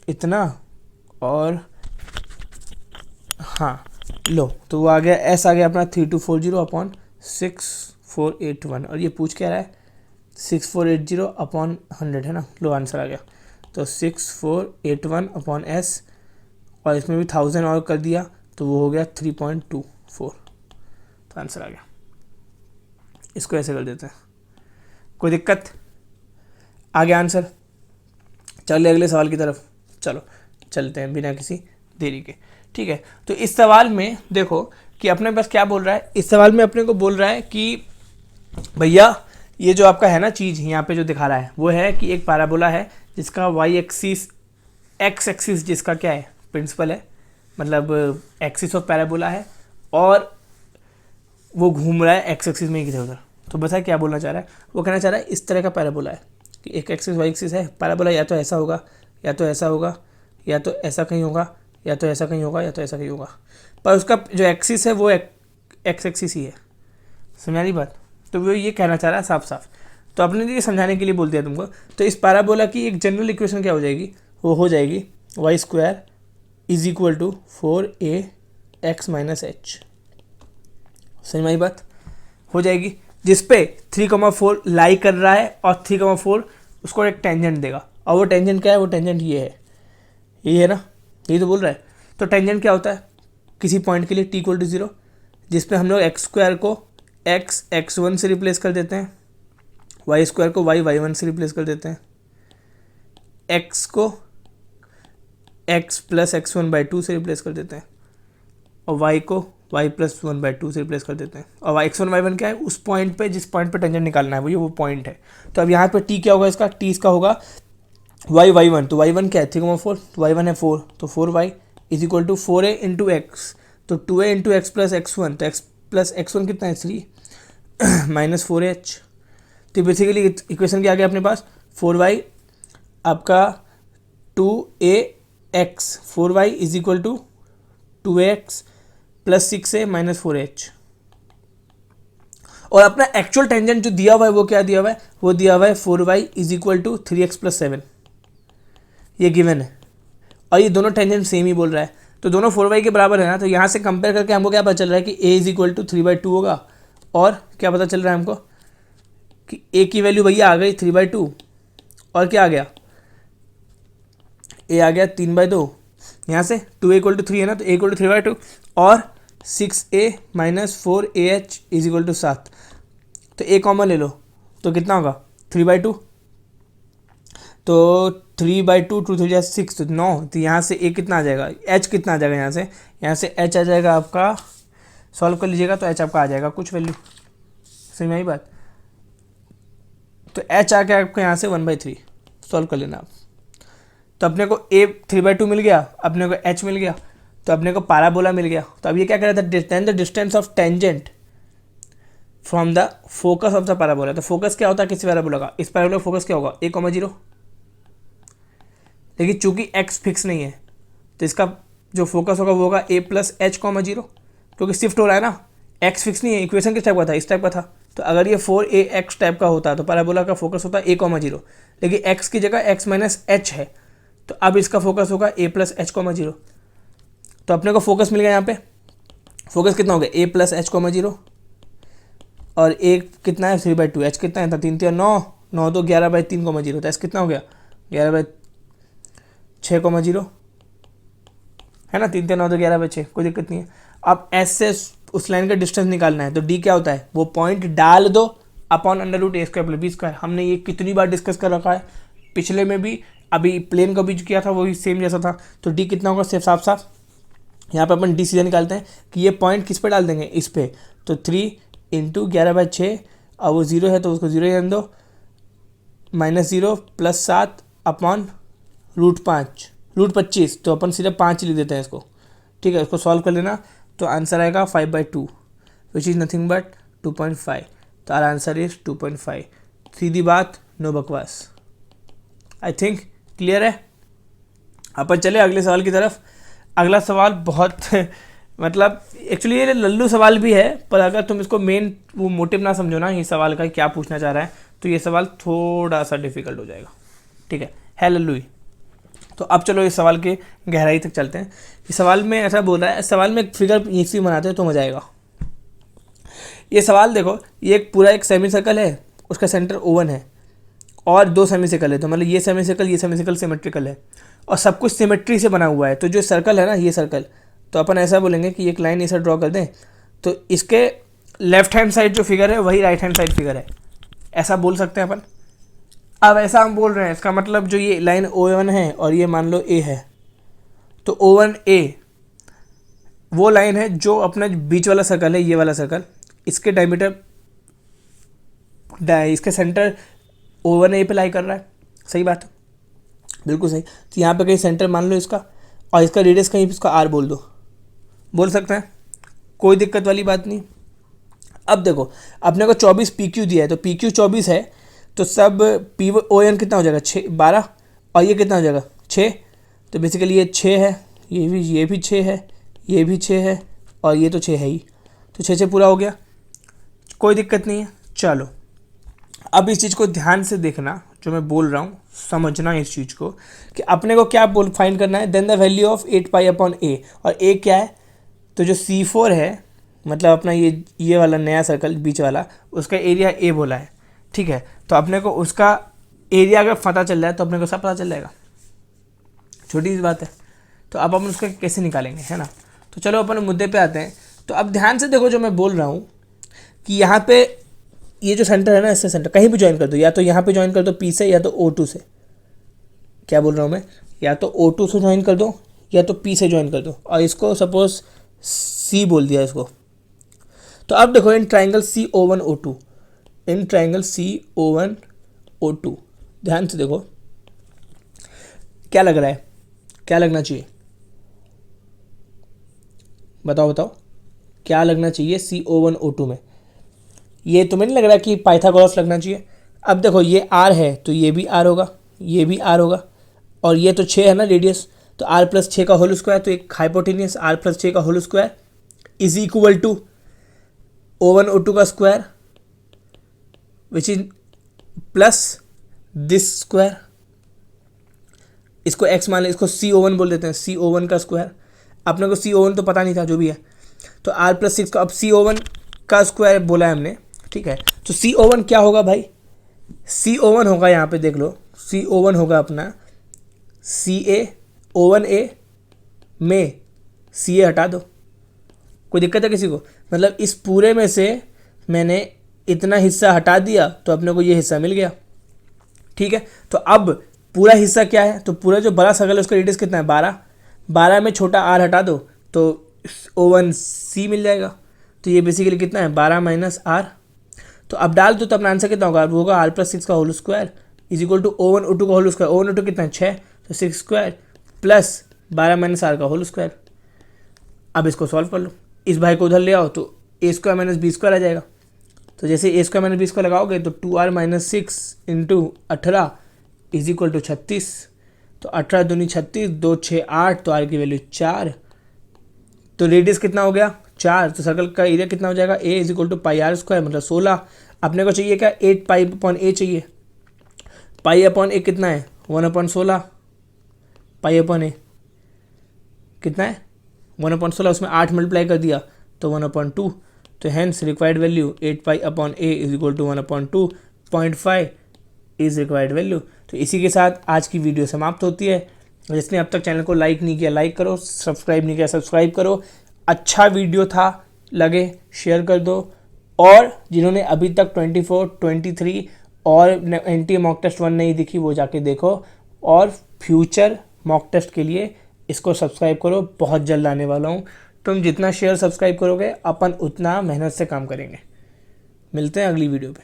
इतना, और हाँ लो, तो वो आ गया s आ गया अपना 3240 अपॉन 6481, और ये पूछ क्या रहा है 6480 अपॉन 100 है ना। लो आंसर आ गया, तो 6481 अपॉन s, और इसमें भी 1000 और कर दिया तो वो हो गया 3.24, तो आंसर आ गया। इसको ऐसे कर देते हैं, कोई दिक्कत? आ गया आंसर? चलिए अगले सवाल की तरफ चलो चलते हैं बिना किसी देरी के। ठीक है, तो इस सवाल में देखो कि अपने पास क्या बोल रहा है। इस सवाल में अपने को बोल रहा है कि भैया ये जो आपका है ना चीज़ यहाँ पे जो दिखा रहा है वो है कि एक पैराबोला है जिसका वाई एक्सिस एक्स एक्सिस जिसका क्या है प्रिंसिपल है, मतलब एक्सिस ऑफ पैराबोला है, और वो घूम रहा है एक्स एक्सिस में इधर उधर। तो बता क्या बोलना चाह रहा है, वो कहना चाह रहा है इस तरह का पैराबोला है कि एक एक्सिस वाई एक्सिस है, पैराबोला या तो ऐसा होगा या तो ऐसा होगा या तो ऐसा कहीं होगा या तो ऐसा कहीं होगा या तो ऐसा कहीं होगा, पर उसका जो एक्सिस है वो एक्स एक्सिस ही है। समझा रही बात? तो वो ये कहना चाह रहा है साफ साफ। तो आपने ये समझाने के लिए बोल दिया तुमको। तो इस पैराबोला की एक जनरल इक्वेशन क्या हो जाएगी, वो हो जाएगी Y square is equal to 4ax minus H. समझ में आई बात? हो जाएगी, जिसपे 3,4 लाई कर रहा है और 3,4 उसको एक टेंजेंट देगा, और वो टेंजेंट क्या है, वो टेंजेंट ये है ना, यही तो बोल रहा है। तो टेंजेंट क्या होता है किसी पॉइंट के लिए t इक्वल टू 0, जिसपे हम लोग एक्स स्क्वायर को x1 से रिप्लेस कर देते हैं, वाई स्क्वायर को y1 से रिप्लेस कर देते हैं, x को x प्लस x1/2 से रिप्लेस कर देते हैं, और y को y प्लस 1/2 से रिप्लेस कर देते हैं। और x1 y1 क्या है, उस पॉइंट पे जिस पॉइंट पे टेंजेंट निकालना है वो पॉइंट है। तो अब यहाँ पे t क्या होगा इसका, t इसका होगा y1, तो y1 क्या है 3,4, तो y1 है 4, तो 4y is equal to 4a into X, तो 2a into x plus x1, तो x प्लस x1 कितना है 3 माइनस 4h। तो बेसिकली इक्वेशन क्या आ गया अपने पास, 4y आपका 2ax, 4y is equal to 2ax plus 6a minus 4h। और अपना एक्चुअल टेंजेंट जो दिया हुआ है वो क्या दिया हुआ है, वो दिया हुआ है 4y is equal to 3x plus 7, ये गिवन है। और ये दोनों टेंजेंट सेम ही बोल रहा है, तो दोनों 4y के बराबर है ना। तो यहाँ से कंपेयर करके हमको क्या पता चल रहा है कि a इज इक्वल टू 3/2 होगा, और क्या पता चल रहा है हमको कि a की वैल्यू भैया आ गई 3/2, और क्या आ गया a आ गया 3/2, यहाँ से 2a इक्वल टू 3 है ना, तो a इक्वल टू 3/2, और 6a minus 4ah is equal to 7। तो a कॉमन ले लो तो कितना होगा 3/2, तो 3/2 2 3 6 तो 9, तो यहाँ से a कितना आ जाएगा, h कितना आ जाएगा, यहाँ से h आ जाएगा आपका, सॉल्व कर लीजिएगा तो h आपका आ जाएगा कुछ वैल्यू। समझ में आई बात? तो h आ गया आपका यहाँ से 1/3, सॉल्व कर लेना आप। तो अपने को a 3/2 मिल गया, अपने को h मिल गया, तो अपने को पैराबोला मिल गया। तो अब ये क्या कर रहा था, distance the distance of tangent from the focus of the parabola. तो फोकस क्या होता है किसी पैराबोला का, इस पैराबोला का फोकस क्या होगा a,0, लेकिन चूंकि x फिक्स नहीं है तो इसका जो फोकस होगा वो होगा a प्लस h,0, क्योंकि शिफ्ट हो रहा है ना, x फिक्स नहीं है। इक्वेशन किस टाइप का था, इस टाइप का था। तो अगर ये 4ax टाइप का होता तो पैराबोला का फोकस होता a,0, लेकिन x की जगह x माइनस h है, तो अब इसका फोकस होगा a प्लस h,0। तो अपने को फोकस मिल गया, यहाँ पे फोकस कितना हो गया a प्लस h,0, और a कितना है 3/2, h कितना है था 3 3 9 9, तो 11/3,0, तो s कितना हो गया 11/6,0 है ना, 3 3 9 तो 11/6, कोई दिक्कत नहीं है। अब s से उस लाइन का डिस्टेंस निकालना है, तो d क्या होता है, वो पॉइंट डाल दो upon √a² plus b square. हमने ये कितनी बार डिस्कस कर रखा है, पिछले में भी, अभी प्लेन का भी जो किया था वो भी सेम जैसा था। तो d कितना होगा सिर्फ साफ साफ यहाँ पे अपन d सीधे निकालते हैं कि ये पॉइंट किस पे डाल देंगे, इस पे। तो 3 इंटू 11/6, और वो 0 है तो उसको 0 ही रहने दो, -0 प्लस 7 अपॉन √5, तो अपन सीधे 5 लिख देते हैं इसको। ठीक है, उसको सॉल्व कर लेना तो आंसर आएगा 5/2 विच इज़ नथिंग बट 2.5। तो आर आंसर इज 2.5। सीधी बात, नो बकवास। आई थिंक क्लियर है। अपन चले अगले सवाल की तरफ। अगला सवाल बहुत मतलब एक्चुअली ये लल्लू सवाल भी है, पर अगर तुम इसको मेन वो मोटिव ना समझो ना ये सवाल का क्या पूछना चाह रहा है, तो ये सवाल थोड़ा सा डिफिकल्ट हो जाएगा। ठीक है लल्लू ही। तो अब चलो इस सवाल के गहराई तक चलते हैं। इस सवाल में ऐसा बोला है, सवाल में एक फिगर इसी बनाते हैं तो मजा आएगा। ये सवाल देखो, ये एक पूरा एक सेमी सर्कल है, उसका सेंटर ओवन है और 2 सेमी सर्कल है, तो मतलब ये सेमी सर्कल सिमेट्रिकल है और सब कुछ सिमेट्री से बना हुआ है। तो जो सर्कल है ना, ये सर्कल, तो अपन ऐसा बोलेंगे कि एक लाइन ऐसा ड्रॉ कर दें, तो इसके लेफ्ट हैंड साइड जो फिगर है वही राइट हैंड साइड फिगर है, ऐसा बोल सकते हैं अपन। अब ऐसा हम बोल रहे हैं, इसका मतलब जो ये लाइन O1 है और ये मान लो A है, तो O1A वो लाइन है जो अपना बीच वाला सर्कल है, ये वाला सर्कल, इसके डायमीटर इसके सेंटर O1A पे लाई कर रहा है। सही बात है, बिल्कुल सही। तो यहाँ पे कहीं सेंटर मान लो इसका, और इसका रेडियस कहीं इसका R बोल सकते हैं, कोई दिक्कत वाली बात नहीं। अब देखो अपने को 24 PQ दिया है, तो PQ 24 है, तो सब ON कितना हो जाएगा 12, और ये कितना हो जाएगा 6, तो बेसिकली ये 6 है, ये भी 6 है, ये भी 6 है, और ये तो 6 है ही, तो 6 पूरा हो गया, कोई दिक्कत नहीं है। चलो अब इस चीज़ को ध्यान से देखना, जो मैं बोल रहा हूँ समझना इस चीज़ को, कि अपने को क्या फाइंड करना है, then the value of 8π/a, और a क्या है, तो जो C4 है मतलब अपना ये वाला नया सर्कल बीच वाला, उसका एरिया a बोला है। ठीक है, तो अपने को उसका एरिया अगर पता चल जाए तो अपने को सब पता चल जाएगा, छोटी सी बात है। तो अब अपन उसका कैसे निकालेंगे, है ना। तो चलो अपन मुद्दे पे आते हैं। तो अब ध्यान से देखो जो मैं बोल रहा हूँ, कि यहाँ पे ये जो सेंटर है ना, इससे सेंटर कहीं भी ज्वाइन कर दो, या तो यहाँ पे ज्वाइन कर दो P से, या तो O2 से। क्या बोल रहा हूँ मैं, या तो O2 से ज्वाइन कर दो या तो P से ज्वाइन कर दो, और इसको सपोज C बोल दिया इसको। तो अब देखो in triangle COO1O2, in triangle COO1O2 ध्यान से देखो क्या लग रहा है, क्या लगना चाहिए, बताओ क्या लगना चाहिए COO1O2 में। ये तुम्हें नहीं लग रहा कि पाइथागोरस लगना चाहिए। अब देखो ये R है, तो ये भी R होगा, ये भी R होगा, और ये तो 6 है ना रेडियस, तो R+6 का होल स्क्वायर, तो एक हाइपोटेनियस R+6 का whole square is equal to O1O2 का square, which is plus this square. इसको x मान ले, इसको COO1 बोल देते हैं, COO1 का स्क्वायर। अपने को COO1 तो पता नहीं था, जो भी है, तो R+6 का, अब COO1 का स्क्वायर बोला है हमने। ठीक है, तो COO1 क्या होगा भाई, COO1 होगा, यहाँ पे देख लो, COO1 होगा अपना O1A में CA हटा दो। कोई दिक्कत है किसी को, मतलब इस पूरे में से मैंने इतना हिस्सा हटा दिया तो अपने को ये हिस्सा मिल गया। ठीक है, तो अब पूरा हिस्सा क्या है, तो पूरा जो बड़ा सर्कल है उसका रेडियस कितना है 12 में छोटा R हटा दो तो O1C मिल जाएगा। तो ये बेसिकली कितना है 12 - R। तो अब डाल दो तो अपना आंसर कितना होगा, वो होगा R+6 का whole square is equal to O1O2 का होल स्क्वायर। O1O2 कितना है 6, तो 6 स्क्वायर प्लस 12 - R का होल स्क्वायर। अब इसको सॉल्व कर लो, इस भाई को उधर ले आओ तो A² - B² आ जाएगा। तो जैसे A² - B² लगाओगे तो 2R - 6 × 18 इज इक्वल टू 36। तो 18 दूनी 36, 2 6 8, तो R की वैल्यू 4। तो रेडियस कितना हो गया 4, तो सर्कल का एरिया कितना हो जाएगा A इज इक्वल टू πr² मतलब 16। अपने को चाहिए क्या 8π/a चाहिए, π/a कितना है 1/16, π/a कितना है 1/16, उसमें 8 मल्टीप्लाई कर दिया तो 1/2। तो hence required value 8π/a is equal to 1/2, 0.5 is required value. तो इसी के साथ आज की वीडियो समाप्त होती है। जिसने अब तक चैनल को लाइक नहीं किया लाइक करो, सब्सक्राइब नहीं किया सब्सक्राइब करो। अच्छा वीडियो था लगे शेयर कर दो, और जिन्होंने अभी तक 24, 23 और NTA मॉक टेस्ट 1 नहीं दिखी वो जाके देखो, और फ्यूचर मॉक टेस्ट के लिए इसको सब्सक्राइब करो, बहुत जल्द आने वाला हूँ। तुम जितना शेयर सब्सक्राइब करोगे अपन उतना मेहनत से काम करेंगे। मिलते हैं अगली वीडियो पे।